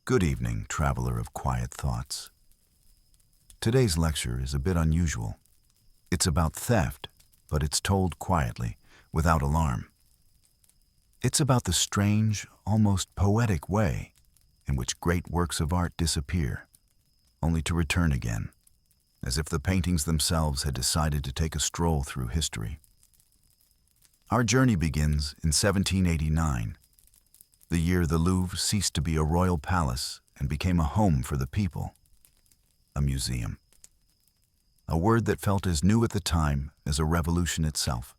Good evening, traveler of quiet thoughts. Today's lecture is a bit unusual. It's about theft, but it's told quietly, without alarm. It's about the strange, almost poetic way in which great works of art disappear, only to return again, as if the paintings themselves had decided to take a stroll through history. Our journey begins in 1789, the year the Louvre ceased to be a royal palace and became a home for the people, a museum. A word that felt as new at the time as a revolution itself.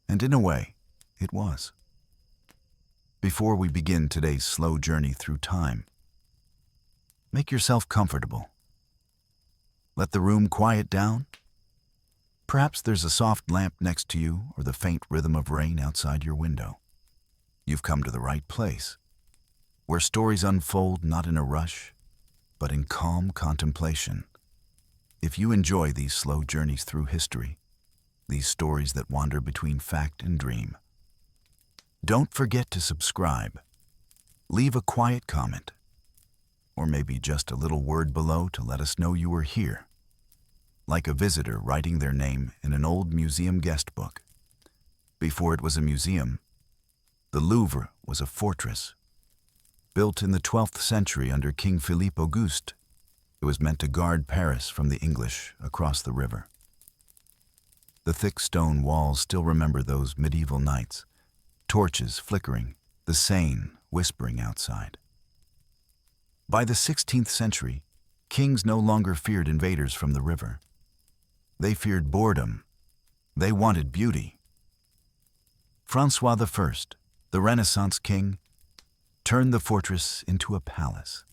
And in a way, it was. Before we begin today's slow journey through time, make yourself comfortable. Let the room quiet down. Perhaps there's a soft lamp next to you or the faint rhythm of rain outside your window. You've come to the right place, where stories unfold not in a rush, but in calm contemplation. If you enjoy these slow journeys through history, these stories that wander between fact and dream, don't forget to subscribe. Leave a quiet comment, or maybe just a little word below to let us know you were here, like a visitor writing their name in an old museum guest book. Before it was a museum, the Louvre was a fortress. Built in the 12th century under King Philippe Auguste, it was meant to guard Paris from the English across the river. The thick stone walls still remember those medieval nights, torches flickering, the Seine whispering outside. By the 16th century, kings no longer feared invaders from the river. They feared boredom. They wanted beauty. François I, the Renaissance king, turned the fortress into a palace.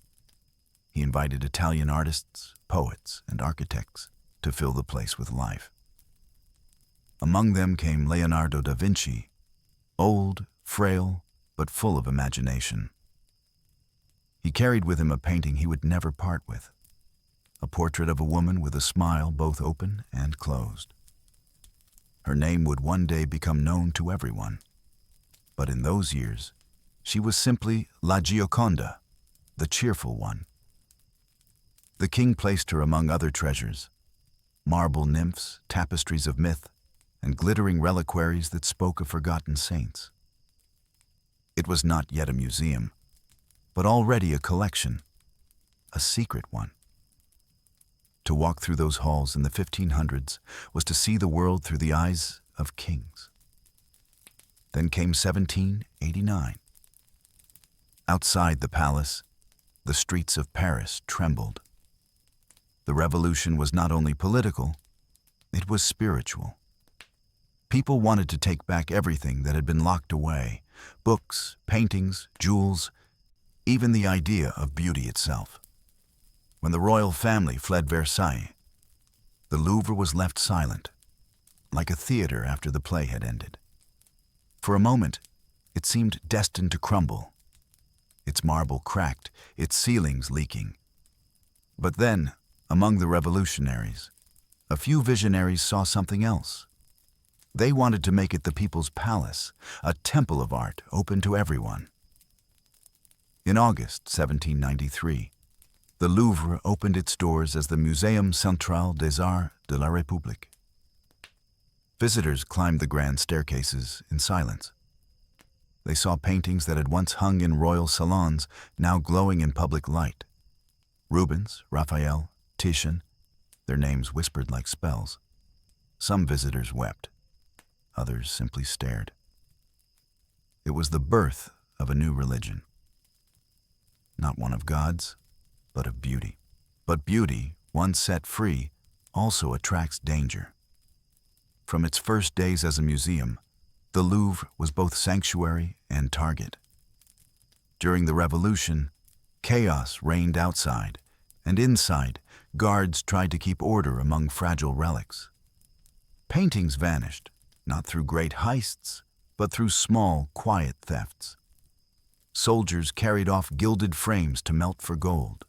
He invited Italian artists, poets, and architects to fill the place with life. Among them came Leonardo da Vinci, old, frail, but full of imagination. He carried with him a painting he would never part with, a portrait of a woman with a smile both open and closed. Her name would one day become known to everyone. But in those years, she was simply La Gioconda, the cheerful one. The king placed her among other treasures, marble nymphs, tapestries of myth, and glittering reliquaries that spoke of forgotten saints. It was not yet a museum, but already a collection, a secret one. To walk through those halls in the 1500s was to see the world through the eyes of kings. Then came 1789. Outside the palace, the streets of Paris trembled. The revolution was not only political, it was spiritual. People wanted to take back everything that had been locked away, books, paintings, jewels, even the idea of beauty itself. When the royal family fled Versailles, the Louvre was left silent, like a theater after the play had ended. For a moment, it seemed destined to crumble, its marble cracked, its ceilings leaking. But then, among the revolutionaries, a few visionaries saw something else. They wanted to make it the people's palace, a temple of art open to everyone. In August 1793, the Louvre opened its doors as the Muséum Central des Arts de la République. Visitors climbed the grand staircases in silence. They saw paintings that had once hung in royal salons, now glowing in public light. Rubens, Raphael, Titian, their names whispered like spells. Some visitors wept. Others simply stared. It was the birth of a new religion. Not one of gods, but of beauty. But beauty, once set free, also attracts danger. From its first days as a museum, the Louvre was both sanctuary and target. During the Revolution, chaos reigned outside, and inside, guards tried to keep order among fragile relics. Paintings vanished, not through great heists, but through small, quiet thefts. Soldiers carried off gilded frames to melt for gold.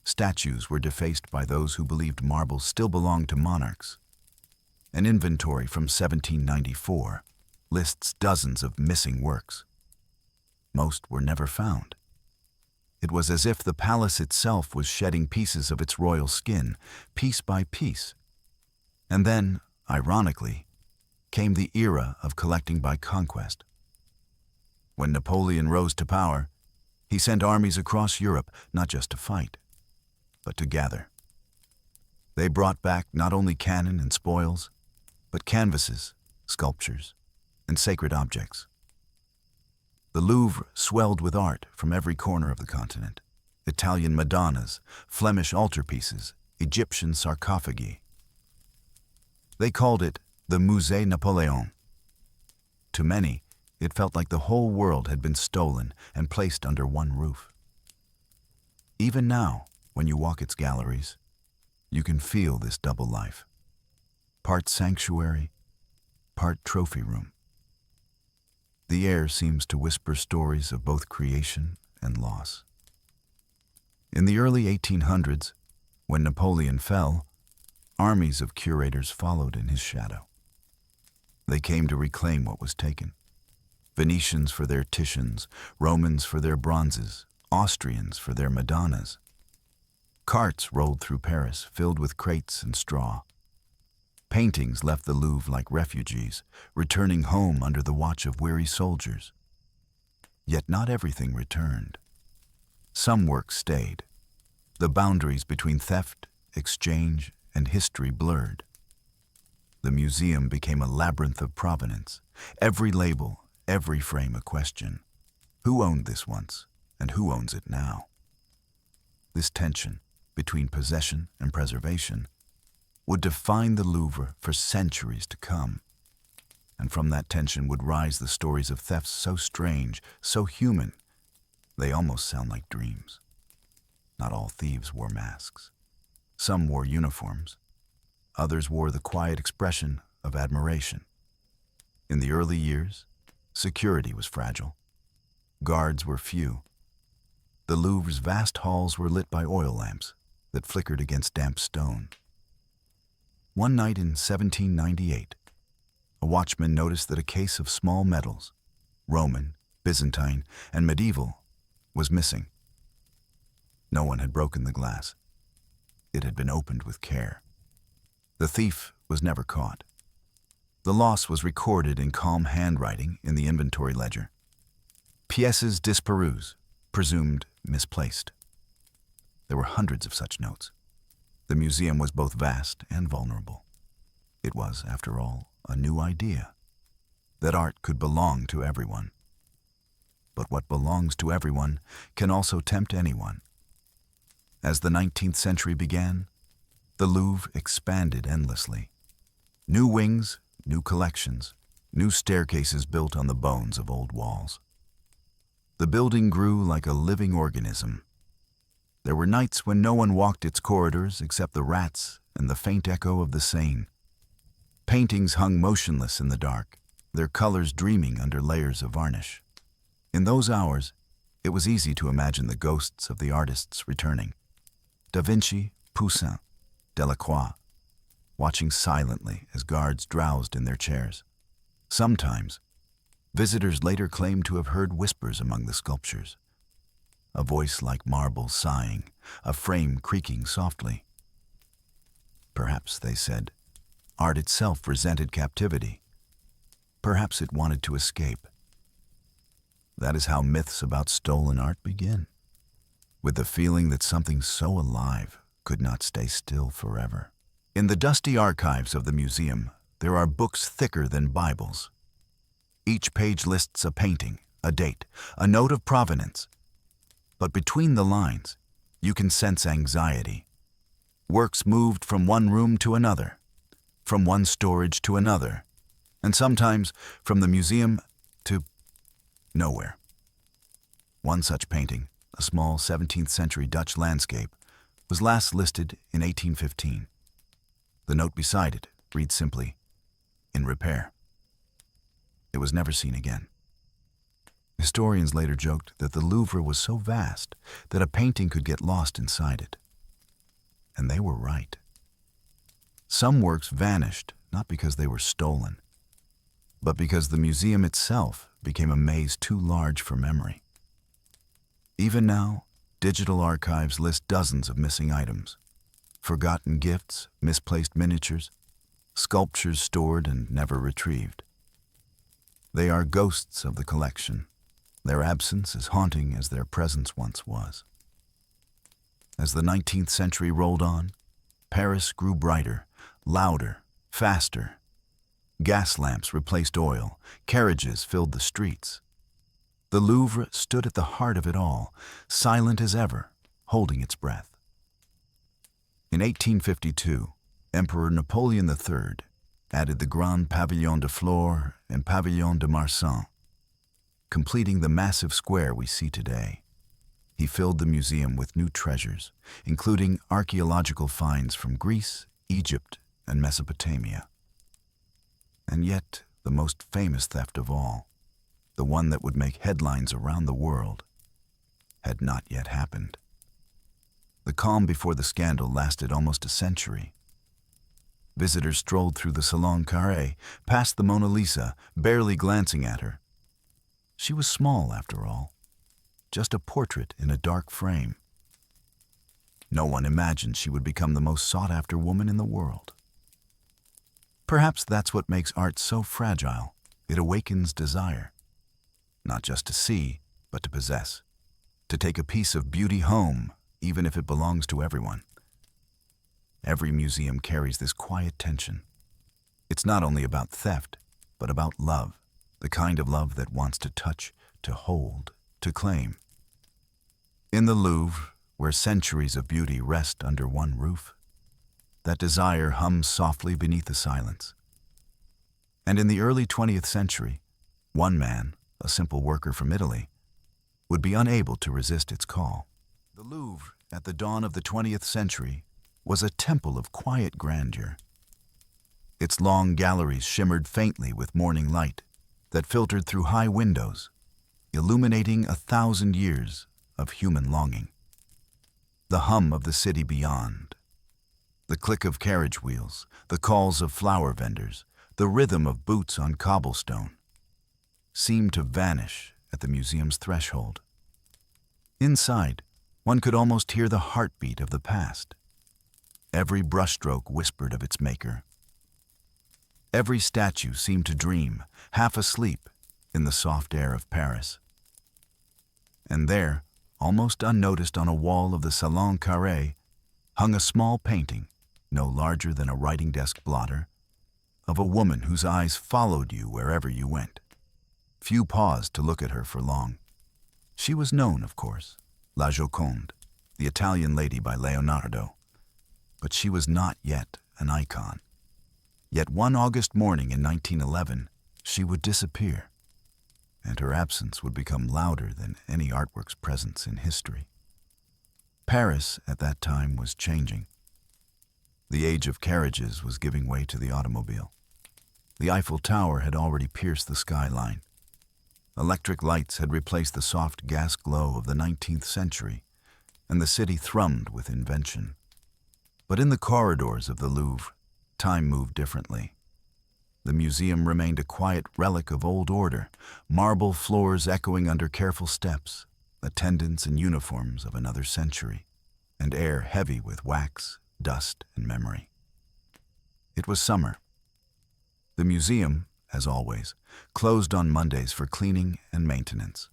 Statues were defaced by those who believed marble still belonged to monarchs. An inventory from 1794 lists dozens of missing works. Most were never found. was as if the palace itself was shedding pieces of its royal skin, piece by piece. And then, ironically, came the era of collecting by conquest. When Napoleon rose to power, he sent armies across Europe not just to fight, but to gather. They brought back not only cannon and spoils, but canvases, sculptures, and sacred objects. The Louvre swelled with art from every corner of the continent. Italian Madonnas, Flemish altarpieces, Egyptian sarcophagi. They called it the Musée Napoléon. To many, it felt like the whole world had been stolen and placed under one roof. Even now, when you walk its galleries, you can feel this double life. Part sanctuary, part trophy room. The air seems to whisper stories of both creation and loss. In the early 1800s, when Napoleon fell, armies of curators followed in his shadow. They came to reclaim what was taken. Venetians for their Titians, Romans for their bronzes, Austrians for their Madonnas. Carts rolled through Paris, filled with crates and straw. Paintings left the Louvre like refugees, returning home under the watch of weary soldiers. Yet not everything returned. Some work stayed. The boundaries between theft, exchange, and history blurred. The museum became a labyrinth of provenance, every label, every frame a question. Who owned this once, and who owns it now? This tension between possession and preservation would define the Louvre for centuries to come. And from that tension would rise the stories of thefts so strange, so human, they almost sound like dreams. Not all thieves wore masks. Some wore uniforms. Others wore the quiet expression of admiration. In the early years, security was fragile. Guards were few. The Louvre's vast halls were lit by oil lamps that flickered against damp stone. One night in 1798, a watchman noticed that a case of small medals, Roman, Byzantine, and medieval, was missing. No one had broken the glass. It had been opened with care. The thief was never caught. The loss was recorded in calm handwriting in the inventory ledger. Pièces disparues, presumed misplaced. There were hundreds of such notes. The museum was both vast and vulnerable. It was, after all, a new idea, that art could belong to everyone. But what belongs to everyone can also tempt anyone. As the 19th century began, the Louvre expanded endlessly. New wings, new collections, new staircases built on the bones of old walls. The building grew like a living organism. There were nights when no one walked its corridors except the rats and the faint echo of the Seine. Paintings hung motionless in the dark, their colors dreaming under layers of varnish. In those hours, it was easy to imagine the ghosts of the artists returning. Da Vinci, Poussin, Delacroix, watching silently as guards drowsed in their chairs. Sometimes, visitors later claimed to have heard whispers among the sculptures. A voice like marble sighing, a frame creaking softly. Perhaps, they said, art itself resented captivity. Perhaps it wanted to escape. That is how myths about stolen art begin, with the feeling that something so alive could not stay still forever. In the dusty archives of the museum, there are books thicker than Bibles. Each page lists a painting, a date, a note of provenance. But between the lines, you can sense anxiety. Works moved from one room to another, from one storage to another, and sometimes from the museum to nowhere. One such painting, a small 17th century Dutch landscape, was last listed in 1815. The note beside it reads simply, "In repair." It was never seen again. Historians later joked that the Louvre was so vast that a painting could get lost inside it. And they were right. Some works vanished not because they were stolen, but because the museum itself became a maze too large for memory. Even now, digital archives list dozens of missing items. Forgotten gifts, misplaced miniatures, sculptures stored and never retrieved. They are ghosts of the collection, their absence as haunting as their presence once was. As the 19th century rolled on, Paris grew brighter, louder, faster. Gas lamps replaced oil, carriages filled the streets. The Louvre stood at the heart of it all, silent as ever, holding its breath. In 1852, Emperor Napoleon III added the Grand Pavillon de Flore and Pavillon de Marsan, completing the massive square we see today. He filled the museum with new treasures, including archaeological finds from Greece, Egypt, and Mesopotamia. And yet, the most famous theft of all, the one that would make headlines around the world, had not yet happened. The calm before the scandal lasted almost a century. Visitors strolled through the Salon Carré, past the Mona Lisa, barely glancing at her. She was small, after all, just a portrait in a dark frame. No one imagined she would become the most sought-after woman in the world. Perhaps that's what makes art so fragile. It awakens desire, not just to see, but to possess, to take a piece of beauty home, even if it belongs to everyone. Every museum carries this quiet tension. It's not only about theft, but about love, the kind of love that wants to touch, to hold, to claim. In the Louvre, where centuries of beauty rest under one roof, that desire hums softly beneath the silence. And in the early 20th century, one man, a simple worker from Italy, would be unable to resist its call. The Louvre, at the dawn of the 20th century, was a temple of quiet grandeur. Its long galleries shimmered faintly with morning light that filtered through high windows, illuminating 1,000 years of human longing. The hum of the city beyond, the click of carriage wheels, the calls of flower vendors, the rhythm of boots on cobblestone, seemed to vanish at the museum's threshold. Inside, one could almost hear the heartbeat of the past. Every brushstroke whispered of its maker. Every statue seemed to dream, half asleep, in the soft air of Paris. And there, almost unnoticed on a wall of the Salon Carré, hung a small painting, no larger than a writing desk blotter, of a woman whose eyes followed you wherever you went. Few paused to look at her for long. She was known, of course, La Joconde, the Italian lady by Leonardo. But she was not yet an icon. Yet one August morning in 1911, she would disappear, and her absence would become louder than any artwork's presence in history. Paris, at that time, was changing. The age of carriages was giving way to the automobile. The Eiffel Tower had already pierced the skyline. Electric lights had replaced the soft gas glow of the 19th century, and the city thrummed with invention. But in the corridors of the Louvre, time moved differently. The museum remained a quiet relic of old order, marble floors echoing under careful steps, attendants in uniforms of another century, and air heavy with wax, dust, and memory. It was summer. The museum, as always, closed on Mondays for cleaning and maintenance.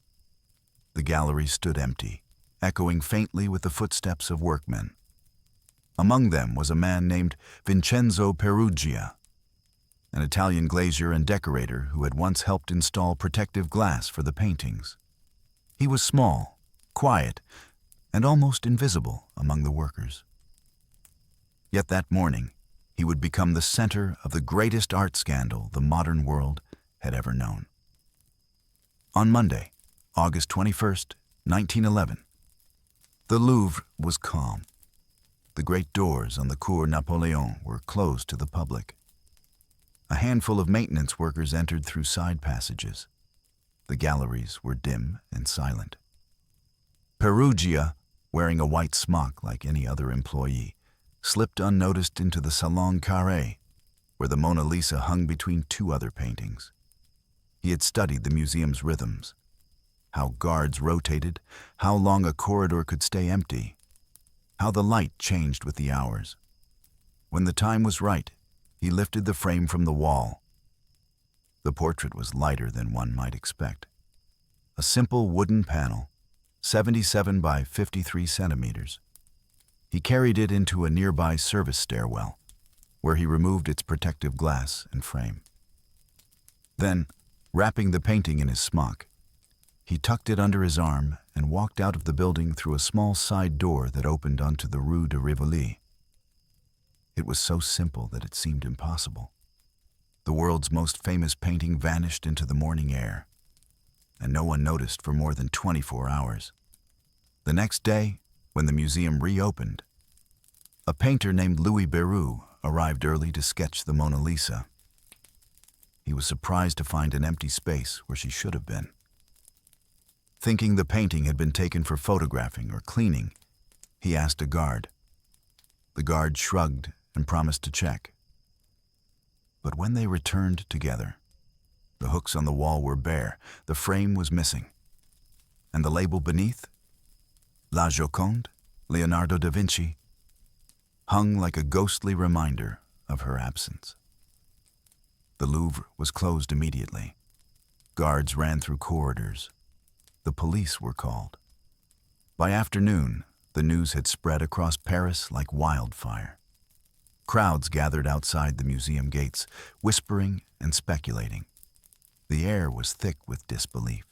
The galleries stood empty, echoing faintly with the footsteps of workmen. Among them was a man named Vincenzo Peruggia, an Italian glazier and decorator who had once helped install protective glass for the paintings. He was small, quiet, and almost invisible among the workers. Yet that morning, he would become the center of the greatest art scandal the modern world had ever known. On Monday, August 21st, 1911, the Louvre was calm. The great doors on the Cour Napoleon were closed to the public. A handful of maintenance workers entered through side passages. The galleries were dim and silent. Peruggia, wearing a white smock like any other employee, slipped unnoticed into the Salon Carré, where the Mona Lisa hung between two other paintings. He had studied the museum's rhythms. how guards rotated, how long a corridor could stay empty, how the light changed with the hours. When the time was right, he lifted the frame from the wall. The portrait was lighter than one might expect. A simple wooden panel, 77 by 53 centimeters. He carried it into a nearby service stairwell, where he removed its protective glass and frame. Then, wrapping the painting in his smock, he tucked it under his arm and walked out of the building through a small side door that opened onto the Rue de Rivoli. It was so simple that it seemed impossible. The world's most famous painting vanished into the morning air, and no one noticed for more than 24 hours. The next day, when the museum reopened, a painter named Louis Beroux arrived early to sketch the Mona Lisa. He was surprised to find an empty space where she should have been. Thinking the painting had been taken for photographing or cleaning, he asked a guard. The guard shrugged and promised to check. But when they returned together, the hooks on the wall were bare, the frame was missing, and the label beneath, La Joconde, Leonardo da Vinci, hung like a ghostly reminder of her absence. The Louvre was closed immediately. Guards ran through corridors. The police were called. By afternoon, the news had spread across Paris like wildfire. Crowds gathered outside the museum gates, whispering and speculating. The air was thick with disbelief.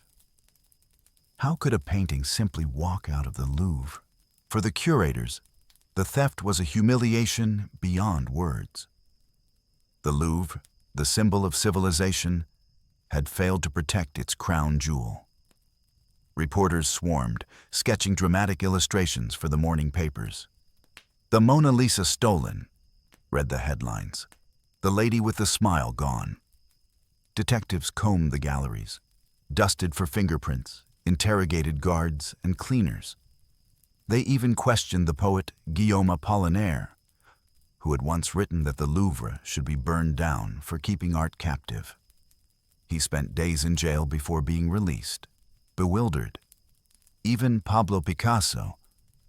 How could a painting simply walk out of the Louvre? For the curators, the theft was a humiliation beyond words. The Louvre, the symbol of civilization, had failed to protect its crown jewel. Reporters swarmed, sketching dramatic illustrations for the morning papers. "The Mona Lisa stolen," read the headlines. "The lady with the smile gone." Detectives combed the galleries, dusted for fingerprints, interrogated guards and cleaners. They even questioned the poet Guillaume Apollinaire, who had once written that the Louvre should be burned down for keeping art captive. He spent days in jail before being released, bewildered. Even Pablo Picasso,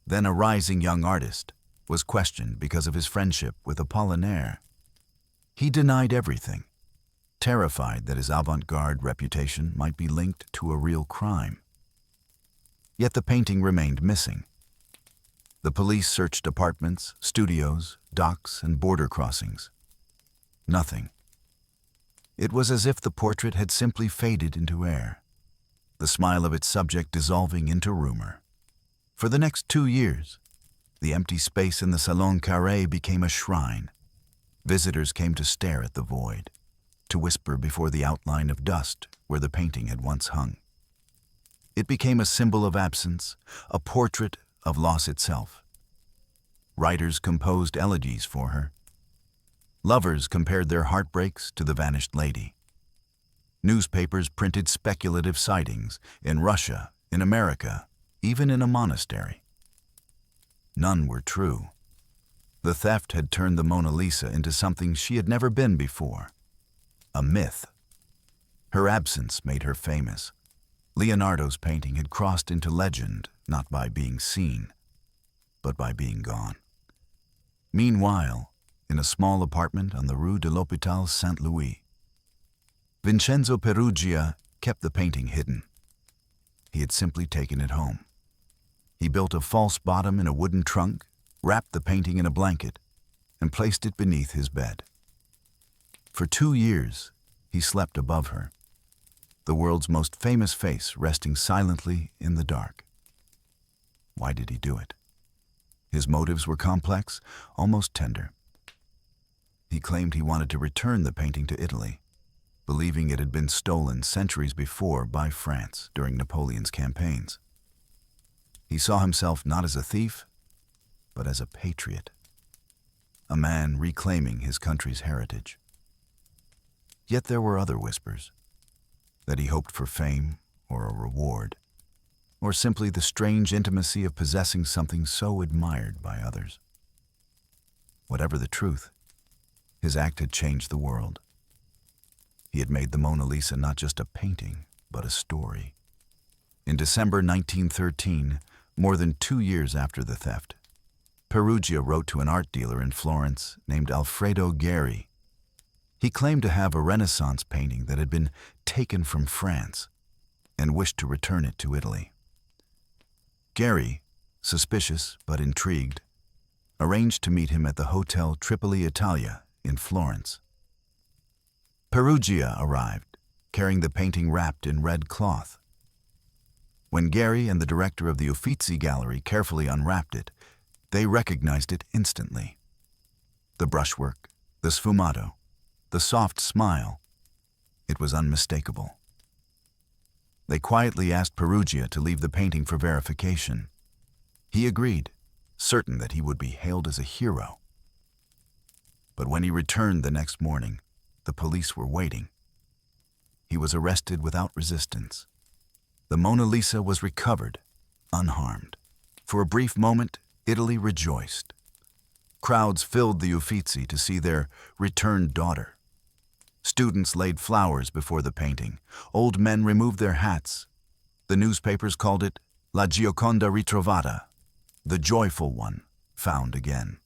then a rising young artist, was questioned because of his friendship with Apollinaire. He denied everything, terrified that his avant-garde reputation might be linked to a real crime. Yet the painting remained missing. The police searched apartments, studios, docks, and border crossings. Nothing. It was as if the portrait had simply faded into air, the smile of its subject dissolving into rumor. For the next 2 years, the empty space in the Salon Carré became a shrine. Visitors came to stare at the void, to whisper before the outline of dust where the painting had once hung. It became a symbol of absence, a portrait of loss itself. Writers composed elegies for her. Lovers compared their heartbreaks to the vanished lady. Newspapers printed speculative sightings in Russia, in America, even in a monastery. None were true. The theft had turned the Mona Lisa into something she had never been before, a myth. Her absence made her famous. Leonardo's painting had crossed into legend not by being seen, but by being gone. Meanwhile, in a small apartment on the Rue de l'Hôpital Saint-Louis, Vincenzo Peruggia kept the painting hidden. He had simply taken it home. He built a false bottom in a wooden trunk, wrapped the painting in a blanket, and placed it beneath his bed. For 2 years, he slept above her, the world's most famous face resting silently in the dark. Why did he do it? His motives were complex, almost tender. He claimed he wanted to return the painting to Italy, believing it had been stolen centuries before by France during Napoleon's campaigns. He saw himself not as a thief, but as a patriot, a man reclaiming his country's heritage. Yet there were other whispers, that he hoped for fame or a reward, or simply the strange intimacy of possessing something so admired by others. Whatever the truth, his act had changed the world. He had made the Mona Lisa not just a painting, but a story. In December 1913, more than 2 years after the theft, Perugia wrote to an art dealer in Florence named Alfredo Geri. He claimed to have a Renaissance painting that had been taken from France and wished to return it to Italy. Geri, suspicious but intrigued, arranged to meet him at the Hotel Tripoli Italia in Florence. Perugia arrived, carrying the painting wrapped in red cloth. When Geri and the director of the Uffizi Gallery carefully unwrapped it, they recognized it instantly. The brushwork, the sfumato, the soft smile. It was unmistakable. They quietly asked Perugia to leave the painting for verification. He agreed, certain that he would be hailed as a hero. But when he returned the next morning, the police were waiting. He was arrested without resistance. The Mona Lisa was recovered, unharmed. For a brief moment, Italy rejoiced. Crowds filled the Uffizi to see their returned daughter. Students laid flowers before the painting. Old men removed their hats. The newspapers called it La Gioconda Ritrovata, the joyful one, found again.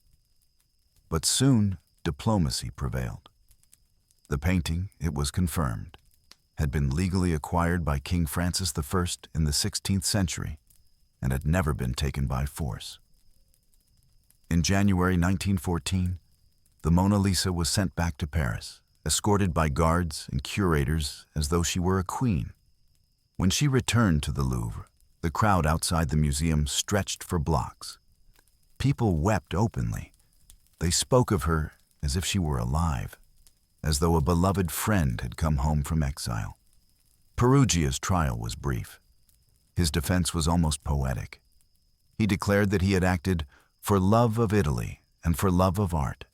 But soon, diplomacy prevailed. The painting, it was confirmed, had been legally acquired by King Francis I in the 16th century and had never been taken by force. In January 1914, the Mona Lisa was sent back to Paris, escorted by guards and curators as though she were a queen. When she returned to the Louvre, the crowd outside the museum stretched for blocks. People wept openly. They spoke of her as if she were alive, as though a beloved friend had come home from exile. Perugia's trial was brief. His defense was almost poetic. He declared that he had acted for love of Italy and for love of art.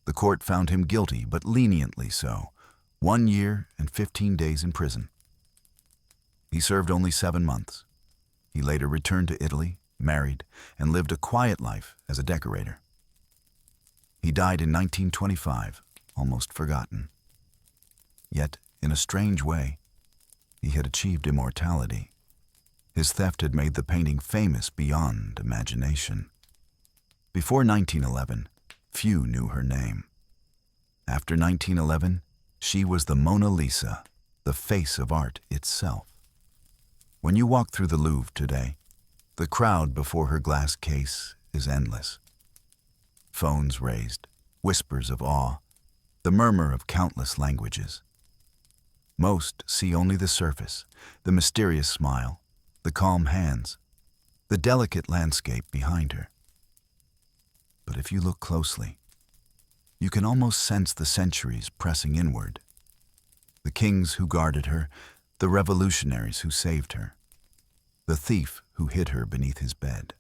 The court found him guilty, but leniently so, 1 year and 15 days in prison. He served only 7 months. He later returned to Italy, married, and lived a quiet life as a decorator. He died in 1925, almost forgotten. Yet, in a strange way, he had achieved immortality. His theft had made the painting famous beyond imagination. Before 1911, few knew her name. After 1911, she was the Mona Lisa, the face of art itself. When you walk through the Louvre today, the crowd before her glass case is endless. Phones raised, whispers of awe, the murmur of countless languages. Most see only the surface, the mysterious smile, the calm hands, the delicate landscape behind her. But if you look closely, you can almost sense the centuries pressing inward. The kings who guarded her, the revolutionaries who saved her, the thief who hid her beneath his bed.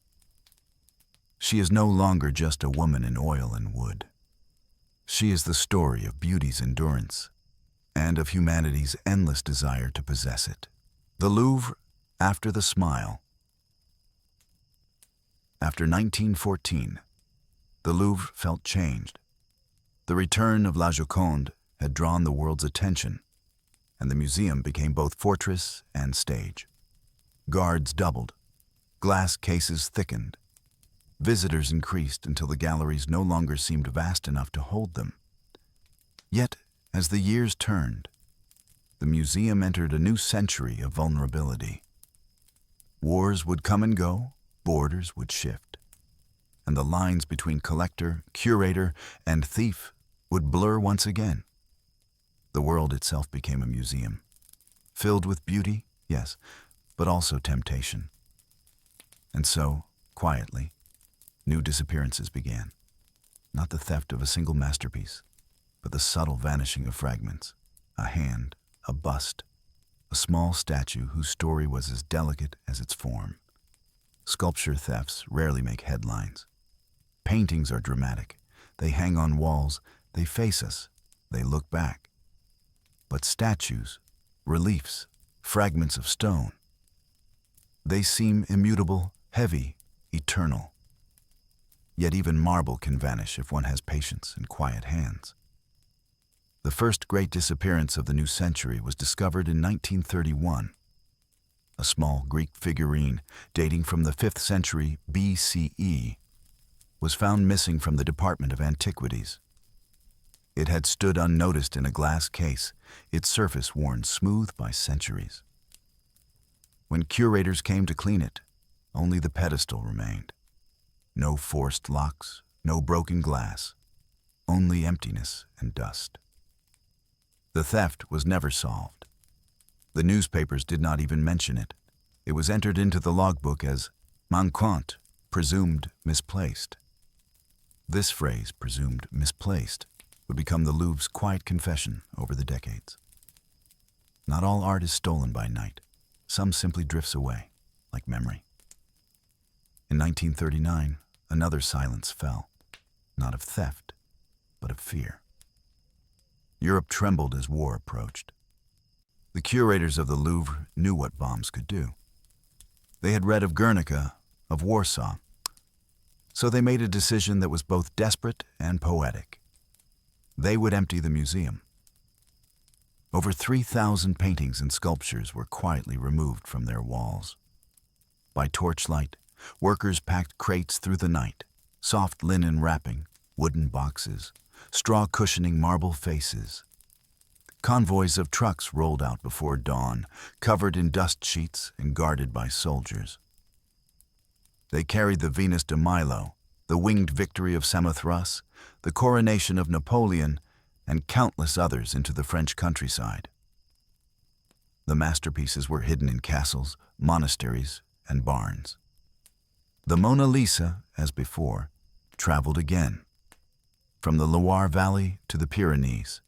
She is no longer just a woman in oil and wood. She is the story of beauty's endurance and of humanity's endless desire to possess it. The Louvre, after the smile. After 1914, the Louvre felt changed. The return of La Joconde had drawn the world's attention, and the museum became both fortress and stage. Guards doubled, glass cases thickened. Visitors increased until the galleries no longer seemed vast enough to hold them. Yet, as the years turned, the museum entered a new century of vulnerability. Wars would come and go, borders would shift, and the lines between collector, curator, and thief would blur once again. The world itself became a museum, filled with beauty, yes, but also temptation. And so, quietly, new disappearances began. Not the theft of a single masterpiece, but the subtle vanishing of fragments. A hand, a bust, a small statue whose story was as delicate as its form. Sculpture thefts rarely make headlines. Paintings are dramatic. They hang on walls, they face us, they look back. But statues, reliefs, fragments of stone, they seem immutable, heavy, eternal. Yet even marble can vanish if one has patience and quiet hands. The first great disappearance of the new century was discovered in 1931. a small Greek figurine dating from the 5th century BCE, was found missing from the Department of Antiquities. It had stood unnoticed in a glass case, its surface worn smooth by centuries. When curators came to clean it, only the pedestal remained. No forced locks, no broken glass, only emptiness and dust. The theft was never solved. The newspapers did not even mention it. It was entered into the logbook as manquant, presumed misplaced. This phrase, presumed misplaced, would become the Louvre's quiet confession over the decades. Not all art is stolen by night. Some simply drifts away, like memory. In 1939, another silence fell, not of theft, but of fear. Europe trembled as war approached. The curators of the Louvre knew what bombs could do. They had read of Guernica, of Warsaw, so they made a decision that was both desperate and poetic. They would empty the museum. Over 3,000 paintings and sculptures were quietly removed from their walls. By torchlight, workers packed crates through the night, soft linen wrapping, wooden boxes, straw cushioning marble faces. Convoys of trucks rolled out before dawn, covered in dust sheets and guarded by soldiers. They carried the Venus de Milo, the winged victory of Samothrace, the coronation of Napoleon, and countless others into the French countryside. The masterpieces were hidden in castles, monasteries, and barns. The Mona Lisa, as before, traveled again, from the Loire Valley to the Pyrenees,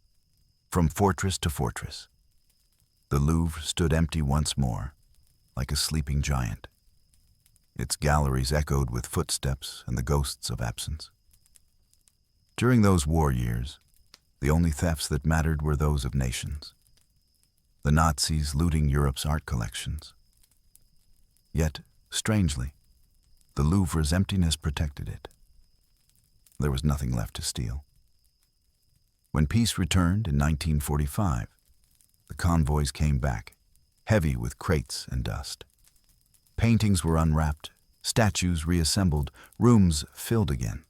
from fortress to fortress. The Louvre stood empty once more, like a sleeping giant. Its galleries echoed with footsteps and the ghosts of absence. During those war years, the only thefts that mattered were those of nations. The Nazis looting Europe's art collections. Yet, strangely, the Louvre's emptiness protected it. There was nothing left to steal. When peace returned in 1945, the convoys came back, heavy with crates and dust. Paintings were unwrapped, statues reassembled, rooms filled again.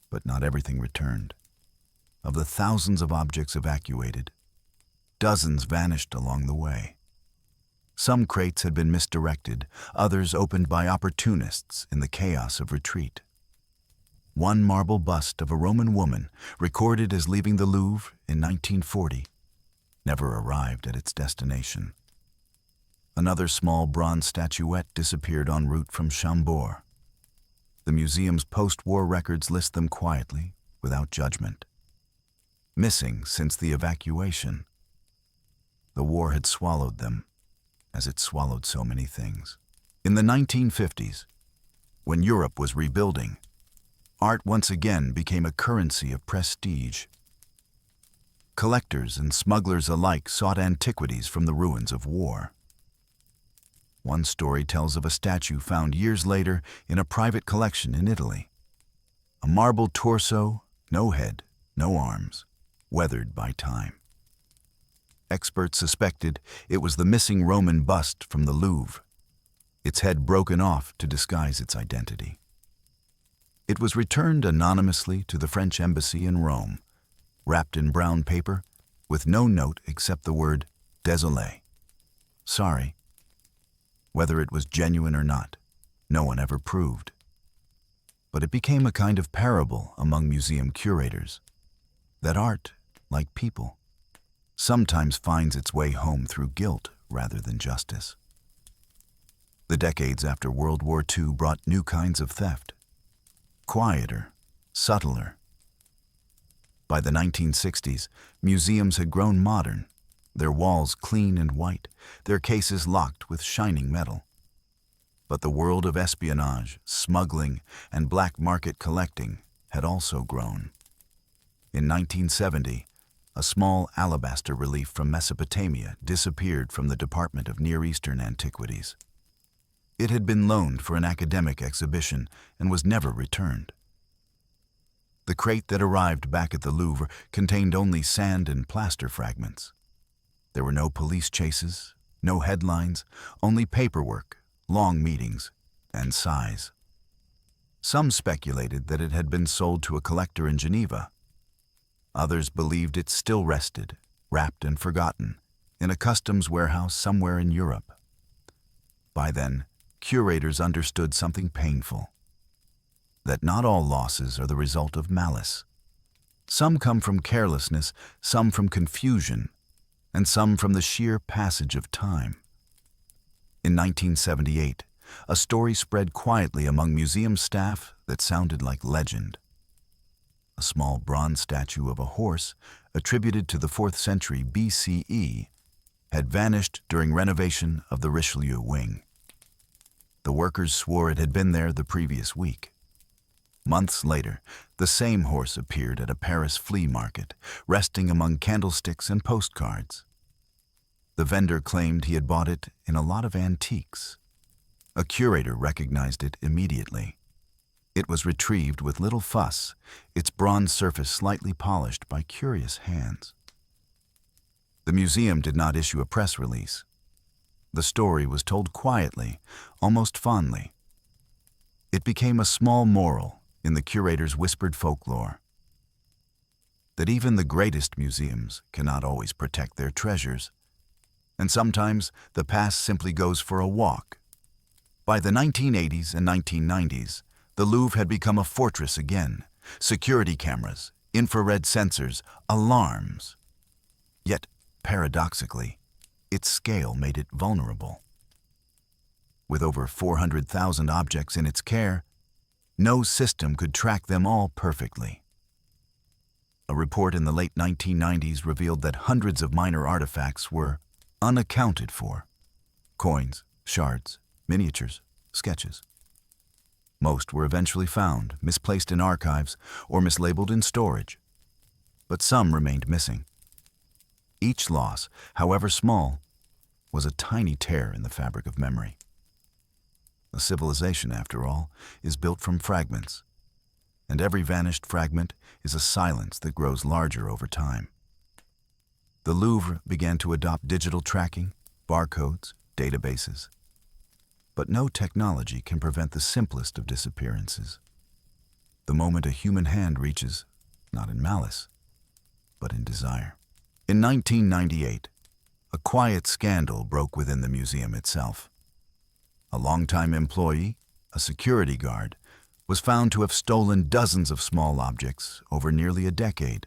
But not everything returned. Of the thousands of objects evacuated, dozens vanished along the way. Some crates had been misdirected, others opened by opportunists in the chaos of retreat. One marble bust of a Roman woman, recorded as leaving the Louvre in 1940, never arrived at its destination. Another small bronze statuette disappeared en route from Chambord. The museum's post-war records list them quietly, without judgment. Missing since the evacuation. The war had swallowed them, as it swallowed so many things. In the 1950s, when Europe was rebuilding, art once again became a currency of prestige. Collectors and smugglers alike sought antiquities from the ruins of war. One story tells of a statue found years later in a private collection in Italy. A marble torso, no head, no arms, weathered by time. Experts suspected it was the missing Roman bust from the Louvre, its head broken off to disguise its identity. It was returned anonymously to the French embassy in Rome, wrapped in brown paper, with no note except the word "Désolé," sorry. Whether it was genuine or not, no one ever proved. But it became a kind of parable among museum curators, that art, like people, sometimes finds its way home through guilt rather than justice. The decades after World War II brought new kinds of theft, quieter, subtler. By the 1960s, museums had grown modern, their walls clean and white, their cases locked with shining metal. But the world of espionage, smuggling, and black market collecting had also grown. In 1970, a small alabaster relief from Mesopotamia disappeared from the Department of Near Eastern Antiquities. It had been loaned for an academic exhibition and was never returned. The crate that arrived back at the Louvre contained only sand and plaster fragments. There were no police chases, No headlines, only paperwork, long meetings, and sighs. Some speculated that it had been sold to a collector in Geneva. Others believed it still rested, wrapped and forgotten, in a customs warehouse somewhere in Europe. By then, curators understood something painful: that not all losses are the result of malice. Some come from carelessness, some from confusion, and some from the sheer passage of time. In 1978, a story spread quietly among museum staff that sounded like legend. A small bronze statue of a horse, attributed to the 4th century BCE, had vanished during renovation of the Richelieu wing. The workers swore it had been there the previous week. Months later, the same horse appeared at a Paris flea market, resting among candlesticks and postcards. The vendor claimed he had bought it in a lot of antiques. A curator recognized it immediately. It was retrieved with little fuss, its bronze surface slightly polished by curious hands. The museum did not issue a press release. The story was told quietly, almost fondly. It became a small moral in the curator's whispered folklore: that even the greatest museums cannot always protect their treasures, and sometimes the past simply goes for a walk. By the 1980s and 1990s, the Louvre had become a fortress again: security cameras, infrared sensors, alarms. Yet, paradoxically, its scale made it vulnerable. With over 400,000 objects in its care, no system could track them all perfectly. A report in the late 1990s revealed that hundreds of minor artifacts were unaccounted for: coins, shards, miniatures, sketches. Most were eventually found, misplaced in archives, or mislabeled in storage. But some remained missing. Each loss, however small, was a tiny tear in the fabric of memory. A civilization, after all, is built from fragments, and every vanished fragment is a silence that grows larger over time. The Louvre began to adopt digital tracking, barcodes, databases. But no technology can prevent the simplest of disappearances: the moment a human hand reaches, not in malice, but in desire. In 1998, a quiet scandal broke within the museum itself. A longtime employee, a security guard, was found to have stolen dozens of small objects over nearly a decade: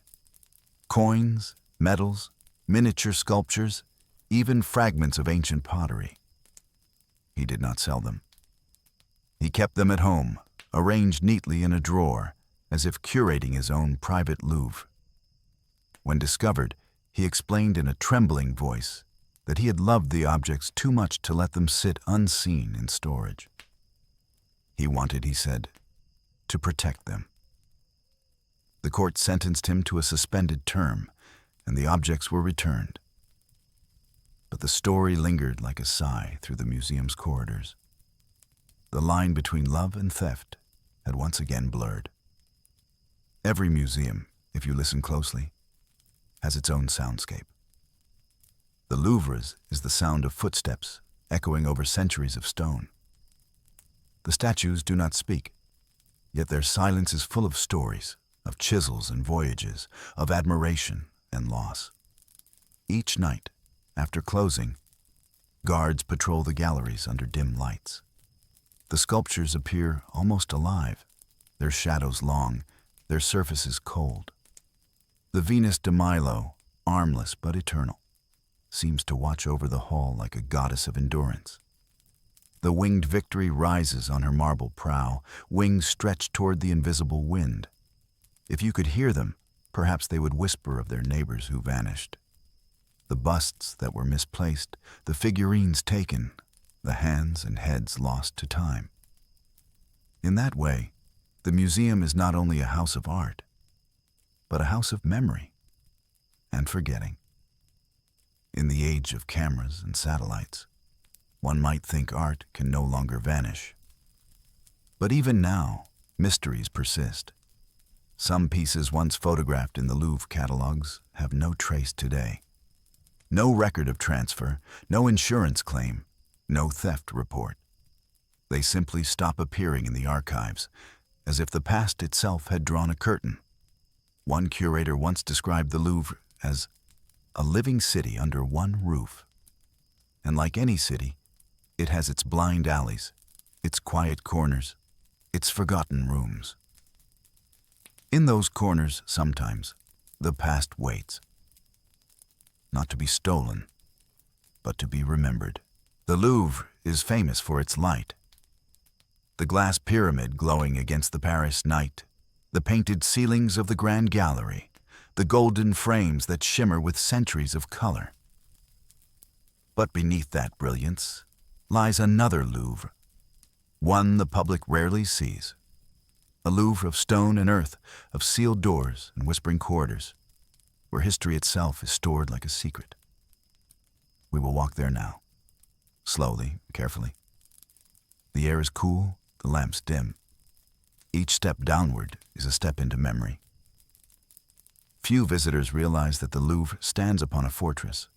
coins, medals, miniature sculptures, even fragments of ancient pottery. He did not sell them. He kept them at home, arranged neatly in a drawer, as if curating his own private Louvre. When discovered, he explained in a trembling voice that he had loved the objects too much to let them sit unseen in storage. He wanted, he said, to protect them. The court sentenced him to a suspended term, and the objects were returned. But the story lingered like a sigh through the museum's corridors. The line between love and theft had once again blurred. Every museum, if you listen closely, has its own soundscape. The Louvre's is the sound of footsteps echoing over centuries of stone. The statues do not speak, yet their silence is full of stories, of chisels and voyages, of admiration and loss. Each night, after closing, guards patrol the galleries under dim lights. The sculptures appear almost alive, their shadows long, their surfaces cold. The Venus de Milo, armless but eternal, seems to watch over the hall like a goddess of endurance. The winged Victory rises on her marble prow, wings stretched toward the invisible wind. If you could hear them, perhaps they would whisper of their neighbors who vanished. The busts that were misplaced, the figurines taken, the hands and heads lost to time. In that way, the museum is not only a house of art, but a house of memory and forgetting. In the age of cameras and satellites, one might think art can no longer vanish. But even now, mysteries persist. Some pieces once photographed in the Louvre catalogs have no trace today. No record of transfer, no insurance claim, no theft report. They simply stop appearing in the archives, as if the past itself had drawn a curtain. One curator once described the Louvre as a living city under one roof. And like any city, it has its blind alleys, its quiet corners, its forgotten rooms. In those corners, sometimes, the past waits. Not to be stolen, but to be remembered. The Louvre is famous for its light. The glass pyramid glowing against the Paris night, the painted ceilings of the Grand Gallery, the golden frames that shimmer with centuries of color. But beneath that brilliance lies another Louvre, one the public rarely sees. A Louvre of stone and earth, of sealed doors and whispering corridors, where history itself is stored like a secret. We will walk there now, slowly, carefully. The air is cool, the lamps dim. Each step downward is a step into memory. Few visitors realize that the Louvre stands upon a fortress.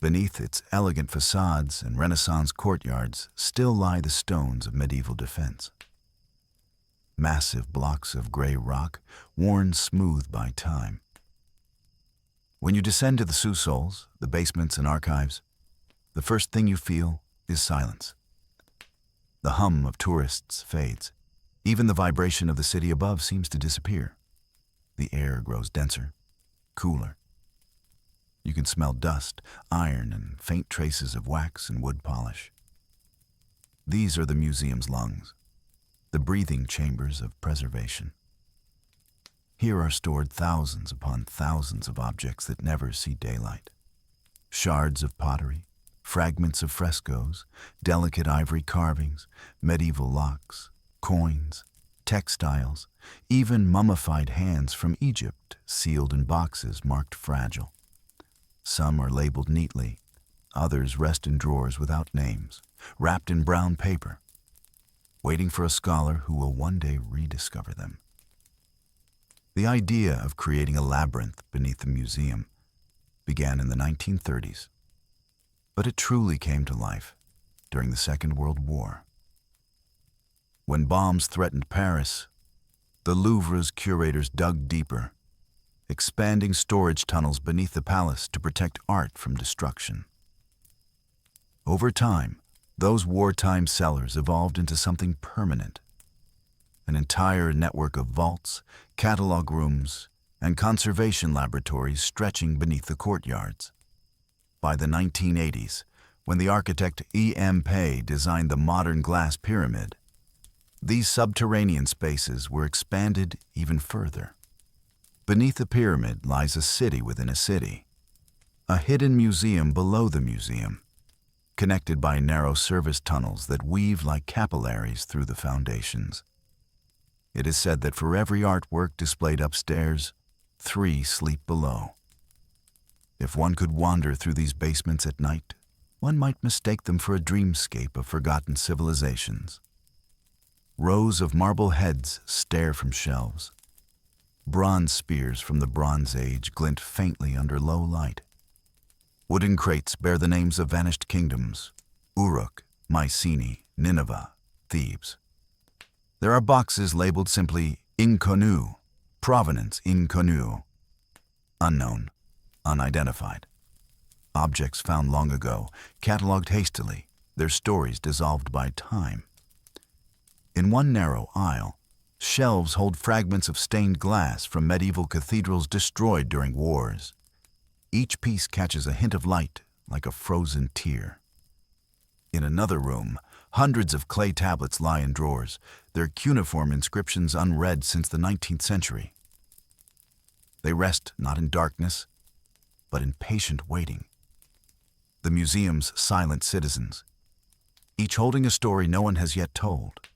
Beneath its elegant facades and Renaissance courtyards still lie the stones of medieval defense. Massive blocks of gray rock, worn smooth by time. When you descend to the sous-sols, the basements and archives, the first thing you feel is silence. The hum of tourists fades. Even the vibration of the city above seems to disappear. The air grows denser, cooler. You can smell dust, iron, and faint traces of wax and wood polish. These are the museum's lungs, the breathing chambers of preservation. Here are stored thousands upon thousands of objects that never see daylight. Shards of pottery, fragments of frescoes, delicate ivory carvings, medieval locks, coins, textiles, even mummified hands from Egypt sealed in boxes marked fragile. Some are labeled neatly, others rest in drawers without names, wrapped in brown paper, waiting for a scholar who will one day rediscover them. The idea of creating a labyrinth beneath the museum began in the 1930s, but it truly came to life during the Second World War. When bombs threatened Paris, the Louvre's curators dug deeper, expanding storage tunnels beneath the palace to protect art from destruction. Over time, those wartime cellars evolved into something permanent, an entire network of vaults, catalog rooms, and conservation laboratories stretching beneath the courtyards. By the 1980s, when the architect E.M. Pei designed the modern glass pyramid, these subterranean spaces were expanded even further. Beneath the pyramid lies a city within a city, a hidden museum below the museum, connected by narrow service tunnels that weave like capillaries through the foundations. It is said that for every artwork displayed upstairs, 3 sleep below. If one could wander through these basements at night, one might mistake them for a dreamscape of forgotten civilizations. Rows of marble heads stare from shelves. Bronze spears from the Bronze Age glint faintly under low light. Wooden crates bear the names of vanished kingdoms: Uruk, Mycenae, Nineveh, Thebes. There are boxes labeled simply Inconnu, provenance Inconnu, unknown, unidentified. Objects found long ago, catalogued hastily, their stories dissolved by time. In one narrow aisle, shelves hold fragments of stained glass from medieval cathedrals destroyed during wars. Each piece catches a hint of light like a frozen tear. In another room, hundreds of clay tablets lie in drawers, their cuneiform inscriptions unread since the 19th century. They rest not in darkness, but in patient waiting. The museum's silent citizens, each holding a story no one has yet told.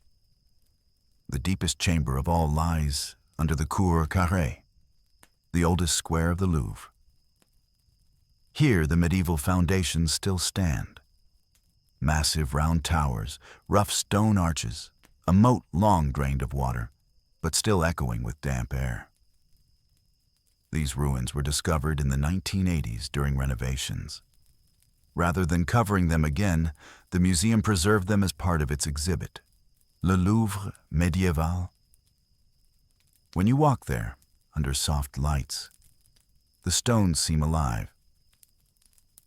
The deepest chamber of all lies under the Cour Carrée, the oldest square of the Louvre. Here the medieval foundations still stand. Massive round towers, rough stone arches, a moat long drained of water, but still echoing with damp air. These ruins were discovered in the 1980s during renovations. Rather than covering them again, the museum preserved them as part of its exhibit, Le Louvre médiéval. When you walk there, under soft lights, the stones seem alive.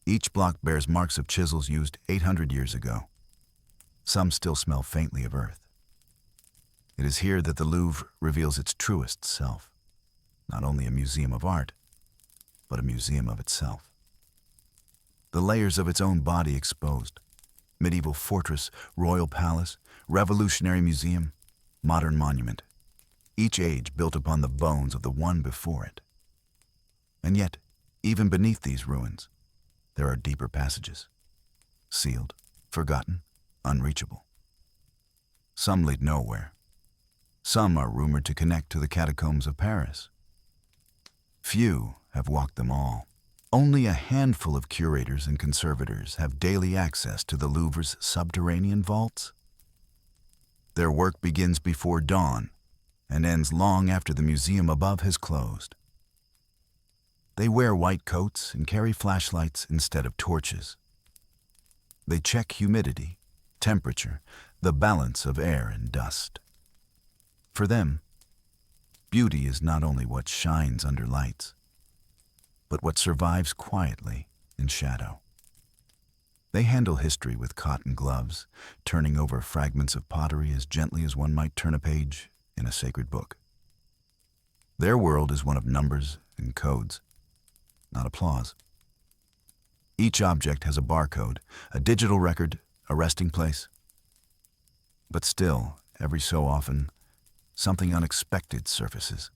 Each block bears marks of chisels used 800 years ago. Some still smell faintly of earth. It is here that the Louvre reveals its truest self, not only a museum of art, but a museum of itself. The layers of its own body exposed: medieval fortress, royal palace, revolutionary museum, modern monument, each age built upon the bones of the one before it. And yet, even beneath these ruins, there are deeper passages, sealed, forgotten, unreachable. Some lead nowhere. Some are rumored to connect to the catacombs of Paris. Few have walked them all. Only a handful of curators and conservators have daily access to the Louvre's subterranean vaults. Their work begins before dawn and ends long after the museum above has closed. They wear white coats and carry flashlights instead of torches. They check humidity, temperature, the balance of air and dust. For them, beauty is not only what shines under lights, but what survives quietly in shadow. They handle history with cotton gloves, turning over fragments of pottery as gently as one might turn a page in a sacred book. Their world is one of numbers and codes, not applause. Each object has a barcode, a digital record, a resting place. But still, every so often, something unexpected surfaces.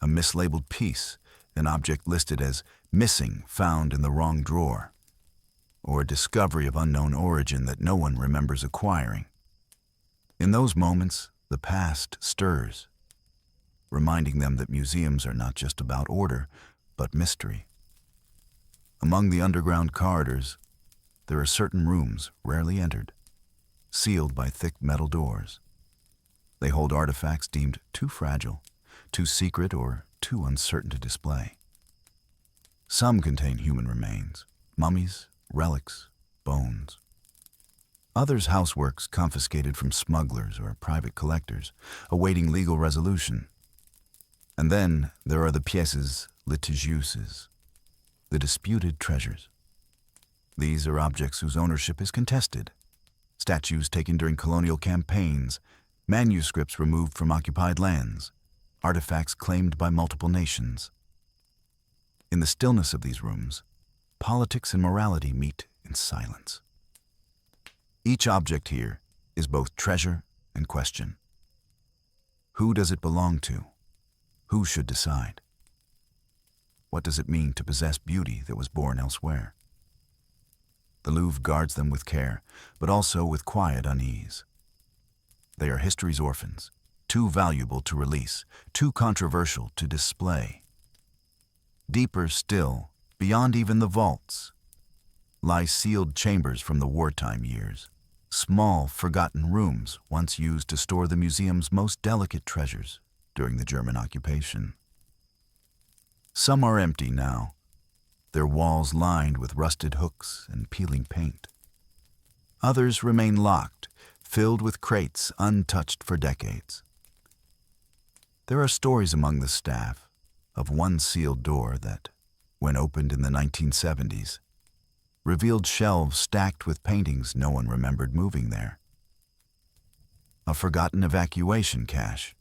A mislabeled piece, an object listed as missing, found in the wrong drawer, or a discovery of unknown origin that no one remembers acquiring. In those moments, the past stirs, reminding them that museums are not just about order, but mystery. Among the underground corridors, there are certain rooms rarely entered, sealed by thick metal doors. They hold artifacts deemed too fragile, too secret, or too uncertain to display. Some contain human remains, mummies, relics, bones. Others house works confiscated from smugglers or private collectors, awaiting legal resolution. And then there are the pièces litigieuses, the disputed treasures. These are objects whose ownership is contested. Statues taken during colonial campaigns, manuscripts removed from occupied lands, artifacts claimed by multiple nations. In the stillness of these rooms, politics and morality meet in silence. Each object here is both treasure and question. Who does it belong to? Who should decide? What does it mean to possess beauty that was born elsewhere? The Louvre guards them with care, but also with quiet unease. They are history's orphans, too valuable to release, too controversial to display. Deeper still, beyond even the vaults, lie sealed chambers from the wartime years, small, forgotten rooms once used to store the museum's most delicate treasures during the German occupation. Some are empty now, their walls lined with rusted hooks and peeling paint. Others remain locked, filled with crates untouched for decades. There are stories among the staff of one sealed door that, when opened in the 1970s, revealed shelves stacked with paintings no one remembered moving there. A forgotten evacuation cache.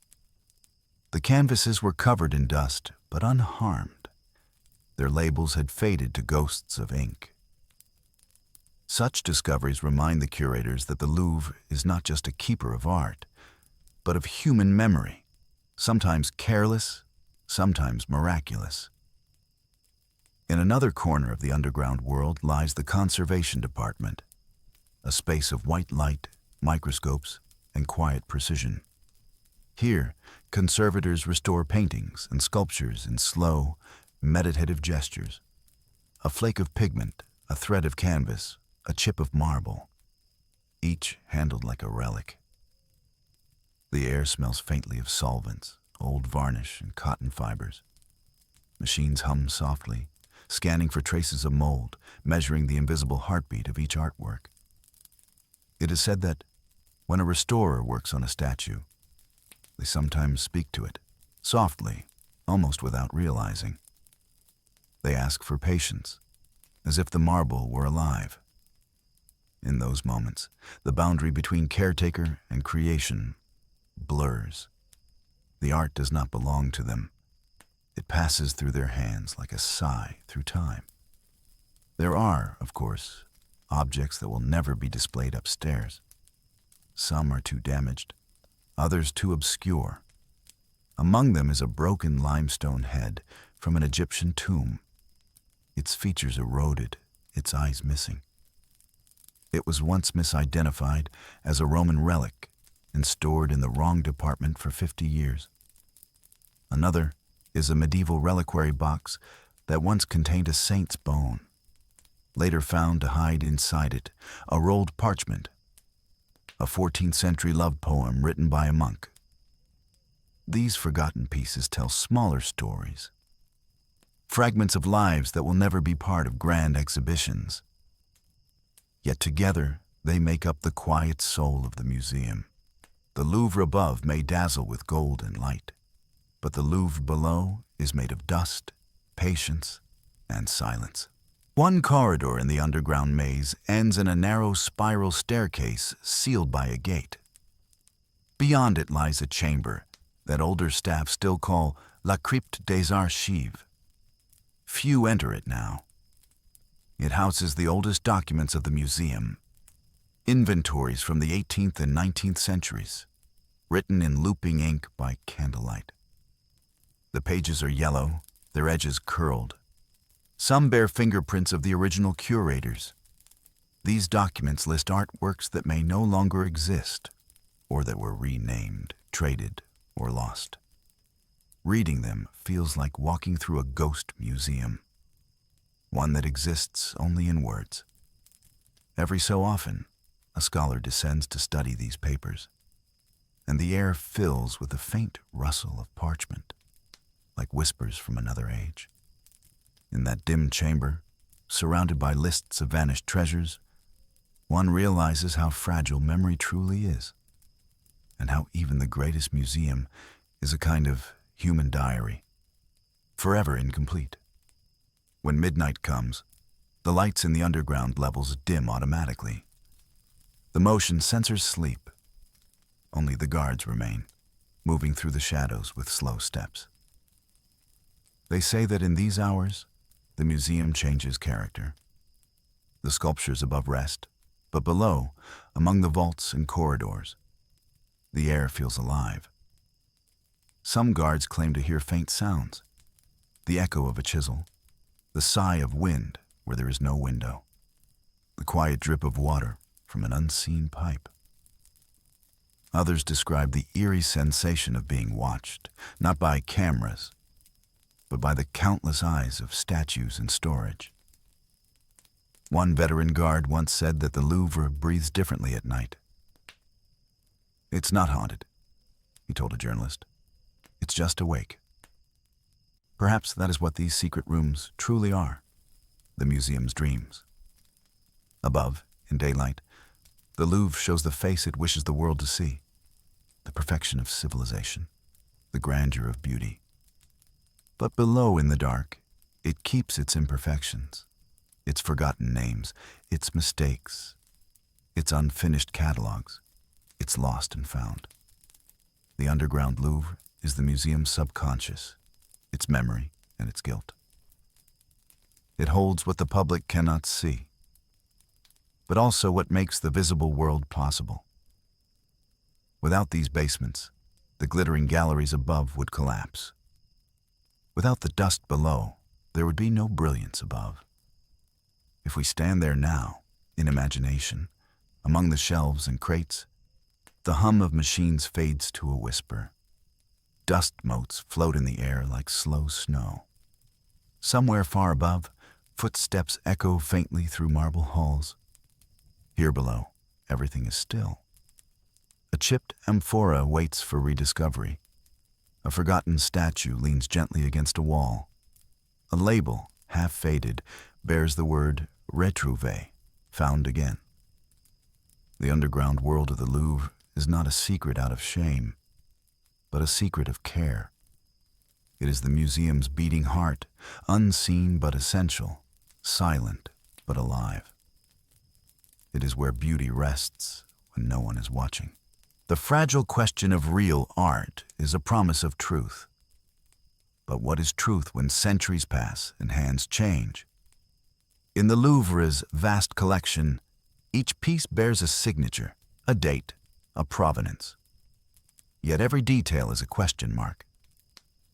The canvases were covered in dust, but unharmed. Their labels had faded to ghosts of ink. Such discoveries remind the curators that the Louvre is not just a keeper of art, but of human memory, sometimes careless, sometimes miraculous. In another corner of the underground world lies the conservation department, a space of white light, microscopes, and quiet precision. Here, conservators restore paintings and sculptures in slow, meditative gestures. A flake of pigment, a thread of canvas, a chip of marble, each handled like a relic. The air smells faintly of solvents, old varnish, and cotton fibers. Machines hum softly, scanning for traces of mold, measuring the invisible heartbeat of each artwork. It is said that when a restorer works on a statue, they sometimes speak to it, softly, almost without realizing. They ask for patience, as if the marble were alive. In those moments, the boundary between caretaker and creation blurs. The art does not belong to them. It passes through their hands like a sigh through time. There are, of course, objects that will never be displayed upstairs. Some are too damaged, others too obscure. Among them is a broken limestone head from an Egyptian tomb, its features eroded, its eyes missing. It was once misidentified as a Roman relic and stored in the wrong department for 50 years. Another is a medieval reliquary box that once contained a saint's bone, later found to hide inside it a rolled parchment, a 14th century love poem written by a monk. These forgotten pieces tell smaller stories, fragments of lives that will never be part of grand exhibitions. Yet together, they make up the quiet soul of the museum. The Louvre above may dazzle with gold and light, but the Louvre below is made of dust, patience, and silence. One corridor in the underground maze ends in a narrow spiral staircase sealed by a gate. Beyond it lies a chamber that older staff still call La Crypte des Archives. Few enter it now. It houses the oldest documents of the museum, inventories from the 18th and 19th centuries, written in looping ink by candlelight. The pages are yellow, their edges curled. Some bear fingerprints of the original curators. These documents list artworks that may no longer exist, or that were renamed, traded, or lost. Reading them feels like walking through a ghost museum, one that exists only in words. Every so often, a scholar descends to study these papers, and the air fills with a faint rustle of parchment, like whispers from another age. In that dim chamber, surrounded by lists of vanished treasures, one realizes how fragile memory truly is, and how even the greatest museum is a kind of human diary, forever incomplete. When midnight comes, the lights in the underground levels dim automatically. The motion sensors sleep. Only the guards remain, moving through the shadows with slow steps. They say that in these hours, the museum changes character. The sculptures above rest, but below, among the vaults and corridors, the air feels alive. Some guards claim to hear faint sounds, the echo of a chisel, the sigh of wind where there is no window, the quiet drip of water from an unseen pipe. Others describe the eerie sensation of being watched, not by cameras, but by the countless eyes of statues in storage. One veteran guard once said that the Louvre breathes differently at night. "It's not haunted," he told a journalist. "It's just awake." Perhaps that is what these secret rooms truly are, the museum's dreams. Above, in daylight, the Louvre shows the face it wishes the world to see, the perfection of civilization, the grandeur of beauty. But below in the dark, it keeps its imperfections, its forgotten names, its mistakes, its unfinished catalogs, its lost and found. The underground Louvre is the museum's subconscious, its memory and its guilt. It holds what the public cannot see, but also what makes the visible world possible. Without these basements, the glittering galleries above would collapse. Without the dust below, there would be no brilliance above. If we stand there now, in imagination, among the shelves and crates, the hum of machines fades to a whisper. Dust motes float in the air like slow snow. Somewhere far above, footsteps echo faintly through marble halls. Here below, everything is still. A chipped amphora waits for rediscovery. A forgotten statue leans gently against a wall. A label, half faded, bears the word retrouvé, found again. The underground world of the Louvre is not a secret out of shame, but a secret of care. It is the museum's beating heart, unseen but essential, silent but alive. It is where beauty rests when no one is watching. The fragile question of real art is a promise of truth. But what is truth when centuries pass and hands change? In the Louvre's vast collection, each piece bears a signature, a date, a provenance. Yet every detail is a question mark.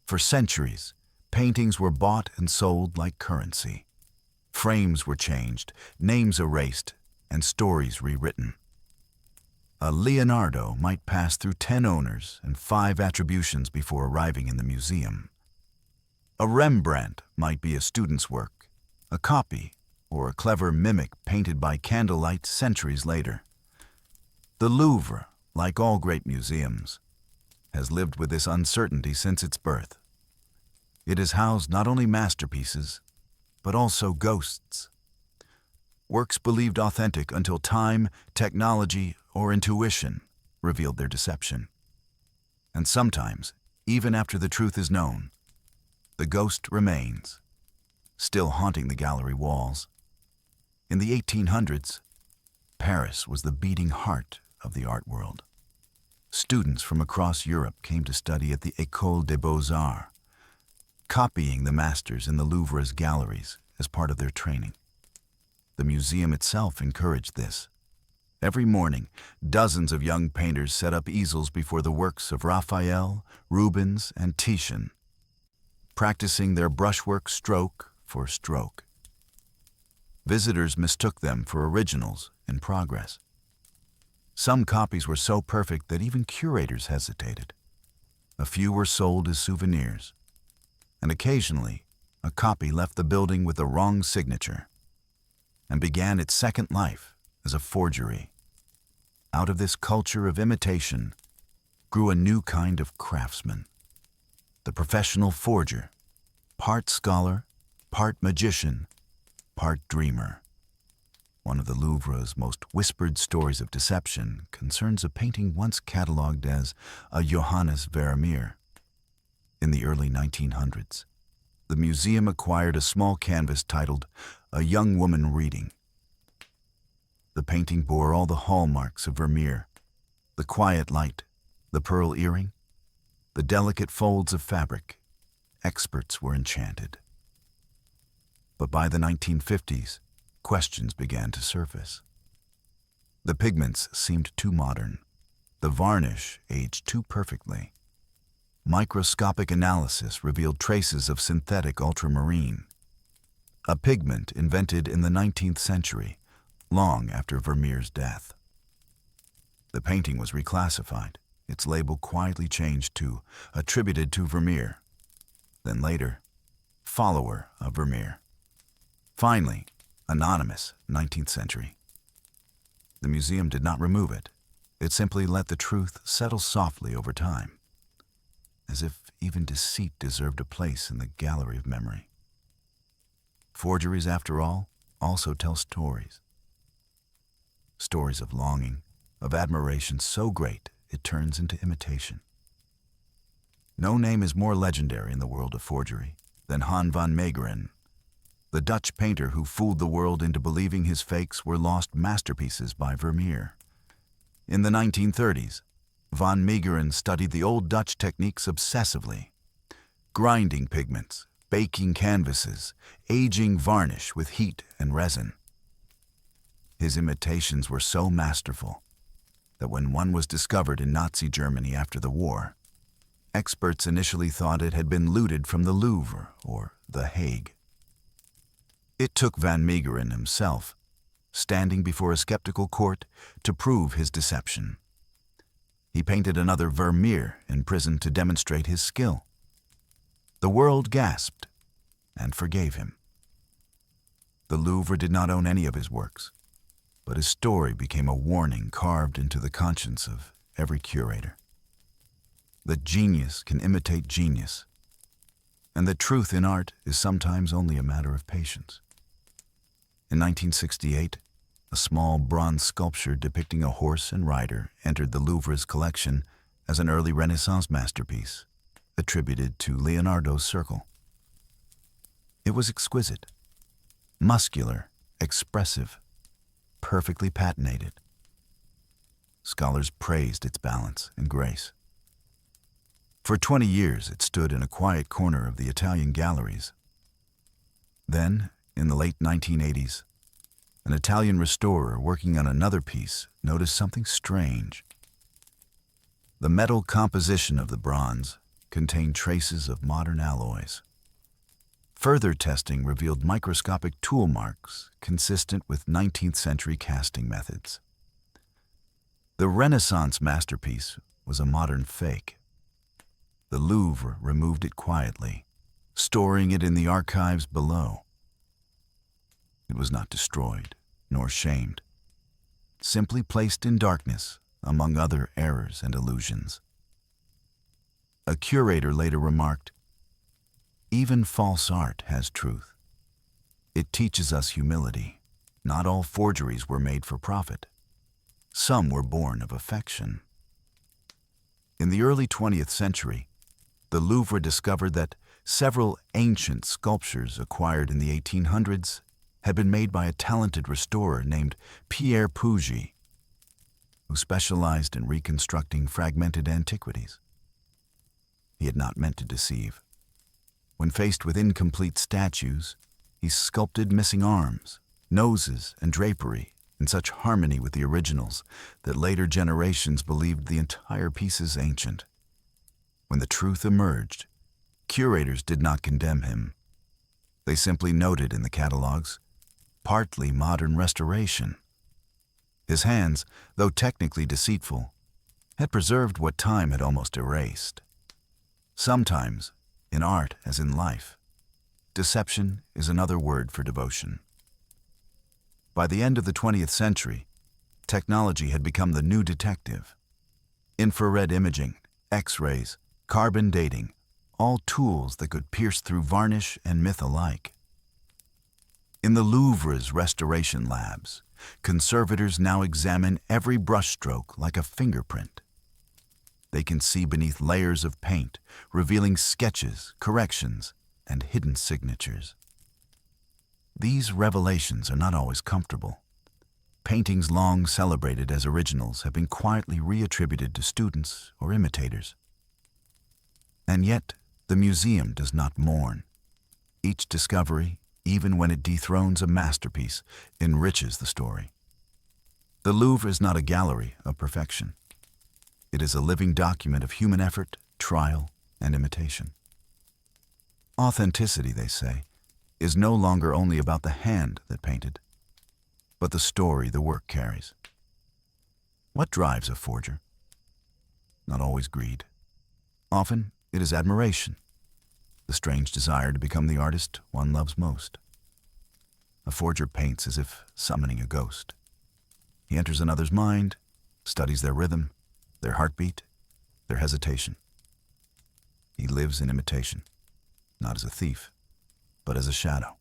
For centuries, paintings were bought and sold like currency. Frames were changed, names erased, and stories rewritten. A Leonardo might pass through 10 owners and 5 attributions before arriving in the museum. A Rembrandt might be a student's work, a copy, or a clever mimic painted by candlelight centuries later. The Louvre, like all great museums, has lived with this uncertainty since its birth. It has housed not only masterpieces, but also ghosts. Works believed authentic until time, technology, or intuition revealed their deception. And sometimes, even after the truth is known, the ghost remains, still haunting the gallery walls. In the 1800s, Paris was the beating heart of the art world. Students from across Europe came to study at the École des Beaux-Arts, copying the masters in the Louvre's galleries as part of their training. The museum itself encouraged this. Every morning, dozens of young painters set up easels before the works of Raphael, Rubens, and Titian, practicing their brushwork stroke for stroke. Visitors mistook them for originals in progress. Some copies were so perfect that even curators hesitated. A few were sold as souvenirs, and occasionally a copy left the building with the wrong signature and began its second life as a forgery. Out of this culture of imitation grew a new kind of craftsman, the professional forger, part scholar, part magician, part dreamer. One of the Louvre's most whispered stories of deception concerns a painting once catalogued as a Johannes Vermeer. In the early 1900s, the museum acquired a small canvas titled A Young Woman Reading. The painting bore all the hallmarks of Vermeer: the quiet light, the pearl earring, the delicate folds of fabric. Experts were enchanted. But by the 1950s, questions began to surface. The pigments seemed too modern. The varnish aged too perfectly. Microscopic analysis revealed traces of synthetic ultramarine, a pigment invented in the 19th century, long after Vermeer's death. The painting was reclassified, its label quietly changed to attributed to Vermeer, then later, follower of Vermeer. Finally, anonymous 19th century. The museum did not remove it. It simply let the truth settle softly over time, as if even deceit deserved a place in the gallery of memory. Forgeries, after all, also tell stories. Stories of longing, of admiration so great it turns into imitation. No name is more legendary in the world of forgery than Han van Meegeren, the Dutch painter who fooled the world into believing his fakes were lost masterpieces by Vermeer. In the 1930s, van Meegeren studied the old Dutch techniques obsessively, grinding pigments, baking canvases, aging varnish with heat and resin. His imitations were so masterful that when one was discovered in Nazi Germany after the war, experts initially thought it had been looted from the Louvre or The Hague. It took van Meegeren himself, standing before a skeptical court, to prove his deception. He painted another Vermeer in prison to demonstrate his skill. The world gasped and forgave him. The Louvre did not own any of his works, but his story became a warning carved into the conscience of every curator. That genius can imitate genius, and that truth in art is sometimes only a matter of patience. In 1968, a small bronze sculpture depicting a horse and rider entered the Louvre's collection as an early Renaissance masterpiece, attributed to Leonardo's Circle. It was exquisite, muscular, expressive, perfectly patinated. Scholars praised its balance and grace. For 20 years, it stood in a quiet corner of the Italian galleries. Then, in the late 1980s, an Italian restorer working on another piece noticed something strange. The metal composition of the bronze contained traces of modern alloys. Further testing revealed microscopic tool marks consistent with 19th century casting methods. The Renaissance masterpiece was a modern fake. The Louvre removed it quietly, storing it in the archives below. It was not destroyed, nor shamed, simply placed in darkness among other errors and illusions. A curator later remarked, "Even false art has truth. It teaches us humility. Not all forgeries were made for profit. Some were born of affection." In the early 20th century, the Louvre discovered that several ancient sculptures acquired in the 1800s had been made by a talented restorer named Pierre Pugy, who specialized in reconstructing fragmented antiquities. He had not meant to deceive. When faced with incomplete statues, he sculpted missing arms, noses, and drapery in such harmony with the originals that later generations believed the entire piece is ancient. When the truth emerged, curators did not condemn him. They simply noted in the catalogs, partly modern restoration. His hands, though technically deceitful, had preserved what time had almost erased. Sometimes, in art as in life, deception is another word for devotion. By the end of the 20th century, technology had become the new detective. Infrared imaging, X-rays, carbon dating, all tools that could pierce through varnish and myth alike. In the Louvre's restoration labs, conservators now examine every brushstroke like a fingerprint. They can see beneath layers of paint, revealing sketches, corrections, and hidden signatures. These revelations are not always comfortable. Paintings long celebrated as originals have been quietly reattributed to students or imitators. And yet, the museum does not mourn. Each discovery, even when it dethrones a masterpiece, enriches the story. The Louvre is not a gallery of perfection. It is a living document of human effort, trial, and imitation. Authenticity, they say, is no longer only about the hand that painted, but the story the work carries. What drives a forger? Not always greed. Often, it is admiration, the strange desire to become the artist one loves most. A forger paints as if summoning a ghost. He enters another's mind, studies their rhythm, their heartbeat, their hesitation. He lives in imitation, not as a thief, but as a shadow.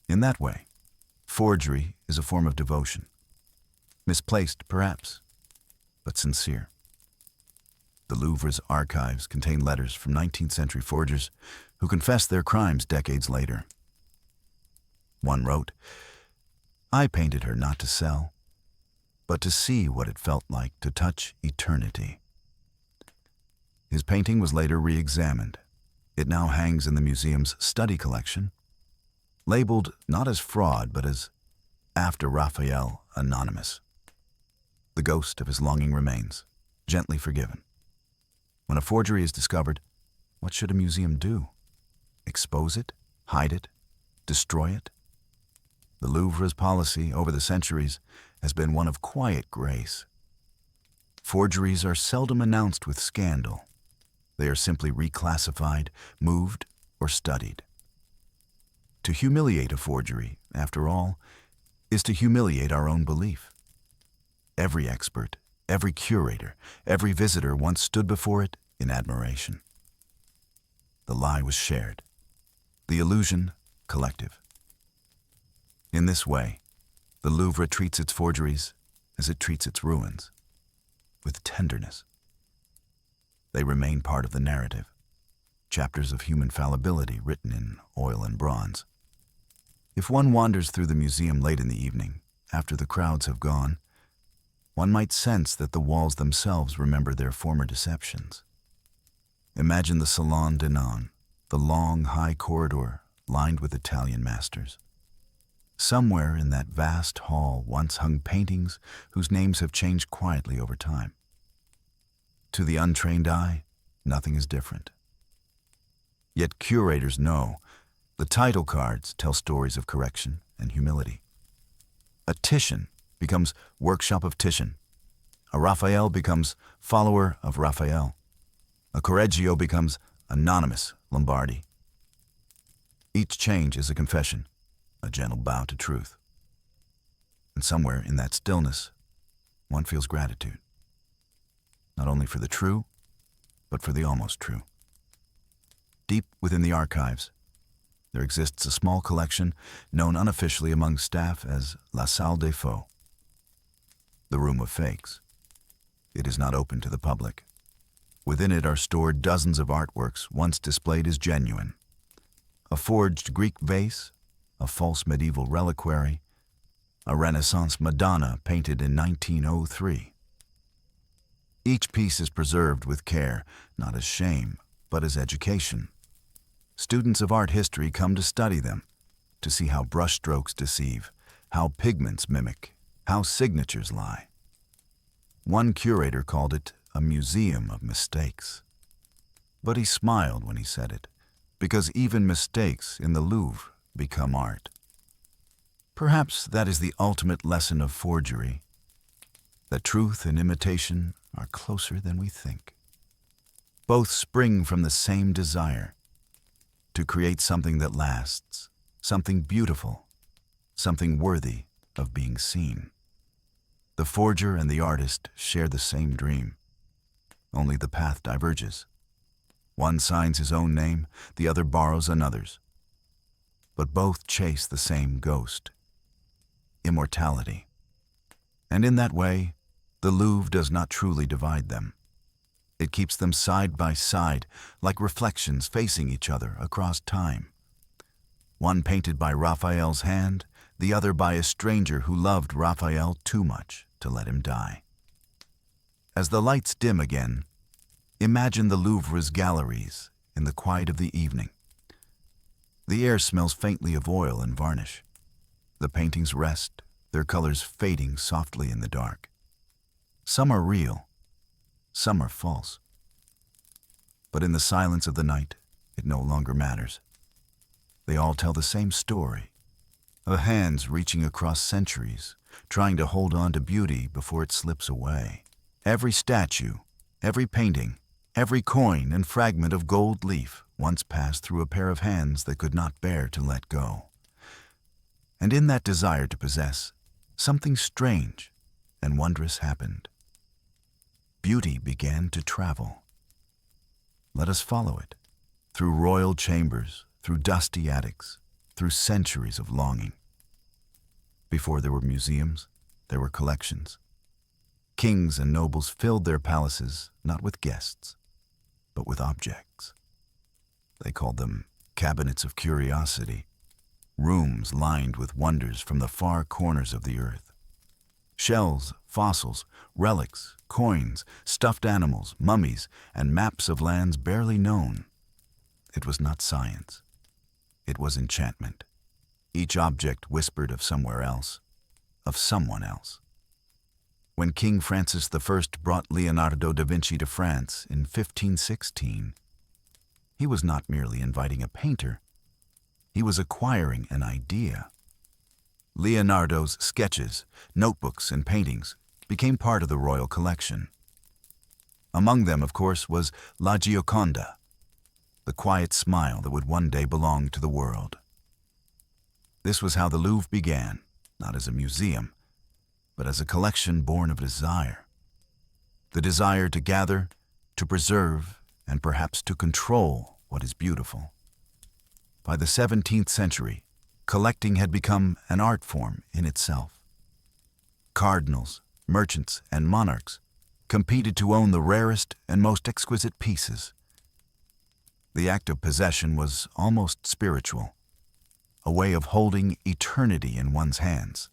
In that way, forgery is a form of devotion, misplaced perhaps, but sincere. The Louvre's archives contain letters from 19th century forgers who confessed their crimes decades later. One wrote, "I painted her not to sell, but to see what it felt like to touch eternity." His painting was later re-examined. It now hangs in the museum's study collection, labeled not as fraud, but as After Raphael Anonymous. The ghost of his longing remains, gently forgiven. When a forgery is discovered, what should a museum do? Expose it? Hide it? Destroy it? The Louvre's policy over the centuries has been one of quiet grace. Forgeries are seldom announced with scandal. They are simply reclassified, moved, or studied. To humiliate a forgery, after all, is to humiliate our own belief. Every expert, every curator, every visitor once stood before it in admiration. The lie was shared. The illusion, collective. In this way, the Louvre treats its forgeries as it treats its ruins, with tenderness. They remain part of the narrative, chapters of human fallibility written in oil and bronze. If one wanders through the museum late in the evening, after the crowds have gone, one might sense that the walls themselves remember their former deceptions. Imagine the Salon d'Enon, the long, high corridor lined with Italian masters. Somewhere in that vast hall once hung paintings whose names have changed quietly over time. To the untrained eye, nothing is different. Yet curators know the title cards tell stories of correction and humility. A Titian becomes workshop of Titian. A Raphael becomes follower of Raphael. A Correggio becomes anonymous Lombardi. Each change is a confession, a gentle bow to truth. And somewhere in that stillness, one feels gratitude. Not only for the true, but for the almost true. Deep within the archives, there exists a small collection known unofficially among staff as La Salle des Faux, the room of fakes. It is not open to the public. Within it are stored dozens of artworks once displayed as genuine. A forged Greek vase, a false medieval reliquary, a Renaissance Madonna painted in 1903. Each piece is preserved with care, not as shame, but as education. Students of art history come to study them, to see how brushstrokes deceive, how pigments mimic, how signatures lie. One curator called it a museum of mistakes. But he smiled when he said it, because even mistakes in the Louvre become art. Perhaps that is the ultimate lesson of forgery, that truth and imitation are closer than we think. Both spring from the same desire to create something that lasts, something beautiful, something worthy of being seen. The forger and the artist share the same dream, only the path diverges. One signs his own name, the other borrows another's. But both chase the same ghost, immortality. And in that way, the Louvre does not truly divide them. It keeps them side by side, like reflections facing each other across time. One painted by Raphael's hand, the other by a stranger who loved Raphael too much to let him die. As the lights dim again, imagine the Louvre's galleries in the quiet of the evening. The air smells faintly of oil and varnish. The paintings rest, their colors fading softly in the dark. Some are real, some are false. But in the silence of the night, it no longer matters. They all tell the same story, of hands reaching across centuries, trying to hold on to beauty before it slips away. Every statue, every painting, every coin and fragment of gold leaf once passed through a pair of hands that could not bear to let go. And in that desire to possess, something strange and wondrous happened. Beauty began to travel. Let us follow it, through royal chambers, through dusty attics, through centuries of longing. Before there were museums, there were collections. Kings and nobles filled their palaces not with guests, but with objects. They called them cabinets of curiosity, rooms lined with wonders from the far corners of the earth. Shells, fossils, relics, coins, stuffed animals, mummies, and maps of lands barely known. It was not science. It was enchantment. Each object whispered of somewhere else, of someone else. When King Francis I brought Leonardo da Vinci to France in 1516, he was not merely inviting a painter. He was acquiring an idea. Leonardo's sketches, notebooks, and paintings became part of the royal collection. Among them, of course, was La Gioconda, the quiet smile that would one day belong to the world. This was how the Louvre began, not as a museum, but as a collection born of desire. The desire to gather, to preserve, and perhaps to control what is beautiful. By the 17th century, collecting had become an art form in itself. Cardinals, merchants, and monarchs competed to own the rarest and most exquisite pieces. The act of possession was almost spiritual, a way of holding eternity in one's hands.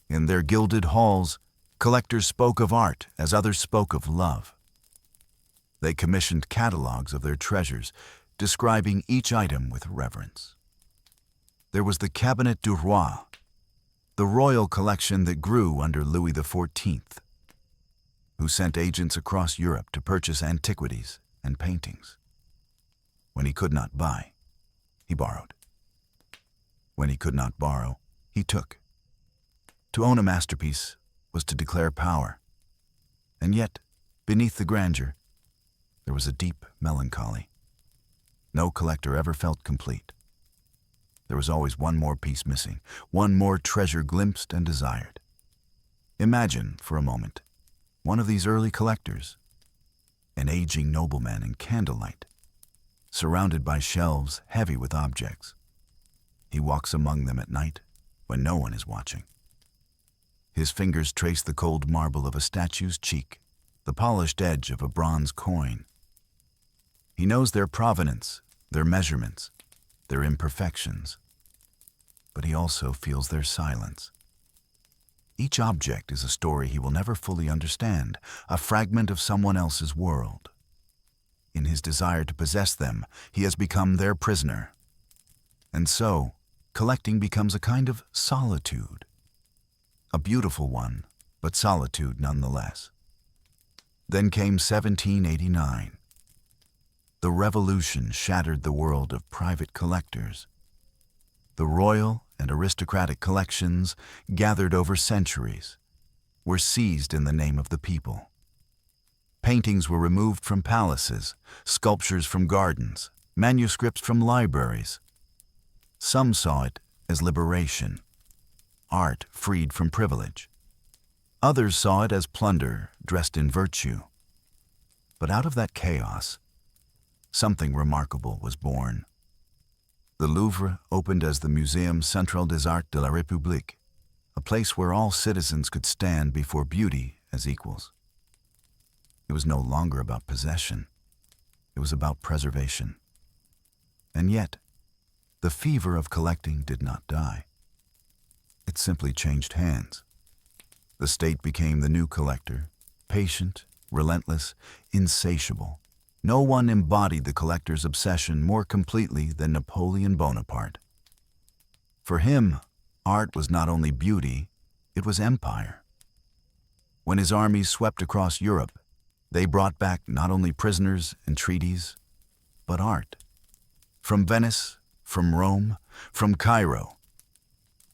In their gilded halls, collectors spoke of art as others spoke of love. They commissioned catalogues of their treasures, describing each item with reverence. There was the Cabinet du Roi, the royal collection that grew under Louis XIV, who sent agents across Europe to purchase antiquities and paintings. When he could not buy, he borrowed. When he could not borrow, he took. To own a masterpiece was to declare power. And yet, beneath the grandeur, there was a deep melancholy. No collector ever felt complete. There was always one more piece missing, one more treasure glimpsed and desired. Imagine, for a moment, one of these early collectors, an aging nobleman in candlelight, surrounded by shelves heavy with objects. He walks among them at night when no one is watching. His fingers trace the cold marble of a statue's cheek, the polished edge of a bronze coin. He knows their provenance, their measurements, their imperfections, but he also feels their silence. Each object is a story he will never fully understand, a fragment of someone else's world. In his desire to possess them, he has become their prisoner. And so, collecting becomes a kind of solitude. A beautiful one, but solitude nonetheless. Then came 1789. The revolution shattered the world of private collectors. The royal and aristocratic collections, gathered over centuries, were seized in the name of the people. Paintings were removed from palaces, sculptures from gardens, manuscripts from libraries. Some saw it as liberation, art freed from privilege. Others saw it as plunder dressed in virtue. But out of that chaos, something remarkable was born. The Louvre opened as the Muséum Central des Arts de la République, a place where all citizens could stand before beauty as equals. It was no longer about possession. It was about preservation. And yet, the fever of collecting did not die. It simply changed hands. The state became the new collector, patient, relentless, insatiable. No one embodied the collector's obsession more completely than Napoleon Bonaparte. For him, art was not only beauty, it was empire. When his armies swept across Europe, they brought back not only prisoners and treaties, but art. From Venice, from Rome, from Cairo,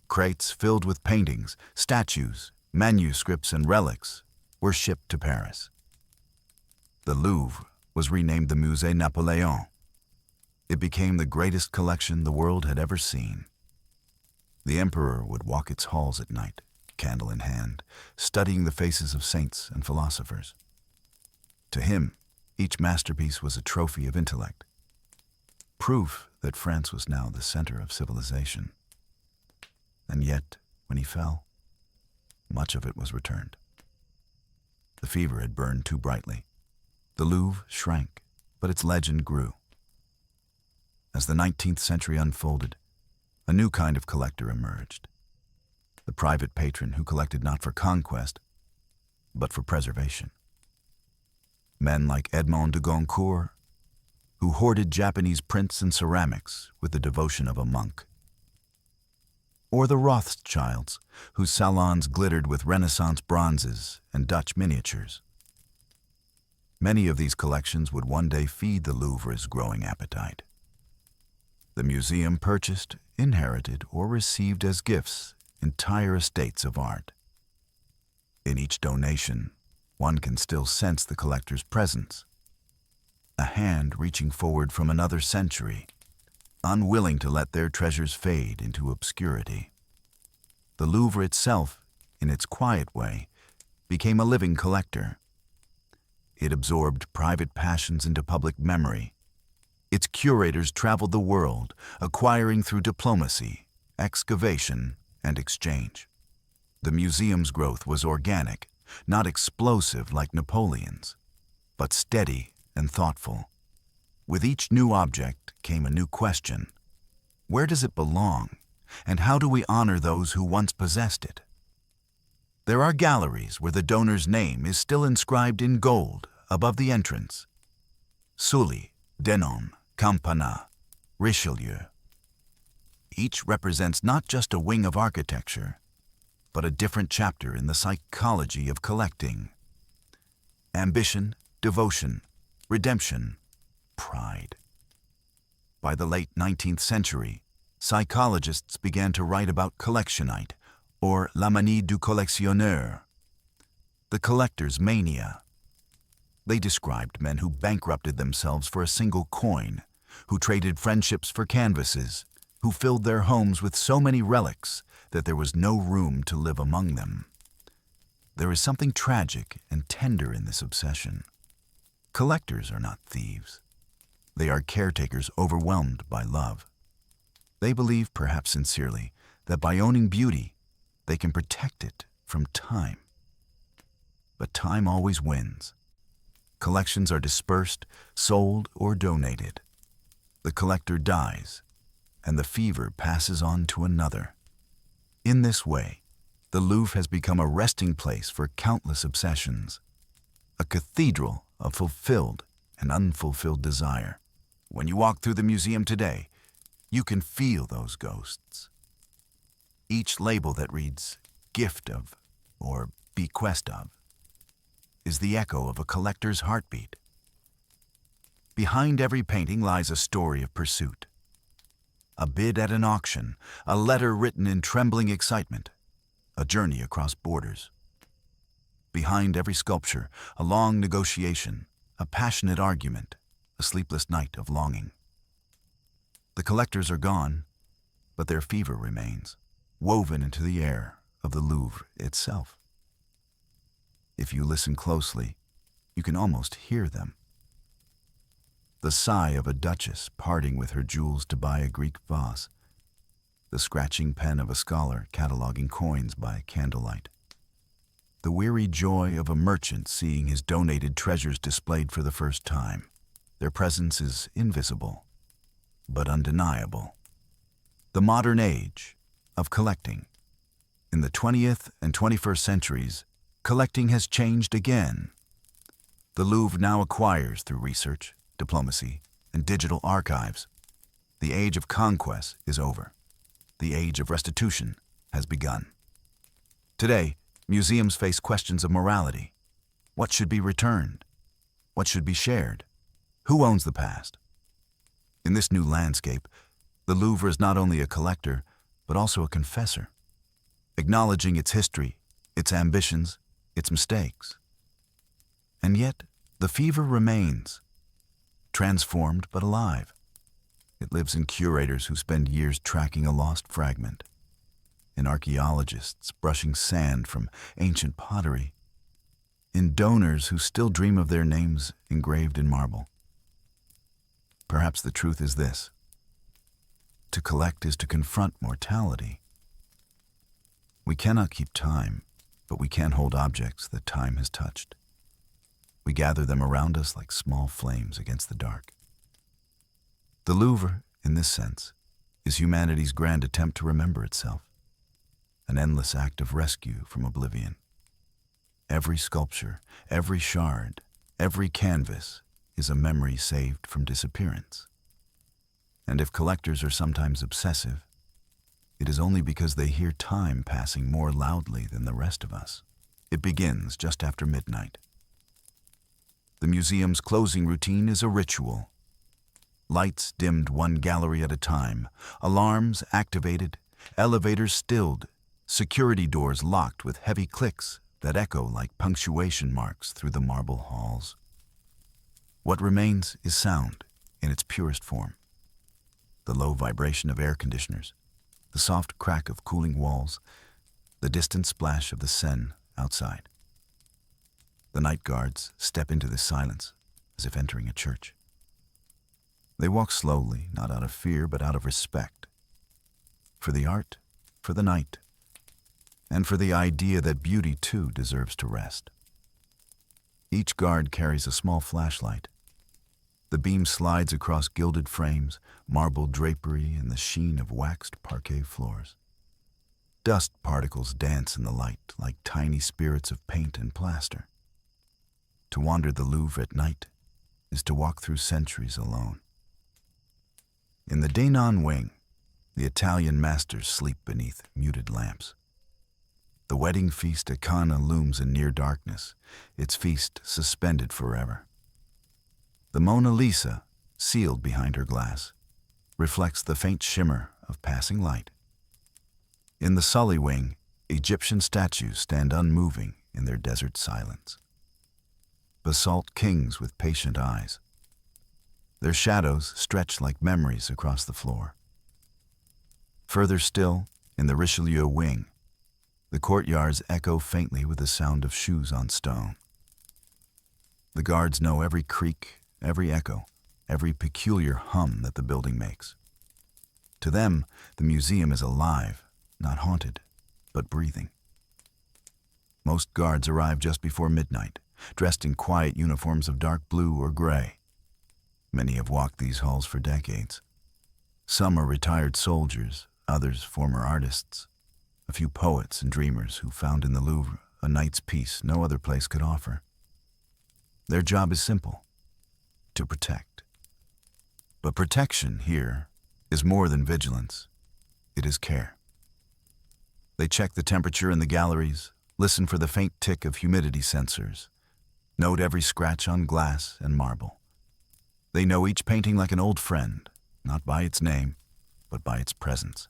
crates filled with paintings, statues, manuscripts, and relics were shipped to Paris. The Louvre was renamed the Musée Napoléon. It became the greatest collection the world had ever seen. The emperor would walk its halls at night, candle in hand, studying the faces of saints and philosophers. To him, each masterpiece was a trophy of intellect, proof that France was now the center of civilization. And yet, when he fell, much of it was returned. The fever had burned too brightly. The Louvre shrank, but its legend grew. As the 19th century unfolded, a new kind of collector emerged. The private patron who collected not for conquest, but for preservation. Men like Edmond de Goncourt, who hoarded Japanese prints and ceramics with the devotion of a monk. Or the Rothschilds, whose salons glittered with Renaissance bronzes and Dutch miniatures. Many of these collections would one day feed the Louvre's growing appetite. The museum purchased, inherited, or received as gifts entire estates of art. In each donation, one can still sense the collector's presence, a hand reaching forward from another century, unwilling to let their treasures fade into obscurity. The Louvre itself, in its quiet way, became a living collector. It absorbed private passions into public memory, Its curators traveled the world, acquiring through diplomacy, excavation, and exchange. The museum's growth was organic, not explosive like Napoleon's, but steady and thoughtful. With each new object came a new question. Where does it belong, and how do we honor those who once possessed it? There are galleries where the donor's name is still inscribed in gold above the entrance. Sully, Denon, Campana, Richelieu. Each represents not just a wing of architecture, but a different chapter in the psychology of collecting. Ambition, devotion, redemption, pride. By the late 19th century, psychologists began to write about collectionite, or la manie du collectionneur, the collector's mania. They described men who bankrupted themselves for a single coin, who traded friendships for canvases, who filled their homes with so many relics that there was no room to live among them. There is something tragic and tender in this obsession. Collectors are not thieves. They are caretakers overwhelmed by love. They believe, perhaps sincerely, that by owning beauty, they can protect it from time. But time always wins. Collections are dispersed, sold, or donated. The collector dies, and the fever passes on to another. In this way, the Louvre has become a resting place for countless obsessions, a cathedral of fulfilled and unfulfilled desire. When you walk through the museum today, you can feel those ghosts. Each label that reads gift of or bequest of is the echo of a collector's heartbeat. Behind every painting lies a story of pursuit. A bid at an auction, a letter written in trembling excitement, a journey across borders. Behind every sculpture, a long negotiation, a passionate argument, a sleepless night of longing. The collectors are gone, but their fever remains, woven into the air of the Louvre itself. If you listen closely, you can almost hear them. The sigh of a duchess parting with her jewels to buy a Greek vase, the scratching pen of a scholar cataloging coins by candlelight, the weary joy of a merchant seeing his donated treasures displayed for the first time. Their presence is invisible, but undeniable. The modern age of collecting. In the 20th and 21st centuries, collecting has changed again. The Louvre now acquires through research, diplomacy, and digital archives. The age of conquest is over. The age of restitution has begun. Today, museums face questions of morality. What should be returned? What should be shared? Who owns the past? In this new landscape, the Louvre is not only a collector, but also a confessor, acknowledging its history, its ambitions, its mistakes. And yet, the fever remains, transformed but alive. It lives in curators who spend years tracking a lost fragment, in archaeologists brushing sand from ancient pottery, in donors who still dream of their names engraved in marble. Perhaps the truth is this: to collect is to confront mortality. We cannot keep time, but we can hold objects that time has touched. We gather them around us like small flames against the dark. The Louvre, in this sense, is humanity's grand attempt to remember itself, an endless act of rescue from oblivion. Every sculpture, every shard, every canvas is a memory saved from disappearance. And if collectors are sometimes obsessive, it is only because they hear time passing more loudly than the rest of us. It begins just after midnight. The museum's closing routine is a ritual. Lights dimmed one gallery at a time, alarms activated, elevators stilled, security doors locked with heavy clicks that echo like punctuation marks through the marble halls. What remains is sound in its purest form. The low vibration of air conditioners, the soft crack of cooling walls, the distant splash of the Seine outside. The night guards step into this silence as if entering a church. They walk slowly, not out of fear, but out of respect. For the art, for the night, and for the idea that beauty too deserves to rest. Each guard carries a small flashlight. The beam slides across gilded frames, marble drapery, and the sheen of waxed parquet floors. Dust particles dance in the light like tiny spirits of paint and plaster. To wander the Louvre at night is to walk through centuries alone. In the Denon wing, the Italian masters sleep beneath muted lamps. The wedding feast at Cana looms in near darkness, its feast suspended forever. The Mona Lisa, sealed behind her glass, reflects the faint shimmer of passing light. In the Sully wing, Egyptian statues stand unmoving in their desert silence. Basalt kings with patient eyes. Their shadows stretch like memories across the floor. Further still, in the Richelieu wing, the courtyards echo faintly with the sound of shoes on stone. The guards know every creak, every echo, every peculiar hum that the building makes. To them, the museum is alive, not haunted, but breathing. Most guards arrive just before midnight, dressed in quiet uniforms of dark blue or gray. Many have walked these halls for decades. Some are retired soldiers, others former artists, a few poets and dreamers who found in the Louvre a night's peace no other place could offer. Their job is simple: to protect. But protection here is more than vigilance. It is care. They check the temperature in the galleries, listen for the faint tick of humidity sensors, note every scratch on glass and marble. They know each painting like an old friend, not by its name, but by its presence.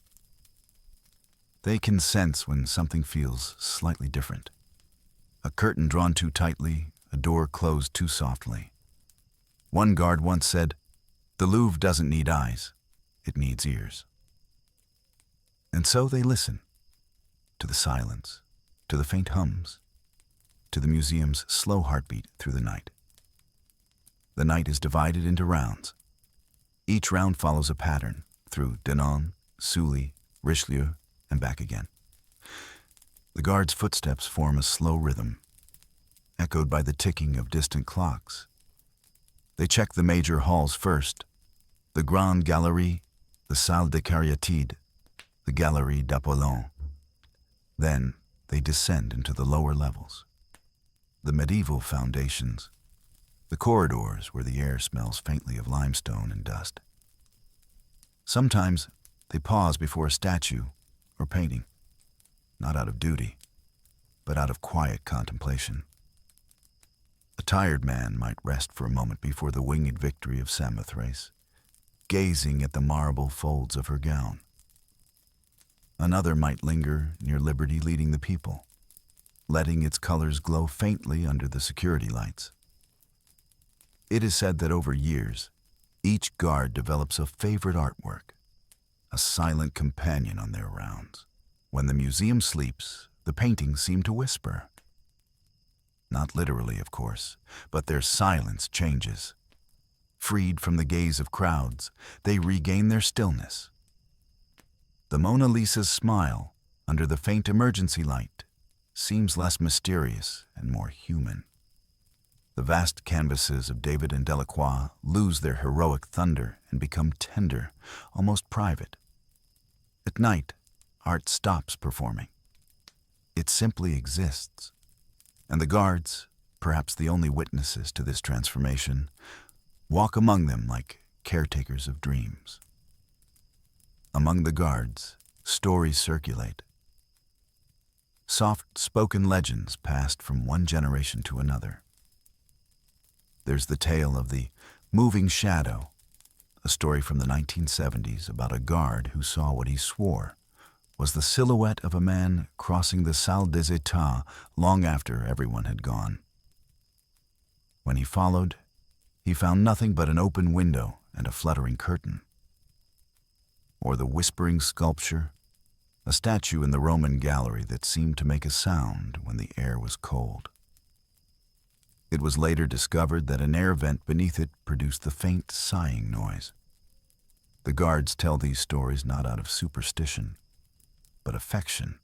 They can sense when something feels slightly different. A curtain drawn too tightly, a door closed too softly. One guard once said, "The Louvre doesn't need eyes, it needs ears." And so they listen, to the silence, to the faint hums, to the museum's slow heartbeat through the night. The night is divided into rounds. Each round follows a pattern through Denon, Sully, Richelieu, and back again. The guards' footsteps form a slow rhythm, echoed by the ticking of distant clocks. They check the major halls first: the Grande Galerie, the Salle de Cariatide, the Galerie d'Apollon. Then they descend into the lower levels, the medieval foundations, the corridors where the air smells faintly of limestone and dust. Sometimes they pause before a statue or painting, not out of duty, but out of quiet contemplation. A tired man might rest for a moment before the winged victory of Samothrace, gazing at the marble folds of her gown. Another might linger near Liberty leading the people, letting its colors glow faintly under the security lights. It is said that over years, each guard develops a favorite artwork, a silent companion on their rounds. When the museum sleeps, the paintings seem to whisper. Not literally, of course, but their silence changes. Freed from the gaze of crowds, they regain their stillness. The Mona Lisa's smile, under the faint emergency light, seems less mysterious and more human. The vast canvases of David and Delacroix lose their heroic thunder and become tender, almost private. At night, art stops performing. It simply exists. And the guards, perhaps the only witnesses to this transformation, walk among them like caretakers of dreams. Among the guards, stories circulate. Soft-spoken legends passed from one generation to another. There's the tale of the moving shadow, a story from the 1970s about a guard who saw what he swore was the silhouette of a man crossing the Salle des États long after everyone had gone. When he followed, he found nothing but an open window and a fluttering curtain. Or the whispering sculpture, a statue in the Roman gallery that seemed to make a sound when the air was cold. It was later discovered that an air vent beneath it produced the faint sighing noise. The guards tell these stories not out of superstition, but affection.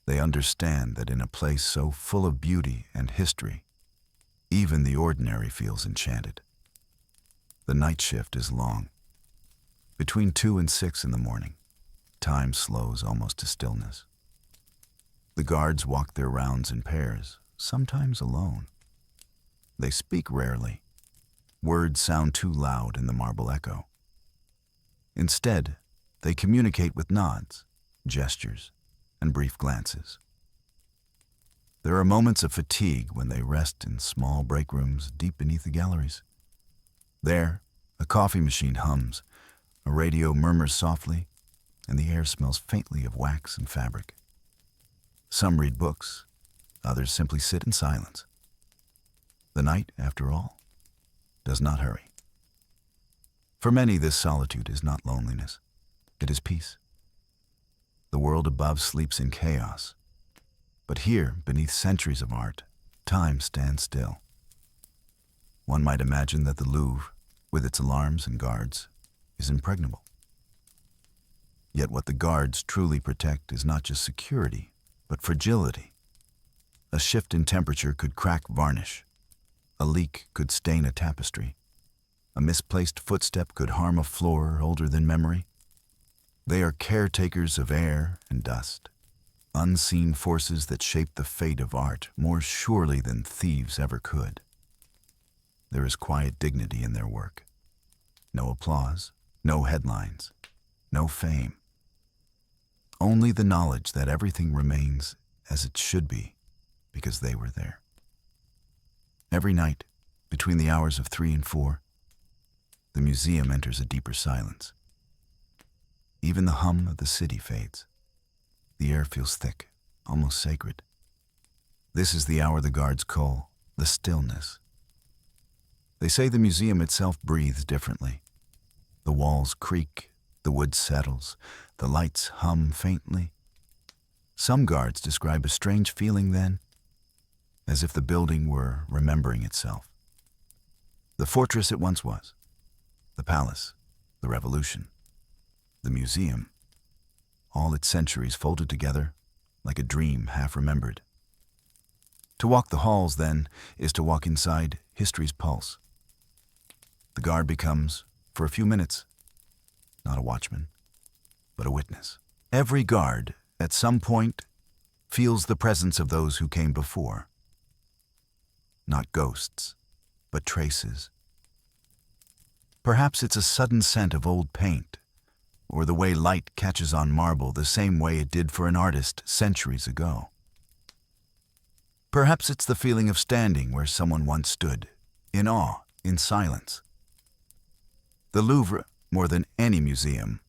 They understand that in a place so full of beauty and history, even the ordinary feels enchanted. The night shift is long. Between 2 and 6 in the morning, time slows almost to stillness. The guards walk their rounds in pairs, sometimes alone. They speak rarely. Words sound too loud in the marble echo. Instead, they communicate with nods, gestures, and brief glances. There are moments of fatigue when they rest in small break rooms deep beneath the galleries. There, a coffee machine hums, a radio murmurs softly, and the air smells faintly of wax and fabric. Some read books, others simply sit in silence. The night, after all, does not hurry. For many, this solitude is not loneliness. It is peace. The world above sleeps in chaos. But here, beneath centuries of art, time stands still. One might imagine that the Louvre, with its alarms and guards, is impregnable. Yet what the guards truly protect is not just security, but fragility. A shift in temperature could crack varnish. A leak could stain a tapestry. A misplaced footstep could harm a floor older than memory. They are caretakers of air and dust, unseen forces that shape the fate of art more surely than thieves ever could. There is quiet dignity in their work. No applause, no headlines, no fame. Only the knowledge that everything remains as it should be because they were there. Every night, between the hours of 3 and 4, the museum enters a deeper silence. Even the hum of the city fades. The air feels thick, almost sacred. This is the hour the guards call the stillness. They say the museum itself breathes differently. The walls creak, the wood settles, the lights hum faintly. Some guards describe a strange feeling then, as if the building were remembering itself. The fortress it once was, the palace, the revolution, the museum, all its centuries folded together like a dream half remembered. To walk the halls, then, is to walk inside history's pulse. The guard becomes, for a few minutes, not a watchman, but a witness. Every guard, at some point, feels the presence of those who came before. Not ghosts, but traces. Perhaps it's a sudden scent of old paint, or the way light catches on marble the same way it did for an artist centuries ago. Perhaps it's the feeling of standing where someone once stood, in awe, in silence. The Louvre, more than any museum,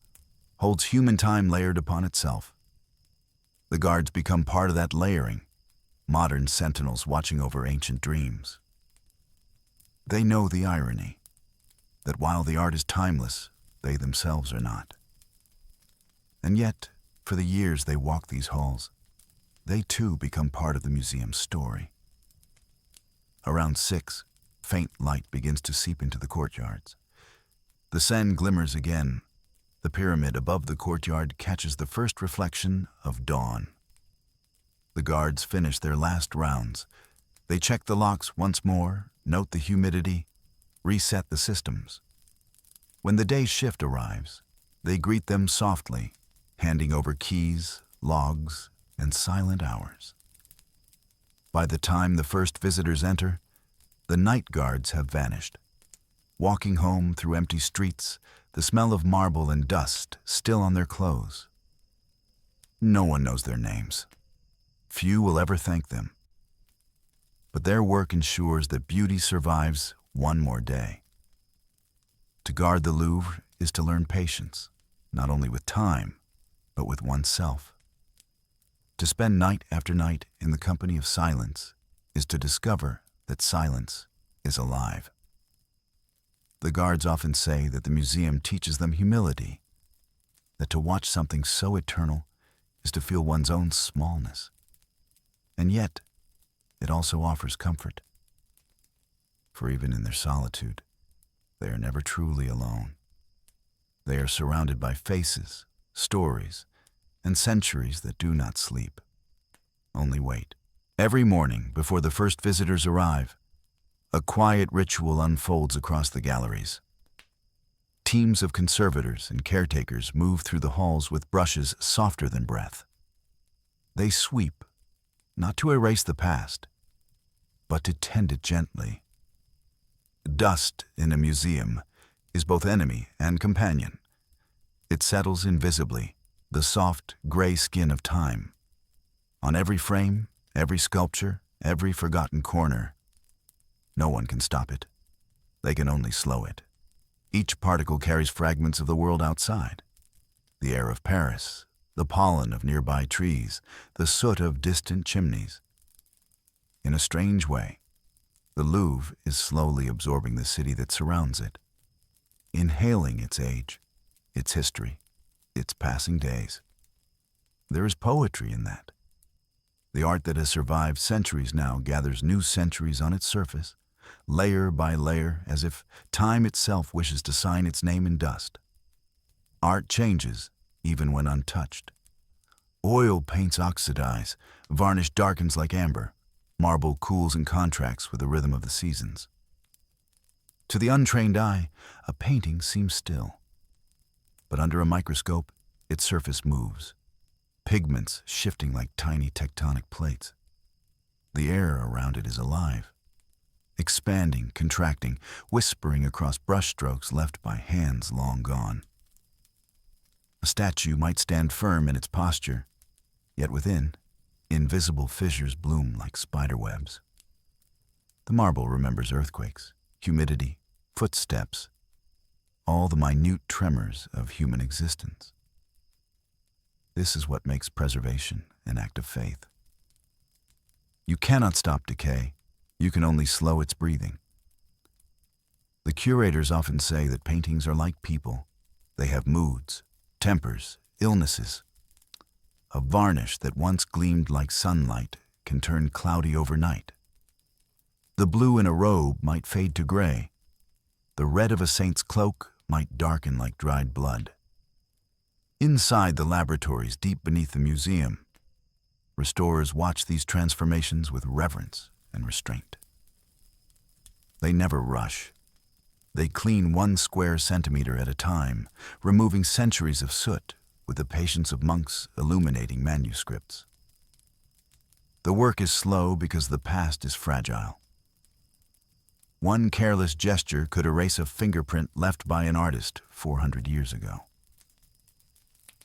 holds human time layered upon itself. The guards become part of that layering, modern sentinels watching over ancient dreams. They know the irony, that while the art is timeless, they themselves are not. And yet, for the years they walk these halls, they too become part of the museum's story. Around 6, faint light begins to seep into the courtyards. The Seine glimmers again. The pyramid above the courtyard catches the first reflection of dawn. The guards finish their last rounds. They check the locks once more, note the humidity, reset the systems. When the day's shift arrives, they greet them softly, handing over keys, logs, and silent hours. By the time the first visitors enter, the night guards have vanished. Walking home through empty streets, the smell of marble and dust still on their clothes. No one knows their names. Few will ever thank them. But their work ensures that beauty survives one more day. To guard the Louvre is to learn patience, not only with time, but with oneself. To spend night after night in the company of silence is to discover that silence is alive. The guards often say that the museum teaches them humility, that to watch something so eternal is to feel one's own smallness. And yet, it also offers comfort. for even in their solitude, they are never truly alone. They are surrounded by faces, stories, and centuries that do not sleep. Only wait. Every morning, before the first visitors arrive, a quiet ritual unfolds across the galleries. Teams of conservators and caretakers move through the halls with brushes softer than breath. They sweep, not to erase the past, but to tend it gently. Dust in a museum is both enemy and companion. It settles invisibly, the soft, gray skin of time. On every frame, every sculpture, every forgotten corner. No one can stop it. They can only slow it. Each particle carries fragments of the world outside. The air of Paris, the pollen of nearby trees, the soot of distant chimneys. In a strange way, the Louvre is slowly absorbing the city that surrounds it, inhaling its age, its history, its passing days. There is poetry in that. The art that has survived centuries now gathers new centuries on its surface, layer by layer, as if time itself wishes to sign its name in dust. Art changes, even when untouched. Oil paints oxidize, varnish darkens like amber, marble cools and contracts with the rhythm of the seasons. To the untrained eye, a painting seems still. But under a microscope, its surface moves, pigments shifting like tiny tectonic plates. The air around it is alive, expanding, contracting, whispering across brushstrokes left by hands long gone. A statue might stand firm in its posture, yet within, invisible fissures bloom like spiderwebs. The marble remembers earthquakes, humidity, footsteps, all the minute tremors of human existence. This is what makes preservation an act of faith. You cannot stop decay. You can only slow its breathing. The curators often say that paintings are like people. They have moods, tempers, illnesses. A varnish that once gleamed like sunlight can turn cloudy overnight. The blue in a robe might fade to gray. The red of a saint's cloak might darken like dried blood. Inside the laboratories deep beneath the museum, restorers watch these transformations with reverence and restraint. They never rush. They clean 1 square centimeter at a time, removing centuries of soot with the patience of monks illuminating manuscripts. The work is slow because the past is fragile. One careless gesture could erase a fingerprint left by an artist 400 years ago.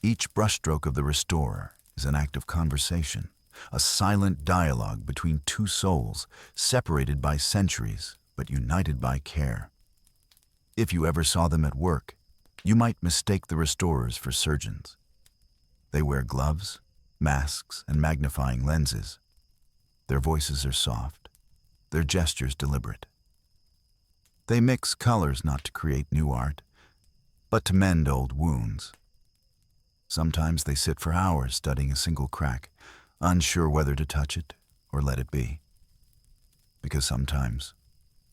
Each brushstroke of the restorer is an act of conversation, a silent dialogue between two souls, separated by centuries, but united by care. If you ever saw them at work, you might mistake the restorers for surgeons. They wear gloves, masks, and magnifying lenses. Their voices are soft, their gestures deliberate. They mix colors not to create new art, but to mend old wounds. Sometimes they sit for hours studying a single crack, unsure whether to touch it or let it be. Because sometimes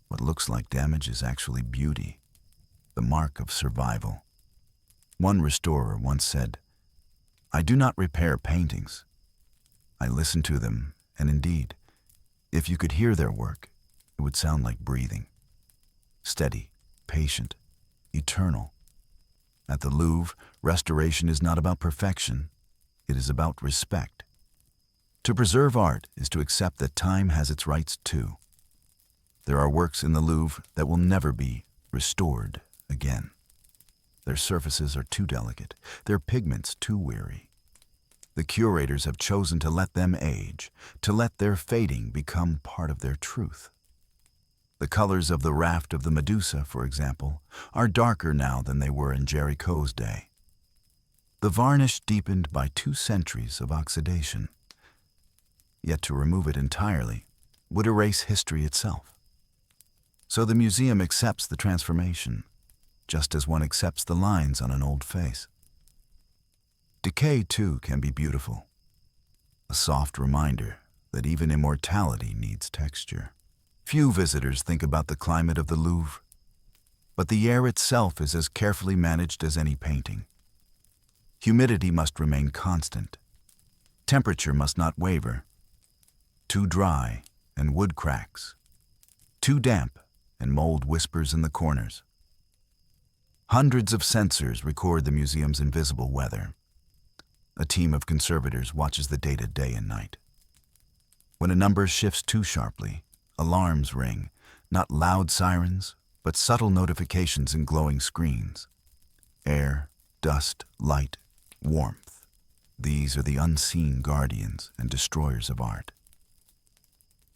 what looks like damage is actually beauty, the mark of survival. One restorer once said, "I do not repair paintings. I listen to them, and indeed, if you could hear their work, it would sound like breathing. Steady, patient, eternal." At the Louvre, restoration is not about perfection. It is about respect. To preserve art is to accept that time has its rights too. There are works in the Louvre that will never be restored again. Their surfaces are too delicate, their pigments too weary. The curators have chosen to let them age, to let their fading become part of their truth. The colors of the raft of the Medusa, for example, are darker now than they were in Jericho's day. The varnish deepened by 2 centuries of oxidation. Yet to remove it entirely would erase history itself. So the museum accepts the transformation, just as one accepts the lines on an old face. Decay, too, can be beautiful. A soft reminder that even immortality needs texture. Few visitors think about the climate of the Louvre, but the air itself is as carefully managed as any painting. Humidity must remain constant. Temperature must not waver. Too dry, and wood cracks. Too damp, and mold whispers in the corners. Hundreds of sensors record the museum's invisible weather. A team of conservators watches the data day and night. When a number shifts too sharply, alarms ring, not loud sirens, but subtle notifications in glowing screens. Air, dust, light, warmth. These are the unseen guardians and destroyers of art.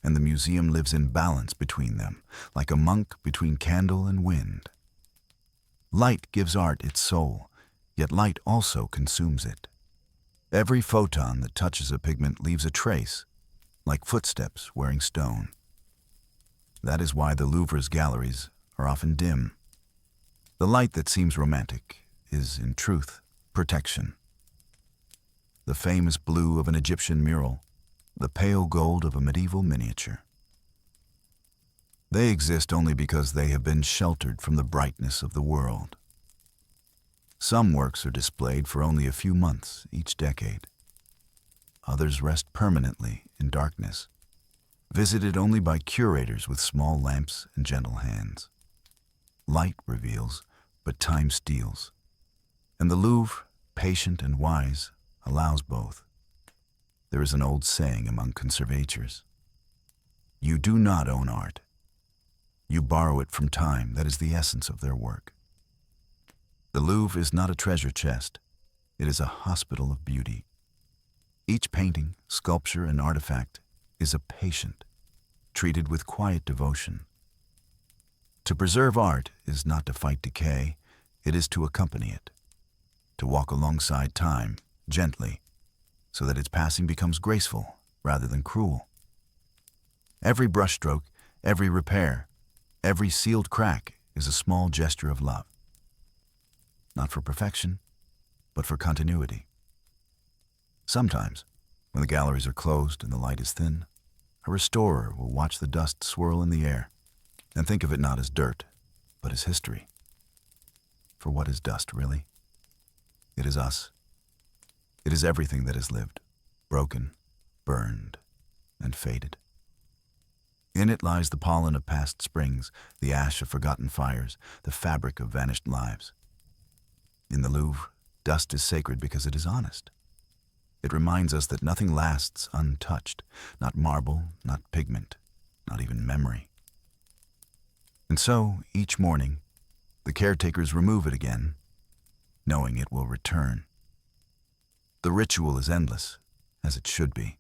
And the museum lives in balance between them, like a monk between candle and wind. Light gives art its soul, yet light also consumes it. Every photon that touches a pigment leaves a trace, like footsteps wearing stone. That is why the Louvre's galleries are often dim. The light that seems romantic is, in truth, protection. The famous blue of an Egyptian mural, the pale gold of a medieval miniature. They exist only because they have been sheltered from the brightness of the world. Some works are displayed for only a few months each decade. Others rest permanently in darkness, visited only by curators with small lamps and gentle hands. Light reveals, but time steals. And the Louvre, patient and wise, allows both. There is an old saying among conservators: "You do not own art. You borrow it from time that is the essence of their work." The Louvre is not a treasure chest. It is a hospital of beauty. Each painting, sculpture, and artifact is a patient, treated with quiet devotion. To preserve art is not to fight decay, it is to accompany it, to walk alongside time, gently, so that its passing becomes graceful rather than cruel. Every brushstroke, every repair, every sealed crack is a small gesture of love. Not for perfection, but for continuity. Sometimes, when the galleries are closed and the light is thin, a restorer will watch the dust swirl in the air and think of it not as dirt, but as history. For what is dust, really? It is us. It is everything that has lived, broken, burned, and faded. In it lies the pollen of past springs, the ash of forgotten fires, the fabric of vanished lives. In the Louvre, dust is sacred because it is honest. It reminds us that nothing lasts untouched, not marble, not pigment, not even memory. And so, each morning, the caretakers remove it again, knowing it will return. The ritual is endless, as it should be.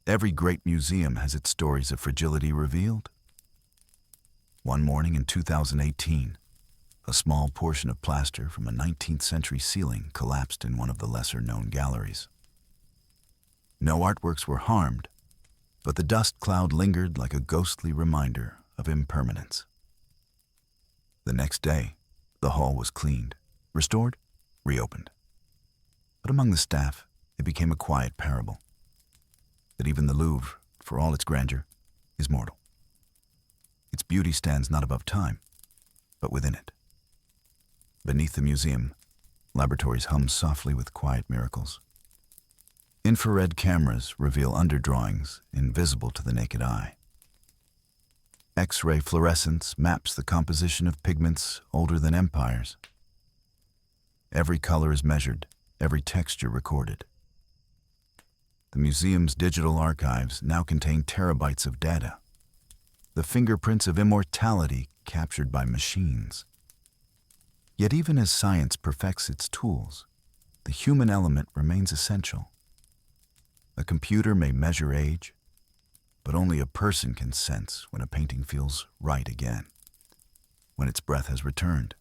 Every great museum has its stories of fragility revealed. One morning in 2018, a small portion of plaster from a 19th century ceiling collapsed in one of the lesser-known galleries. No artworks were harmed, but the dust cloud lingered like a ghostly reminder of impermanence. The next day, the hall was cleaned, restored, reopened. But among the staff, it became a quiet parable that even the Louvre, for all its grandeur, is mortal. Its beauty stands not above time, but within it. Beneath the museum, laboratories hum softly with quiet miracles. Infrared cameras reveal underdrawings invisible to the naked eye. X-ray fluorescence maps the composition of pigments older than empires. Every color is measured, every texture recorded. The museum's digital archives now contain terabytes of data, the fingerprints of immortality captured by machines. Yet even as science perfects its tools, the human element remains essential. A computer may measure age, but only a person can sense when a painting feels right again, when its breath has returned.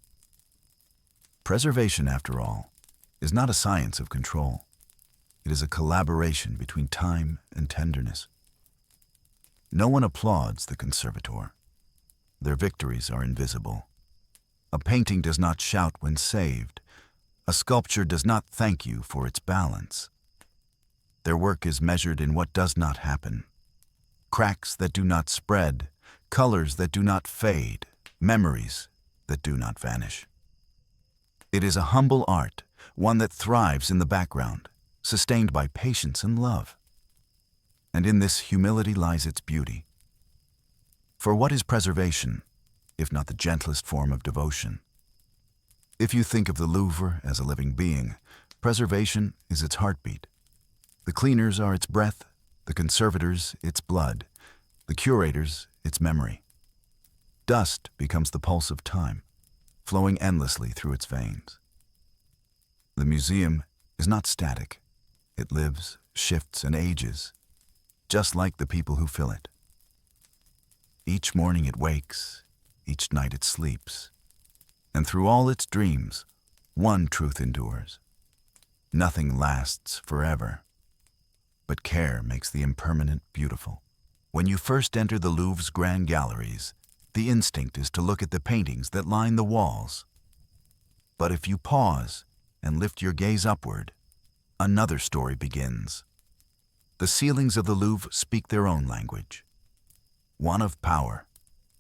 Preservation, after all, is not a science of control. It is a collaboration between time and tenderness. No one applauds the conservator. Their victories are invisible. A painting does not shout when saved. A sculpture does not thank you for its balance. Their work is measured in what does not happen. Cracks that do not spread, colors that do not fade, memories that do not vanish. It is a humble art, one that thrives in the background, sustained by patience and love. And in this humility lies its beauty. For what is preservation, if not the gentlest form of devotion? If you think of the Louvre as a living being, preservation is its heartbeat. The cleaners are its breath, the conservators its blood, the curators its memory. Dust becomes the pulse of time, flowing endlessly through its veins. The museum is not static. It lives, shifts, and ages, just like the people who fill it. Each morning it wakes, each night it sleeps, and through all its dreams, one truth endures. Nothing lasts forever, but care makes the impermanent beautiful. When you first enter the Louvre's grand galleries, the instinct is to look at the paintings that line the walls. But if you pause and lift your gaze upward, another story begins. The ceilings of the Louvre speak their own language, one of power,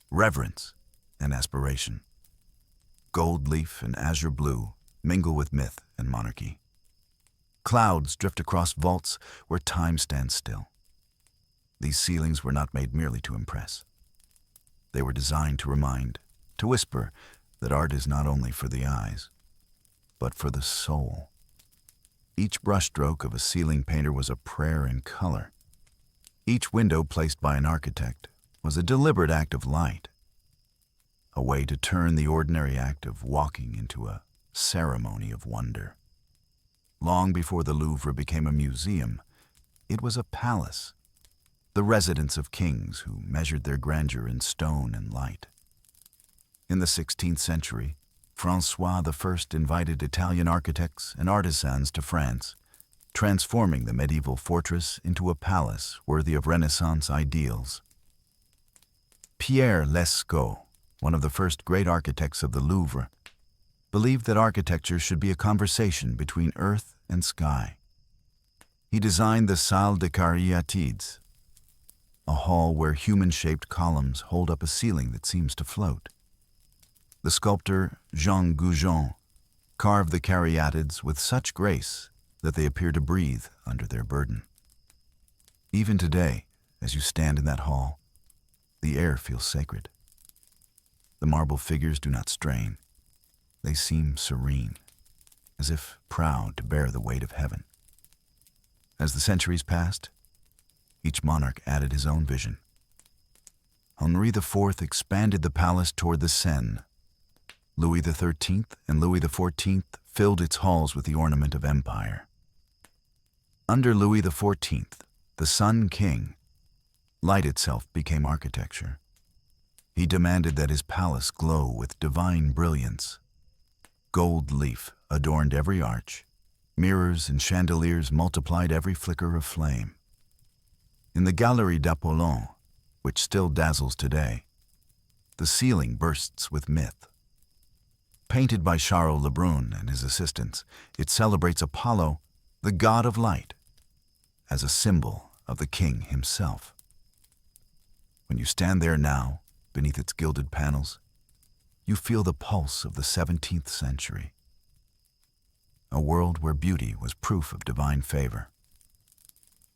reverence, and aspiration. Gold leaf and azure blue mingle with myth and monarchy. Clouds drift across vaults where time stands still. These ceilings were not made merely to impress. They were designed to remind, to whisper, that art is not only for the eyes, but for the soul. Each brushstroke of a ceiling painter was a prayer in color. Each window placed by an architect was a deliberate act of light, a way to turn the ordinary act of walking into a ceremony of wonder. Long before the Louvre became a museum, it was a palace, the residence of kings who measured their grandeur in stone and light. In the 16th century, François I invited Italian architects and artisans to France, transforming the medieval fortress into a palace worthy of Renaissance ideals. Pierre Lescot, one of the first great architects of the Louvre, believed that architecture should be a conversation between earth and sky. He designed the Salle des Caryatides, a hall where human-shaped columns hold up a ceiling that seems to float. The sculptor Jean Goujon carved the caryatids with such grace that they appear to breathe under their burden. Even today, as you stand in that hall, the air feels sacred. The marble figures do not strain. They seem serene, as if proud to bear the weight of heaven. As the centuries passed, each monarch added his own vision. Henri IV expanded the palace toward the Seine. Louis XIII and Louis XIV filled its halls with the ornament of empire. Under Louis XIV, the Sun King, light itself became architecture. He demanded that his palace glow with divine brilliance. Gold leaf adorned every arch. Mirrors and chandeliers multiplied every flicker of flame. In the Galerie d'Apollon, which still dazzles today, the ceiling bursts with myth. Painted by Charles Lebrun and his assistants, it celebrates Apollo, the god of light, as a symbol of the king himself. When you stand there now, beneath its gilded panels, you feel the pulse of the 17th century, a world where beauty was proof of divine favor,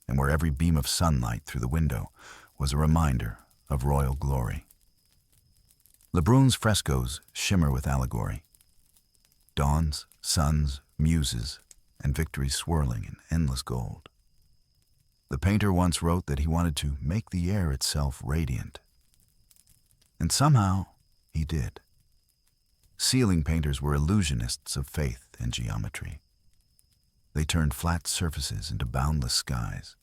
and where every beam of sunlight through the window was a reminder of royal glory. Lebrun's frescoes shimmer with allegory. Dawns, suns, muses, and victories swirling in endless gold. The painter once wrote that he wanted to make the air itself radiant. And somehow, he did. Ceiling painters were illusionists of faith and geometry. They turned flat surfaces into boundless skies.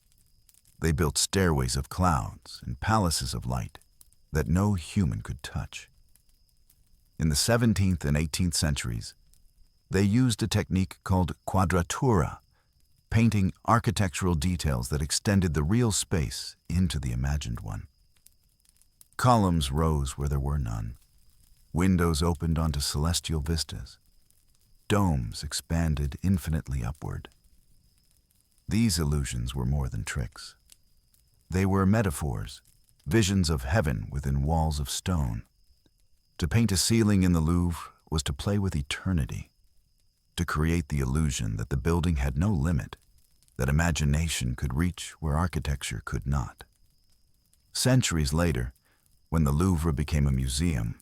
They built stairways of clouds and palaces of light that no human could touch. In the 17th and 18th centuries, they used a technique called quadratura, painting architectural details that extended the real space into the imagined one. Columns rose where there were none. Windows opened onto celestial vistas. Domes expanded infinitely upward. These illusions were more than tricks. They were metaphors, visions of heaven within walls of stone. To paint a ceiling in the Louvre was to play with eternity, to create the illusion that the building had no limit, that imagination could reach where architecture could not. Centuries later, when the Louvre became a museum,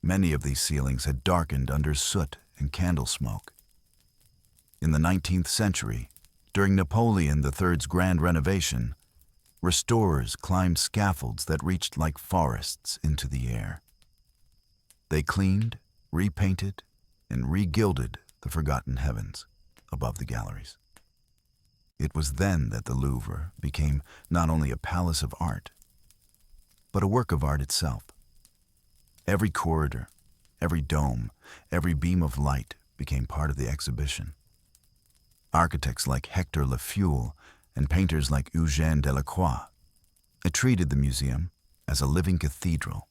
many of these ceilings had darkened under soot and candle smoke. In the 19th century, during Napoleon III's grand renovation, restorers climbed scaffolds that reached like forests into the air. They cleaned, repainted, and re-gilded the forgotten heavens above the galleries. It was then that the Louvre became not only a palace of art, but a work of art itself. Every corridor, every dome, every beam of light became part of the exhibition. Architects like Hector Lafeuille and painters like Eugène Delacroix treated the museum as a living cathedral.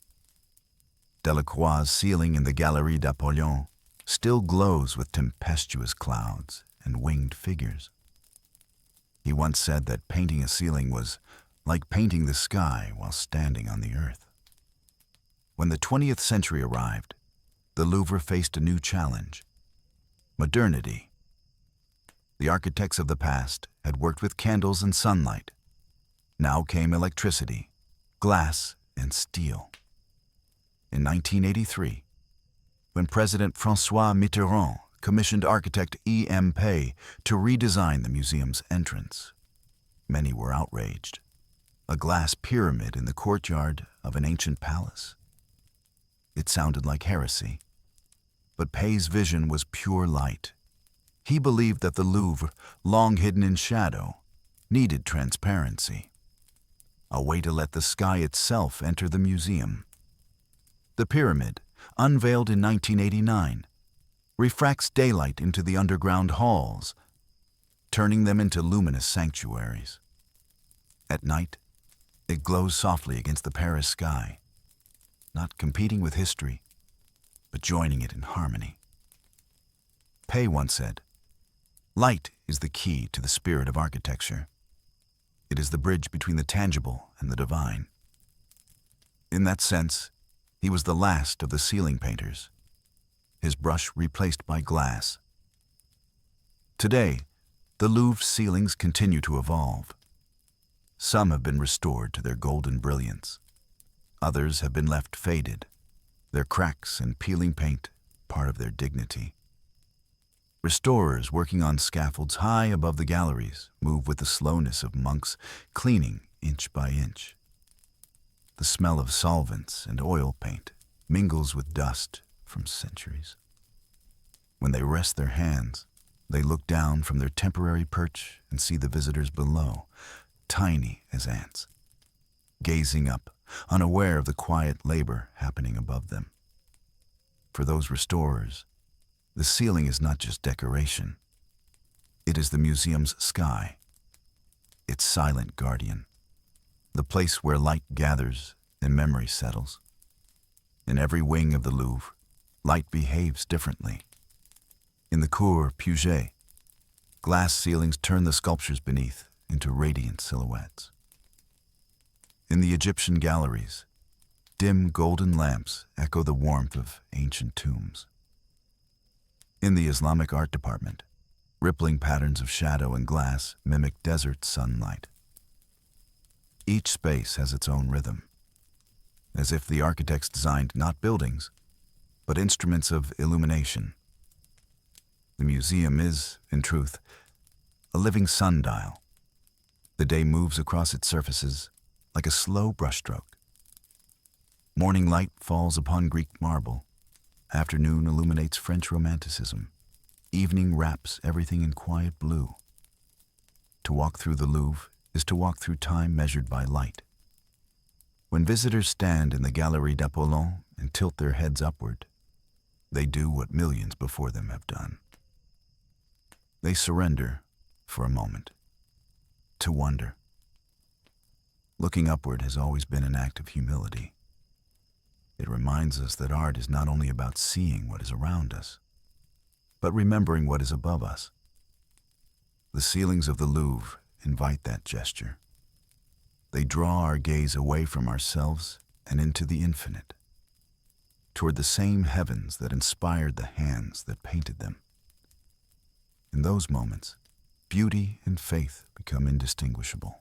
Delacroix's ceiling in the Galerie d'Apollon still glows with tempestuous clouds and winged figures. He once said that painting a ceiling was like painting the sky while standing on the earth. When the 20th century arrived, the Louvre faced a new challenge: modernity. The architects of the past had worked with candles and sunlight. Now came electricity, glass, and steel. In 1983, when President François Mitterrand commissioned architect E.M. Pei to redesign the museum's entrance, many were outraged. A glass pyramid in the courtyard of an ancient palace. It sounded like heresy. But Pei's vision was pure light. He believed that the Louvre, long hidden in shadow, needed transparency, a way to let the sky itself enter the museum. The pyramid, unveiled in 1989, refracts daylight into the underground halls, turning them into luminous sanctuaries. At night, it glows softly against the Paris sky, not competing with history, but joining it in harmony. Pei once said, "Light is the key to the spirit of architecture. It is the bridge between the tangible and the divine." In that sense, he was the last of the ceiling painters, his brush replaced by glass. Today, the Louvre ceilings continue to evolve. Some have been restored to their golden brilliance. Others have been left faded, their cracks and peeling paint part of their dignity. Restorers working on scaffolds high above the galleries move with the slowness of monks cleaning inch by inch. The smell of solvents and oil paint mingles with dust from centuries. When they rest their hands, they look down from their temporary perch and see the visitors below, tiny as ants, gazing up, unaware of the quiet labor happening above them. For those restorers, the ceiling is not just decoration. It is the museum's sky, its silent guardian, the place where light gathers and memory settles. In every wing of the Louvre, light behaves differently. In the Cour Puget, glass ceilings turn the sculptures beneath into radiant silhouettes. In the Egyptian galleries, dim golden lamps echo the warmth of ancient tombs. In the Islamic art department, rippling patterns of shadow and glass mimic desert sunlight. Each space has its own rhythm, as if the architects designed not buildings, but instruments of illumination. The museum is, in truth, a living sundial. The day moves across its surfaces like a slow brushstroke. Morning light falls upon Greek marble. Afternoon illuminates French Romanticism. Evening wraps everything in quiet blue. To walk through the Louvre is to walk through time measured by light. When visitors stand in the Galerie d'Apollon and tilt their heads upward, they do what millions before them have done. They surrender, for a moment, to wonder. Looking upward has always been an act of humility. It reminds us that art is not only about seeing what is around us, but remembering what is above us. The ceilings of the Louvre invite that gesture. They draw our gaze away from ourselves and into the infinite, toward the same heavens that inspired the hands that painted them. In those moments, beauty and faith become indistinguishable.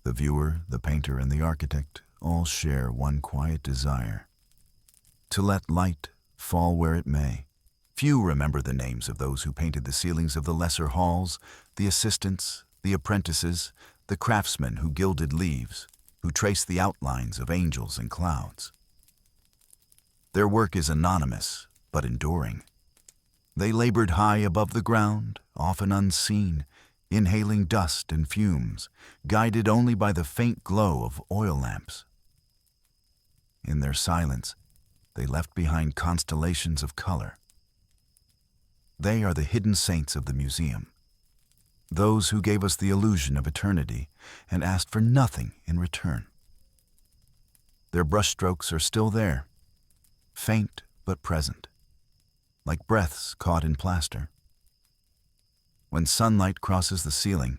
The viewer, the painter, and the architect all share one quiet desire: to let light fall where it may. Few remember the names of those who painted the ceilings of the lesser halls, the assistants, the apprentices, the craftsmen who gilded leaves, who traced the outlines of angels and clouds. Their work is anonymous, but enduring. They labored high above the ground, often unseen, inhaling dust and fumes, guided only by the faint glow of oil lamps. In their silence, they left behind constellations of color. They are the hidden saints of the museum, those who gave us the illusion of eternity and asked for nothing in return. Their brushstrokes are still there, faint but present, like breaths caught in plaster. When sunlight crosses the ceiling,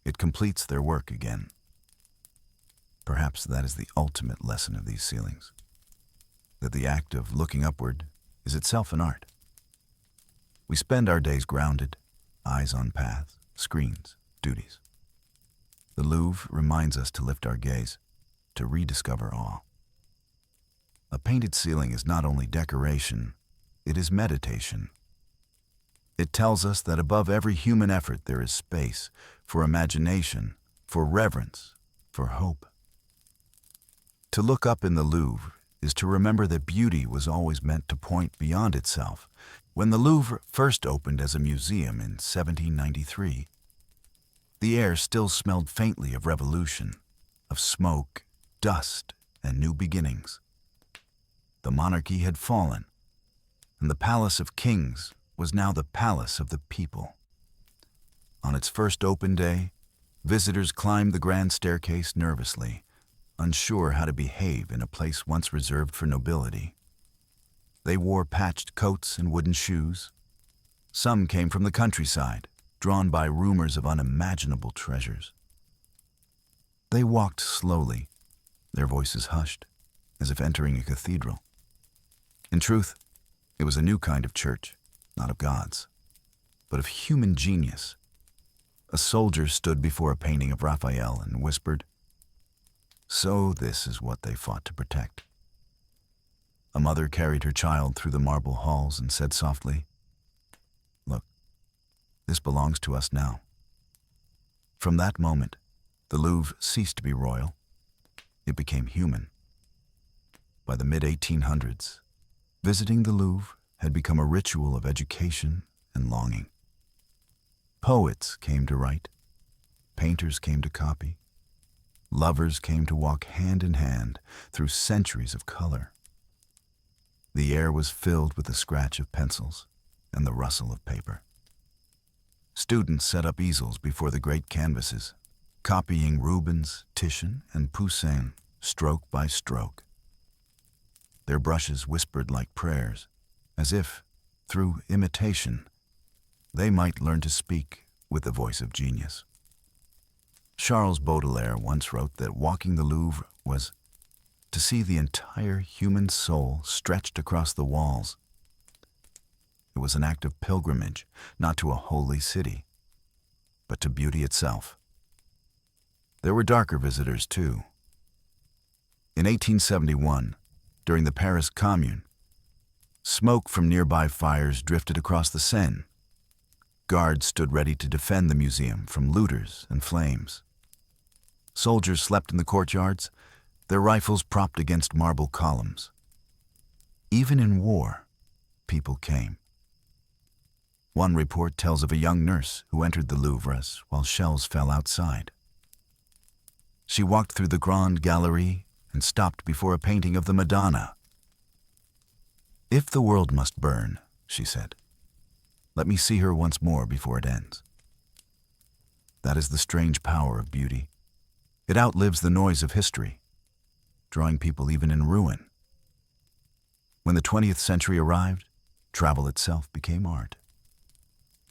it completes their work again. Perhaps that is the ultimate lesson of these ceilings, that the act of looking upward is itself an art. We spend our days grounded, eyes on paths, screens, duties. The Louvre reminds us to lift our gaze, to rediscover awe. A painted ceiling is not only decoration, it is meditation. It tells us that above every human effort there is space for imagination, for reverence, for hope. To look up in the Louvre is to remember that beauty was always meant to point beyond itself. When the Louvre first opened as a museum in 1793, the air still smelled faintly of revolution, of smoke, dust, and new beginnings. The monarchy had fallen, and the palace of kings was now the palace of the people. On its first open day, visitors climbed the grand staircase nervously, unsure how to behave in a place once reserved for nobility. They wore patched coats and wooden shoes. Some came from the countryside, drawn by rumors of unimaginable treasures. They walked slowly, their voices hushed, as if entering a cathedral. In truth, it was a new kind of church, not of gods, but of human genius. A soldier stood before a painting of Raphael and whispered, "So this is what they fought to protect." A mother carried her child through the marble halls and said softly, "Look, this belongs to us now." From that moment, the Louvre ceased to be royal. It became human. By the mid-1800s, visiting the Louvre had become a ritual of education and longing. Poets came to write, painters came to copy, lovers came to walk hand in hand through centuries of color. The air was filled with the scratch of pencils and the rustle of paper. Students set up easels before the great canvases, copying Rubens, Titian, and Poussin stroke by stroke. Their brushes whispered like prayers, as if, through imitation, they might learn to speak with the voice of genius. Charles Baudelaire once wrote that walking the Louvre was to see the entire human soul stretched across the walls. It was an act of pilgrimage, not to a holy city, but to beauty itself. There were darker visitors, too. In 1871, during the Paris Commune, smoke from nearby fires drifted across the Seine. Guards stood ready to defend the museum from looters and flames. Soldiers slept in the courtyards, their rifles propped against marble columns. Even in war, people came. One report tells of a young nurse who entered the Louvre while shells fell outside. She walked through the Grande Galerie and stopped before a painting of the Madonna. "If the world must burn," she said, "let me see her once more before it ends." That is the strange power of beauty. It outlives the noise of history, drawing people even in ruin. When the 20th century arrived, travel itself became art.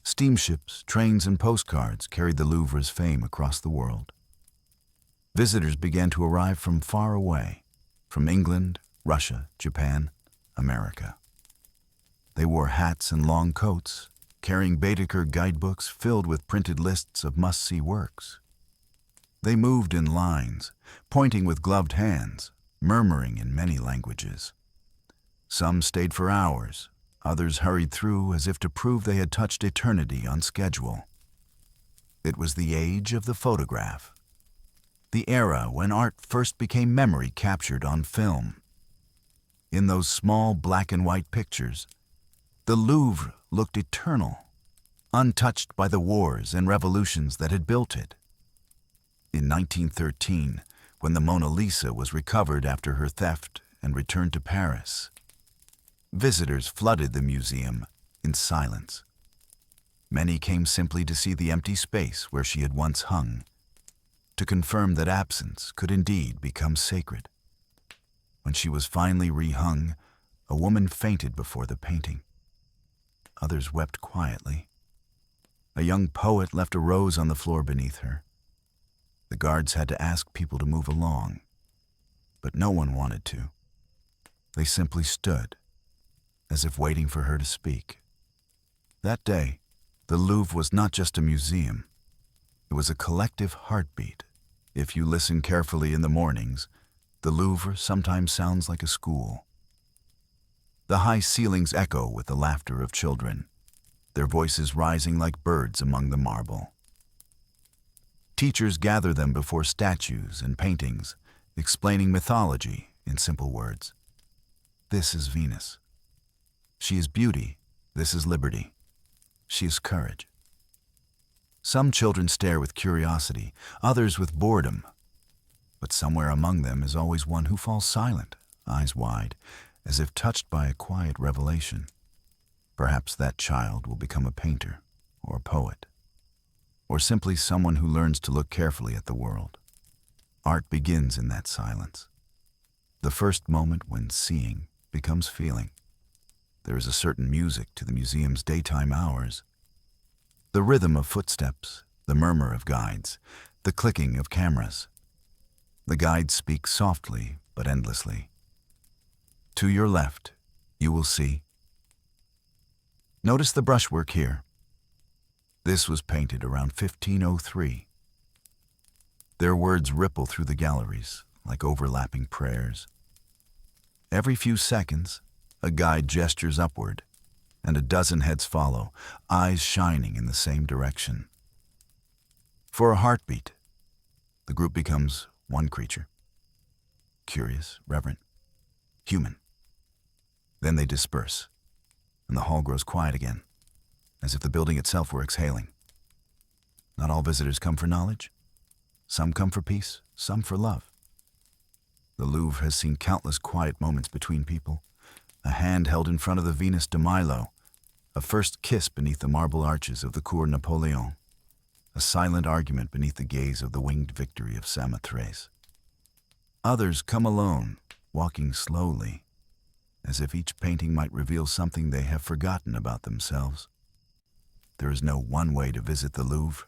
Steamships, trains, and postcards carried the Louvre's fame across the world. Visitors began to arrive from far away, from England, Russia, Japan, America. They wore hats and long coats, carrying Baedeker guidebooks filled with printed lists of must-see works. They moved in lines, pointing with gloved hands, murmuring in many languages. Some stayed for hours, others hurried through as if to prove they had touched eternity on schedule. It was the age of the photograph, the era when art first became memory captured on film. In those small black and white pictures, the Louvre looked eternal, untouched by the wars and revolutions that had built it. In 1913, when the Mona Lisa was recovered after her theft and returned to Paris, visitors flooded the museum in silence. Many came simply to see the empty space where she had once hung, to confirm that absence could indeed become sacred. When she was finally rehung, a woman fainted before the painting. Others wept quietly. A young poet left a rose on the floor beneath her. The guards had to ask people to move along, but no one wanted to. They simply stood, as if waiting for her to speak. That day, the Louvre was not just a museum. It was a collective heartbeat. If you listen carefully in the mornings, the Louvre sometimes sounds like a school. The high ceilings echo with the laughter of children, their voices rising like birds among the marble. Teachers gather them before statues and paintings, explaining mythology in simple words. This is Venus. She is beauty. This is liberty. She is courage. Some children stare with curiosity, others with boredom. But somewhere among them is always one who falls silent, eyes wide, as if touched by a quiet revelation. Perhaps that child will become a painter or a poet, or simply someone who learns to look carefully at the world. Art begins in that silence, the first moment when seeing becomes feeling. There is a certain music to the museum's daytime hours. The rhythm of footsteps, the murmur of guides, the clicking of cameras. The guides speak softly but endlessly. To your left, you will see. Notice the brushwork here. This was painted around 1503. Their words ripple through the galleries like overlapping prayers. Every few seconds, a guide gestures upward, and a dozen heads follow, eyes shining in the same direction. For a heartbeat, the group becomes one creature. Curious, reverent, human. Then they disperse, and the hall grows quiet again, as if the building itself were exhaling. Not all visitors come for knowledge. Some come for peace, some for love. The Louvre has seen countless quiet moments between people. A hand held in front of the Venus de Milo, a first kiss beneath the marble arches of the Cour Napoleon, a silent argument beneath the gaze of the winged victory of Samothrace. Others come alone, walking slowly, as if each painting might reveal something they have forgotten about themselves. There is no one way to visit the Louvre.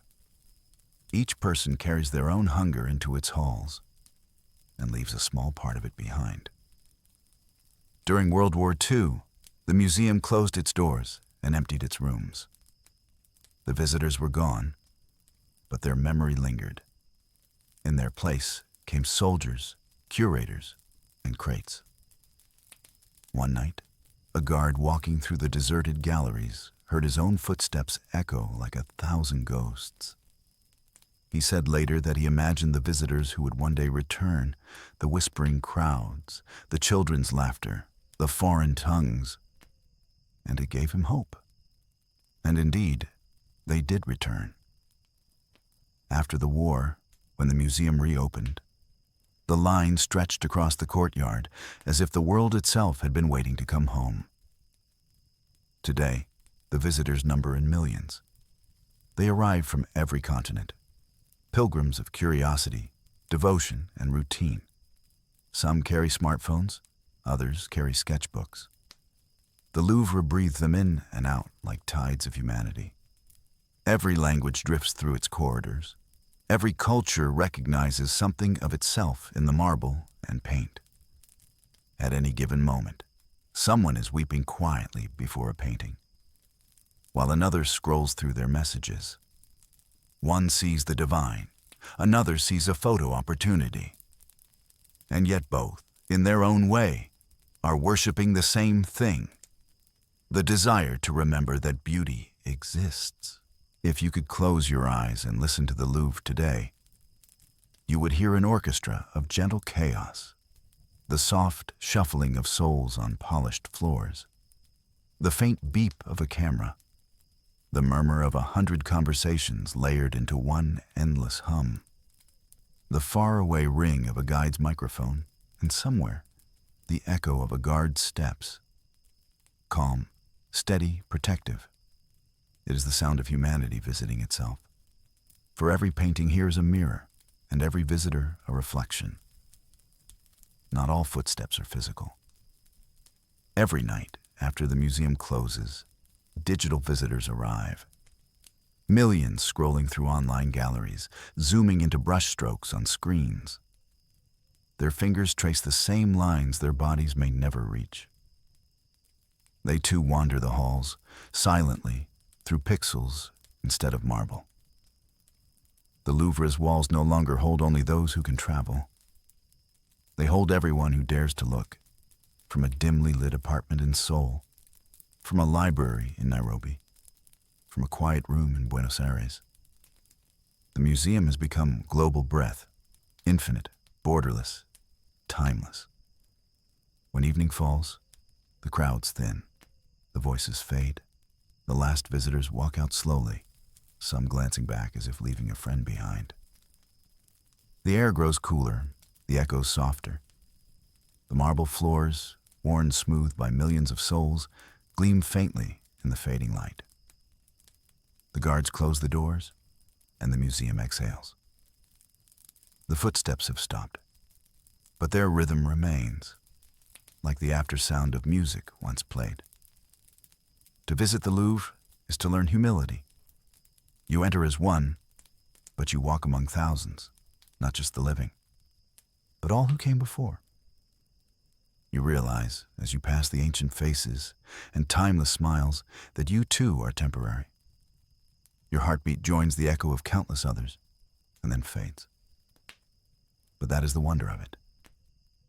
Each person carries their own hunger into its halls and leaves a small part of it behind. During World War II, the museum closed its doors and emptied its rooms. The visitors were gone, but their memory lingered. In their place came soldiers, curators, and crates. One night, a guard walking through the deserted galleries heard his own footsteps echo like 1,000 ghosts. He said later that he imagined the visitors who would one day return, the whispering crowds, the children's laughter, the foreign tongues, and it gave him hope. And indeed, they did return. After the war, when the museum reopened, the line stretched across the courtyard as if the world itself had been waiting to come home. Today, the visitors number in millions. They arrive from every continent, pilgrims of curiosity, devotion, and routine. Some carry smartphones, others carry sketchbooks. The Louvre breathes them in and out like tides of humanity. Every language drifts through its corridors. Every culture recognizes something of itself in the marble and paint. At any given moment, someone is weeping quietly before a painting, while another scrolls through their messages. One sees the divine, another sees a photo opportunity. And yet both, in their own way, are worshiping the same thing, the desire to remember that beauty exists. If you could close your eyes and listen to the Louvre today, you would hear an orchestra of gentle chaos, the soft shuffling of souls on polished floors, the faint beep of a camera, the murmur of 100 conversations layered into one endless hum, the faraway ring of a guide's microphone, and somewhere, the echo of a guard's steps. Calm, steady, protective. It is the sound of humanity visiting itself. For every painting here is a mirror, and every visitor a reflection. Not all footsteps are physical. Every night, after the museum closes, digital visitors arrive. Millions scrolling through online galleries, zooming into brushstrokes on screens. Their fingers trace the same lines their bodies may never reach. They too wander the halls, silently, through pixels instead of marble. The Louvre's walls no longer hold only those who can travel. They hold everyone who dares to look, from a dimly lit apartment in Seoul, from a library in Nairobi, from a quiet room in Buenos Aires. The museum has become global breath, infinite, borderless, timeless. When evening falls, the crowds thin, the voices fade, the last visitors walk out slowly, some glancing back as if leaving a friend behind. The air grows cooler, the echoes softer. The marble floors, worn smooth by millions of souls, gleam faintly in the fading light. The guards close the doors, and the museum exhales. The footsteps have stopped, but their rhythm remains, like the aftersound of music once played. To visit the Louvre is to learn humility. You enter as one, but you walk among thousands, not just the living, but all who came before. You realize, as you pass the ancient faces and timeless smiles, that you too are temporary. Your heartbeat joins the echo of countless others, and then fades. But that is the wonder of it.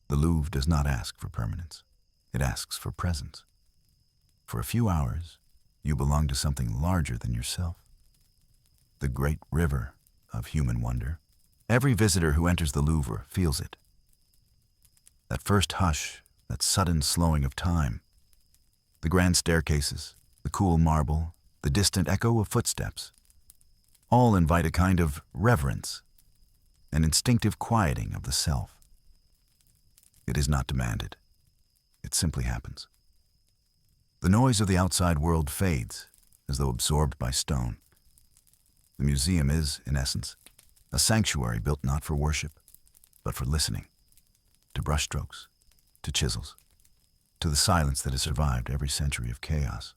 The Louvre does not ask for permanence. It asks for presence. For a few hours, you belong to something larger than yourself. The great river of human wonder. Every visitor who enters the Louvre feels it. That first hush, that sudden slowing of time. The grand staircases, the cool marble, the distant echo of footsteps. All invite a kind of reverence, an instinctive quieting of the self. It is not demanded. It simply happens. The noise of the outside world fades, as though absorbed by stone. The museum is, in essence, a sanctuary built not for worship, but for listening, to brushstrokes, to chisels, to the silence that has survived every century of chaos.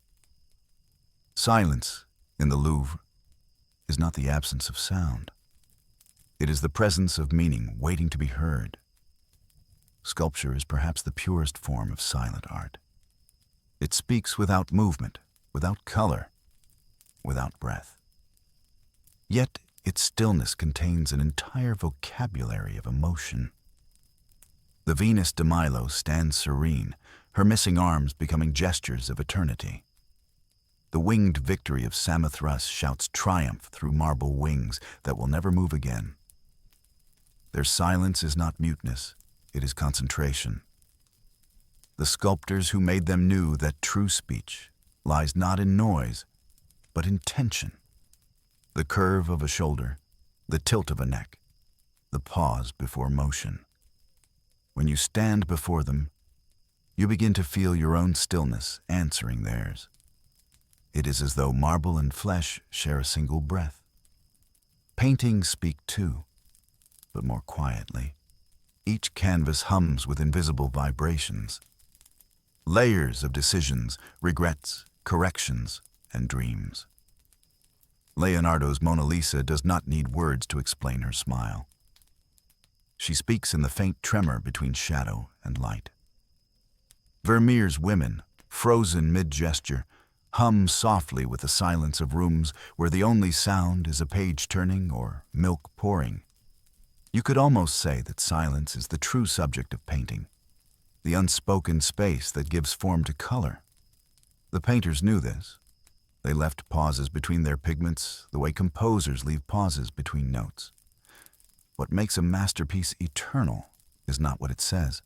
Silence, in the Louvre, is not the absence of sound. It is the presence of meaning waiting to be heard. Sculpture is perhaps the purest form of silent art. It speaks without movement, without color, without breath. Yet its stillness contains an entire vocabulary of emotion. The Venus de Milo stands serene, her missing arms becoming gestures of eternity. The winged victory of Samothrace shouts triumph through marble wings that will never move again. Their silence is not muteness, it is concentration. The sculptors who made them knew that true speech lies not in noise, but in tension. The curve of a shoulder, the tilt of a neck, the pause before motion. When you stand before them, you begin to feel your own stillness answering theirs. It is as though marble and flesh share a single breath. Paintings speak too, but more quietly. Each canvas hums with invisible vibrations. Layers of decisions, regrets, corrections, and dreams. Leonardo's Mona Lisa does not need words to explain her smile. She speaks in the faint tremor between shadow and light. Vermeer's women, frozen mid-gesture, hum softly with the silence of rooms where the only sound is a page turning or milk pouring. You could almost say that silence is the true subject of painting, the unspoken space that gives form to color. The painters knew this. They left pauses between their pigments the way composers leave pauses between notes. What makes a masterpiece eternal is not what it says,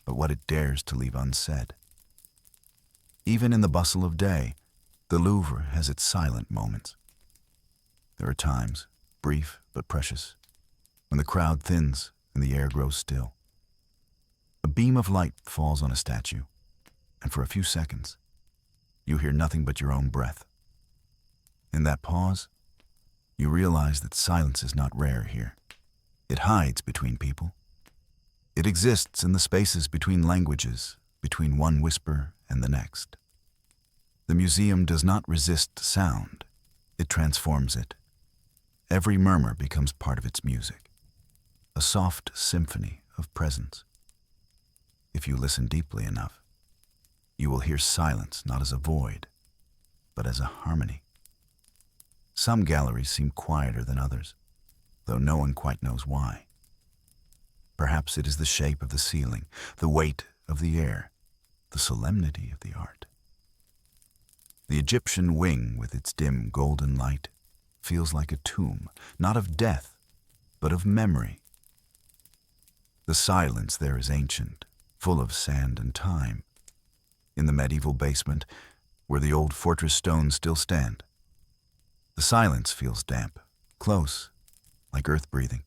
but what it dares to leave unsaid. Even in the bustle of day, the Louvre has its silent moments. There are times, brief but precious, when the crowd thins and the air grows still. A beam of light falls on a statue, and for a few seconds, you hear nothing but your own breath. In that pause, you realize that silence is not rare here. It hides between people. It exists in the spaces between languages, between one whisper and the next. The museum does not resist sound. It transforms it. Every murmur becomes part of its music, a soft symphony of presence. If you listen deeply enough, you will hear silence not as a void, but as a harmony. Some galleries seem quieter than others, though no one quite knows why. Perhaps it is the shape of the ceiling, the weight of the air, the solemnity of the art. The Egyptian wing, with its dim golden light, feels like a tomb, not of death, but of memory. The silence there is ancient, full of sand and time. In the medieval basement, where the old fortress stones still stand, the silence feels damp, close, like earth breathing.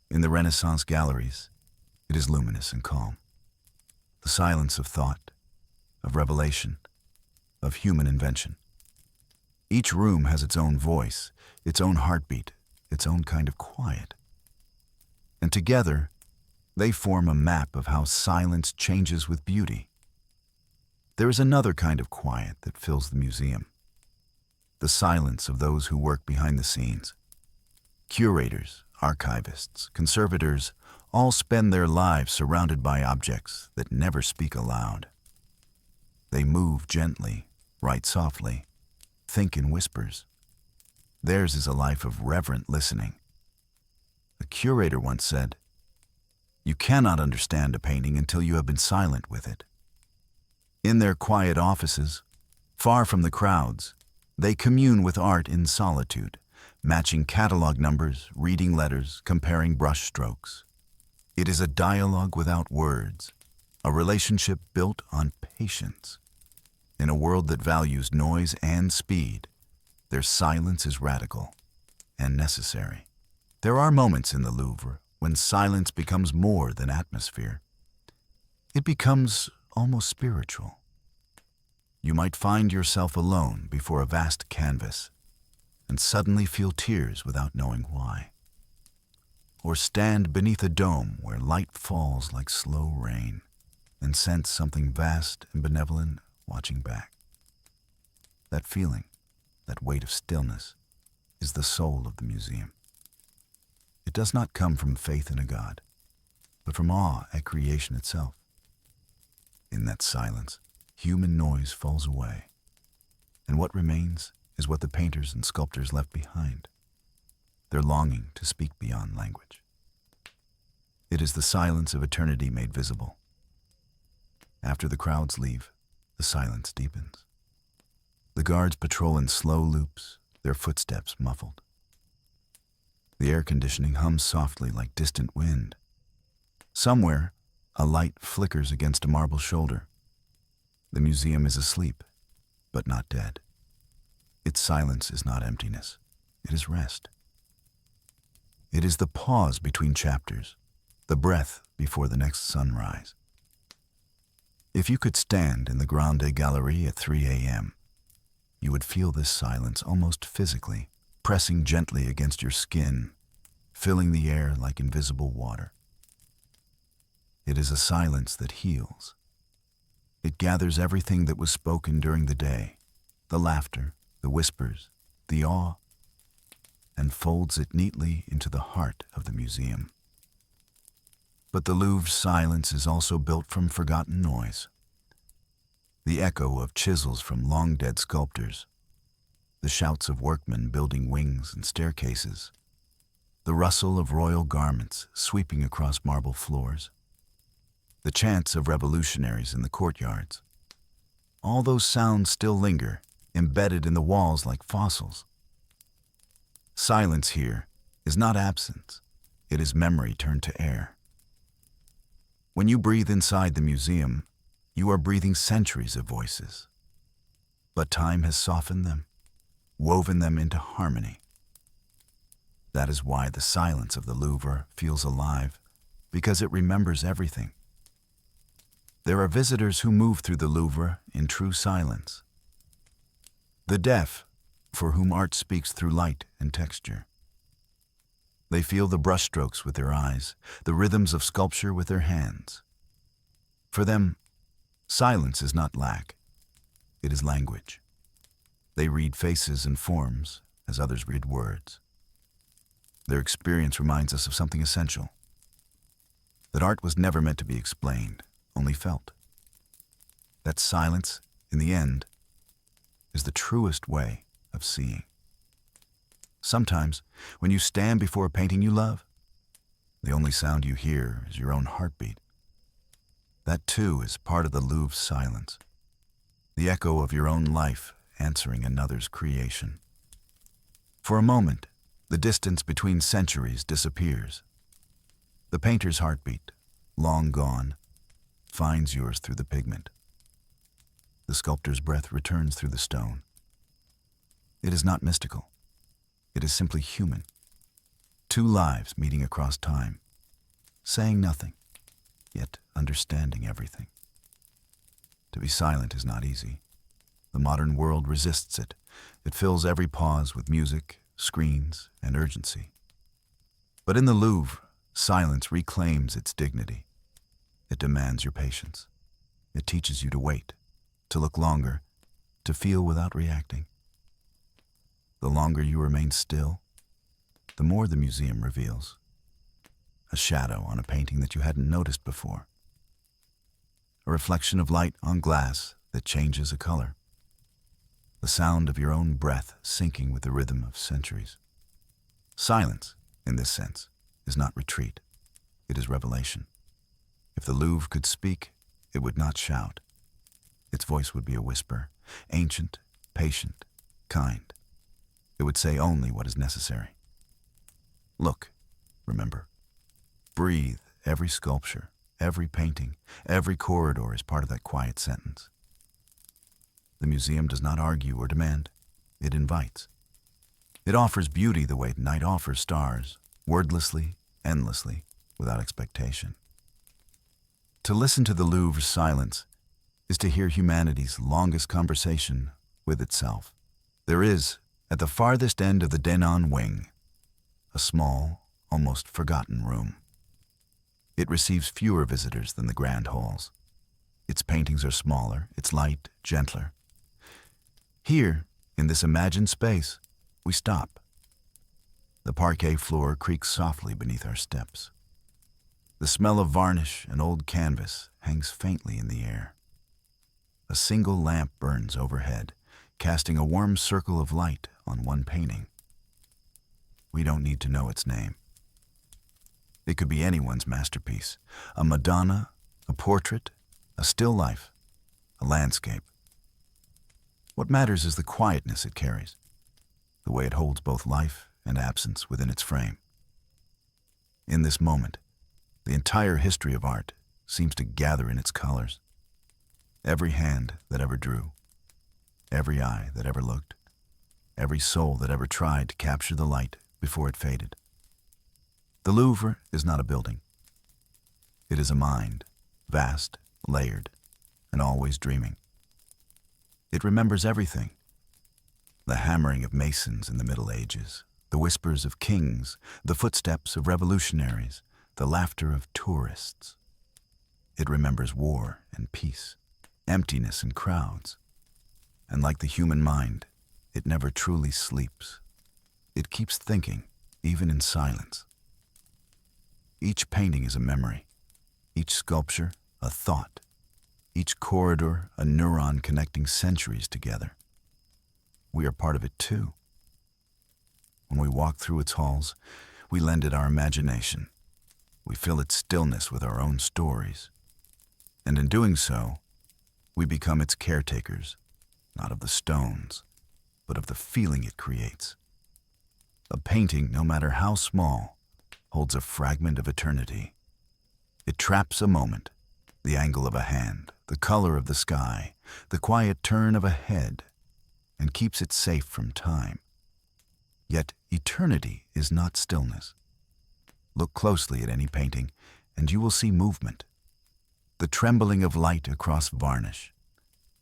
In the Renaissance galleries, it is luminous and calm. The silence of thought, of revelation, of human invention. Each room has its own voice, its own heartbeat, its own kind of quiet. And together, they form a map of how silence changes with beauty. There is another kind of quiet that fills the museum. The silence of those who work behind the scenes. Curators, archivists, conservators, all spend their lives surrounded by objects that never speak aloud. They move gently, write softly, think in whispers. Theirs is a life of reverent listening. A curator once said, "You cannot understand a painting until you have been silent with it." In their quiet offices, far from the crowds, they commune with art in solitude, matching catalog numbers, reading letters, comparing brush strokes. It is a dialogue without words, a relationship built on patience. In a world that values noise and speed, their silence is radical and necessary. There are moments in the Louvre when silence becomes more than atmosphere. It becomes almost spiritual. You might find yourself alone before a vast canvas and suddenly feel tears without knowing why. Or stand beneath a dome where light falls like slow rain and sense something vast and benevolent watching back. That feeling, that weight of stillness, is the soul of the museum. It does not come from faith in a God, but from awe at creation itself. In that silence, human noise falls away, and what remains is what the painters and sculptors left behind, their longing to speak beyond language. It is the silence of eternity made visible. After the crowds leave, the silence deepens. The guards patrol in slow loops, their footsteps muffled. The air conditioning hums softly like distant wind. Somewhere, a light flickers against a marble shoulder. The museum is asleep, but not dead. Its silence is not emptiness. It is rest. It is the pause between chapters, the breath before the next sunrise. If you could stand in the Grande Galerie at 3 a.m., you would feel this silence almost physically, pressing gently against your skin, filling the air like invisible water. It is a silence that heals. It gathers everything that was spoken during the day, the laughter, the whispers, the awe and folds it neatly into the heart of the museum. But the Louvre's silence is also built from forgotten noise. The echo of chisels from long-dead sculptors, the shouts of workmen building wings and staircases, the rustle of royal garments sweeping across marble floors, the chants of revolutionaries in the courtyards. All those sounds still linger, embedded in the walls like fossils. Silence here is not absence, it is memory turned to air. When you breathe inside the museum, you are breathing centuries of voices. But time has softened them, woven them into harmony. That is why the silence of the Louvre feels alive, because it remembers everything. There are visitors who move through the Louvre in true silence. The deaf, for whom art speaks through light and texture. They feel the brushstrokes with their eyes, the rhythms of sculpture with their hands. For them, silence is not lack, it is language. They read faces and forms as others read words. Their experience reminds us of something essential, that art was never meant to be explained, only felt. That silence, in the end, is the truest way of seeing. Sometimes, when you stand before a painting you love, the only sound you hear is your own heartbeat. That too is part of the Louvre's silence, the echo of your own life answering another's creation. For a moment, the distance between centuries disappears. The painter's heartbeat, long gone, finds yours through the pigment. The sculptor's breath returns through the stone. It is not mystical. It is simply human. Two lives meeting across time, saying nothing, yet understanding everything. To be silent is not easy. The modern world resists it. It fills every pause with music, screens, and urgency. But in the Louvre, silence reclaims its dignity. It demands your patience. It teaches you to wait, to look longer, to feel without reacting. The longer you remain still, the more the museum reveals. A shadow on a painting that you hadn't noticed before. A reflection of light on glass that changes a color. The sound of your own breath syncing with the rhythm of centuries. Silence, in this sense, is not retreat. It is revelation. If the Louvre could speak, it would not shout. Its voice would be a whisper, ancient, patient, kind. It would say only what is necessary. Look, remember, breathe. Every sculpture, every painting, every corridor is part of that quiet sentence. The museum does not argue or demand. It invites. It offers beauty the way night offers stars, wordlessly, endlessly, without expectation. To listen to the Louvre's silence is to hear humanity's longest conversation with itself. There is, at the farthest end of the Denon wing, a small, almost forgotten room. It receives fewer visitors than the grand halls. Its paintings are smaller, its light gentler. Here, in this imagined space, we stop. The parquet floor creaks softly beneath our steps. The smell of varnish and old canvas hangs faintly in the air. A single lamp burns overhead, casting a warm circle of light on one painting. We don't need to know its name. It could be anyone's masterpiece, a Madonna, a portrait, a still life, a landscape. What matters is the quietness it carries, the way it holds both life and absence within its frame. In this moment, the entire history of art seems to gather in its colors. Every hand that ever drew, every eye that ever looked, every soul that ever tried to capture the light before it faded. The Louvre is not a building. It is a mind, vast, layered, and always dreaming. It remembers everything. The hammering of masons in the Middle Ages, the whispers of kings, the footsteps of revolutionaries, the laughter of tourists. It remembers war and peace, emptiness and crowds. And like the human mind, it never truly sleeps. It keeps thinking, even in silence. Each painting is a memory, each sculpture a thought, each corridor a neuron connecting centuries together. We are part of it too. When we walk through its halls, we lend it our imagination. We fill its stillness with our own stories. And in doing so, we become its caretakers, not of the stones, but of the feeling it creates. A painting, no matter how small, holds a fragment of eternity. It traps a moment, the angle of a hand, the color of the sky, the quiet turn of a head, and keeps it safe from time. Yet eternity is not stillness. Look closely at any painting, and you will see movement. The trembling of light across varnish,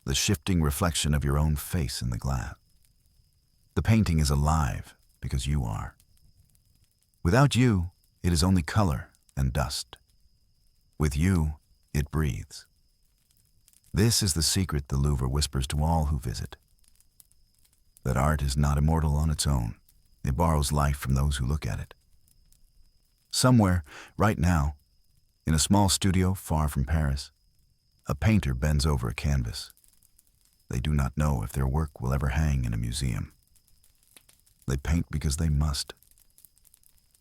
the shifting reflection of your own face in the glass. The painting is alive because you are. Without you, it is only color and dust. With you, it breathes. This is the secret the Louvre whispers to all who visit. That art is not immortal on its own. It borrows life from those who look at it. Somewhere, right now, in a small studio far from Paris, a painter bends over a canvas. They do not know if their work will ever hang in a museum. They paint because they must,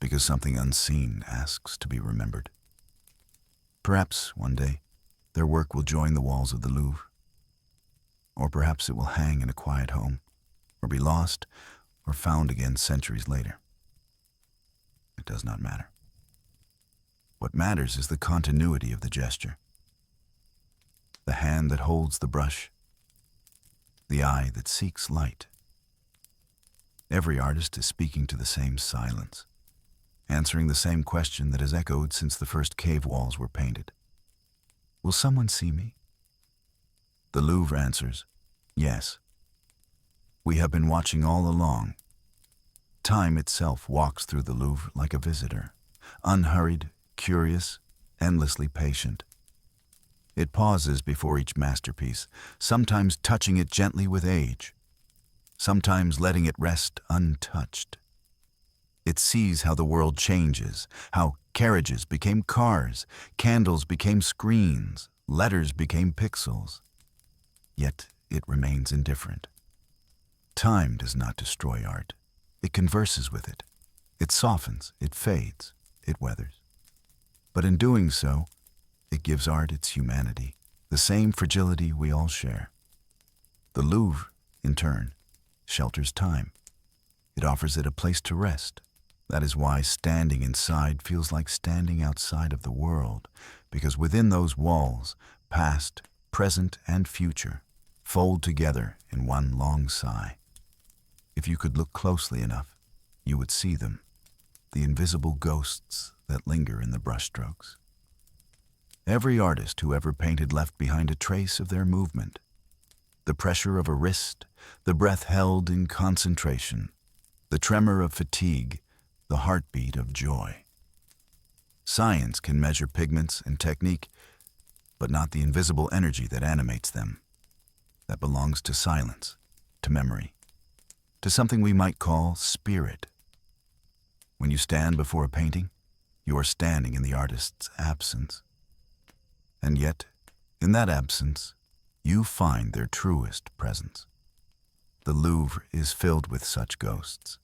because something unseen asks to be remembered. Perhaps, one day, their work will join the walls of the Louvre. Or perhaps it will hang in a quiet home, or be lost, or found again centuries later. It does not matter. What matters is the continuity of the gesture. The hand that holds the brush, the eye that seeks light. Every artist is speaking to the same silence, answering the same question that has echoed since the first cave walls were painted. Will someone see me? The Louvre answers, yes. We have been watching all along. Time itself walks through the Louvre like a visitor, unhurried, curious, endlessly patient. It pauses before each masterpiece, sometimes touching it gently with age, sometimes letting it rest untouched. It sees how the world changes, how carriages became cars, candles became screens, letters became pixels. Yet it remains indifferent. Time does not destroy art. It converses with it. It softens, it fades, it weathers. But in doing so, it gives art its humanity, the same fragility we all share. The Louvre, in turn, shelters time. It offers it a place to rest. That is why standing inside feels like standing outside of the world, because within those walls, past, present, and future fold together in one long sigh. If you could look closely enough, you would see them, the invisible ghosts that linger in the brushstrokes. Every artist who ever painted left behind a trace of their movement, the pressure of a wrist, the breath held in concentration, the tremor of fatigue, the heartbeat of joy. Science can measure pigments and technique, but not the invisible energy that animates them, that belongs to silence, to memory, to something we might call spirit. When you stand before a painting, you are standing in the artist's absence. And yet, in that absence, you find their truest presence. The Louvre is filled with such ghosts.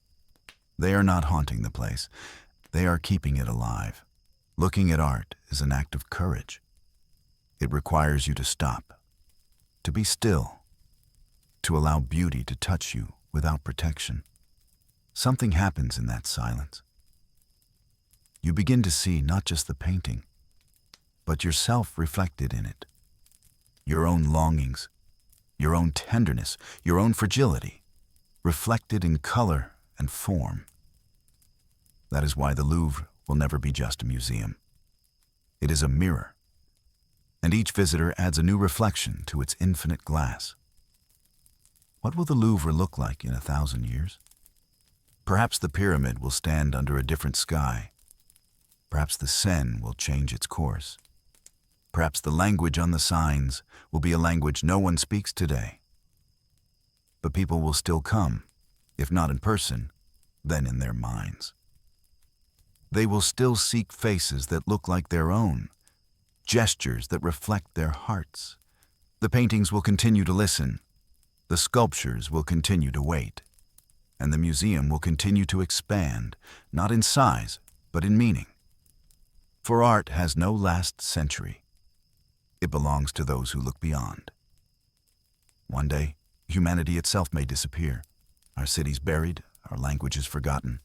They are not haunting the place. They are keeping it alive. Looking at art is an act of courage. It requires you to stop, to be still, to allow beauty to touch you without protection. Something happens in that silence. You begin to see not just the painting, but yourself reflected in it. Your own longings, your own tenderness, your own fragility, reflected in color and form. That is why the Louvre will never be just a museum. It is a mirror, and each visitor adds a new reflection to its infinite glass. What will the Louvre look like in 1,000 years? Perhaps the pyramid will stand under a different sky. Perhaps the Seine will change its course. Perhaps the language on the signs will be a language no one speaks today. but people will still come, if not in person, then in their minds. They will still seek faces that look like their own, gestures that reflect their hearts. The paintings will continue to listen, the sculptures will continue to wait, and the museum will continue to expand, not in size, but in meaning. For art has no last century. It belongs to those who look beyond. One day, humanity itself may disappear, our cities buried, our languages forgotten.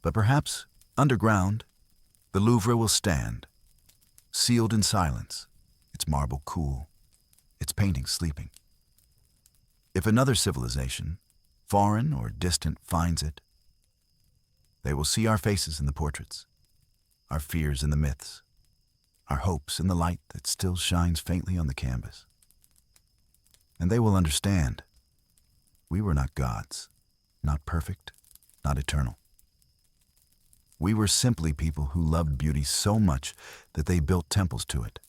But perhaps, underground, the Louvre will stand, sealed in silence, its marble cool, its paintings sleeping. If another civilization, foreign or distant, finds it, they will see our faces in the portraits, our fears in the myths, our hopes in the light that still shines faintly on the canvas. And they will understand we were not gods, not perfect, not eternal. We were simply people who loved beauty so much that they built temples to it.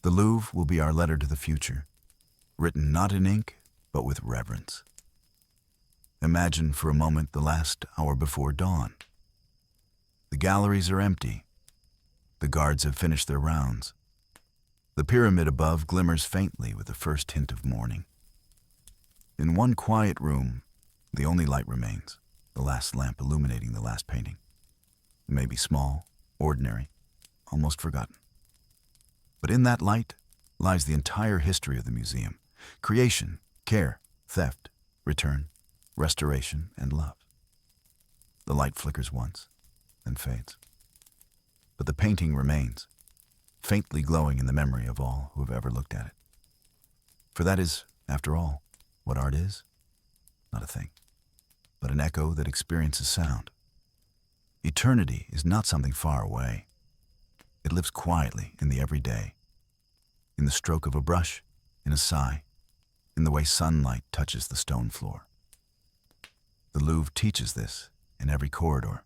The Louvre will be our letter to the future, written not in ink, but with reverence. Imagine for a moment the last hour before dawn. The galleries are empty. The guards have finished their rounds. The pyramid above glimmers faintly with the first hint of morning. In one quiet room, the only light remains, the last lamp illuminating the last painting. It may be small, ordinary, almost forgotten. But in that light lies the entire history of the museum: creation, care, theft, return, restoration, and love. The light flickers once, then fades. But the painting remains, faintly glowing in the memory of all who have ever looked at it. For that is, after all, what art is. Not a thing, but an echo that experiences sound. Eternity is not something far away. It lives quietly in the everyday, in the stroke of a brush, in a sigh, in the way sunlight touches the stone floor. The Louvre teaches this in every corridor.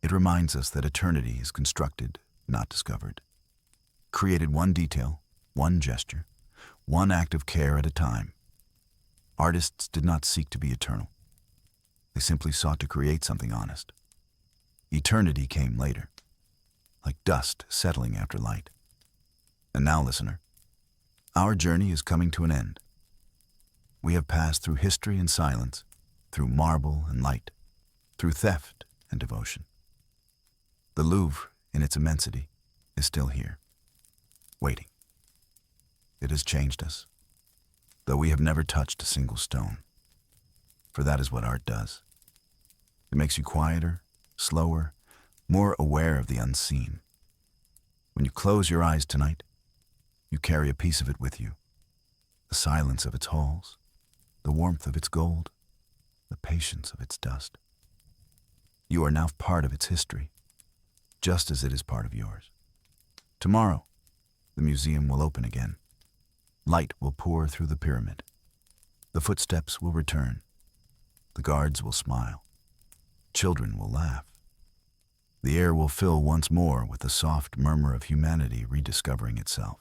It reminds us that eternity is constructed, not discovered. Created one detail, one gesture, one act of care at a time. Artists did not seek to be eternal. They simply sought to create something honest. Eternity came later, like dust settling after light. And now, listener, our journey is coming to an end. We have passed through history and silence, through marble and light, through theft and devotion. The Louvre, in its immensity, is still here, waiting. It has changed us, though we have never touched a single stone. For that is what art does. It makes you quieter, slower, more aware of the unseen. When you close your eyes tonight, you carry a piece of it with you. The silence of its halls, the warmth of its gold, the patience of its dust. You are now part of its history, just as it is part of yours. Tomorrow, the museum will open again. Light will pour through the pyramid. The footsteps will return. The guards will smile. Children will laugh. The air will fill once more with the soft murmur of humanity rediscovering itself.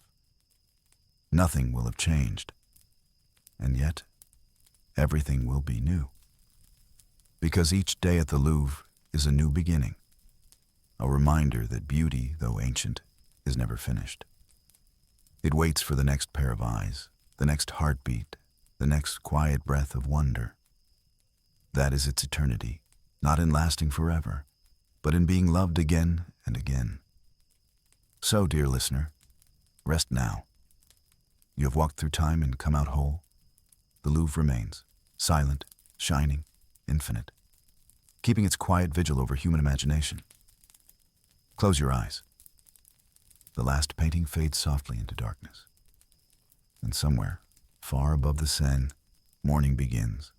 Nothing will have changed, and yet everything will be new. Because each day at the Louvre is a new beginning, a reminder that beauty, though ancient, is never finished. It waits for the next pair of eyes, the next heartbeat, the next quiet breath of wonder. That is its eternity, not in lasting forever, but in being loved again and again. So, dear listener, rest now. You have walked through time and come out whole. The Louvre remains, silent, shining, infinite, keeping its quiet vigil over human imagination. Close your eyes. The last painting fades softly into darkness. And somewhere, far above the Seine, morning begins.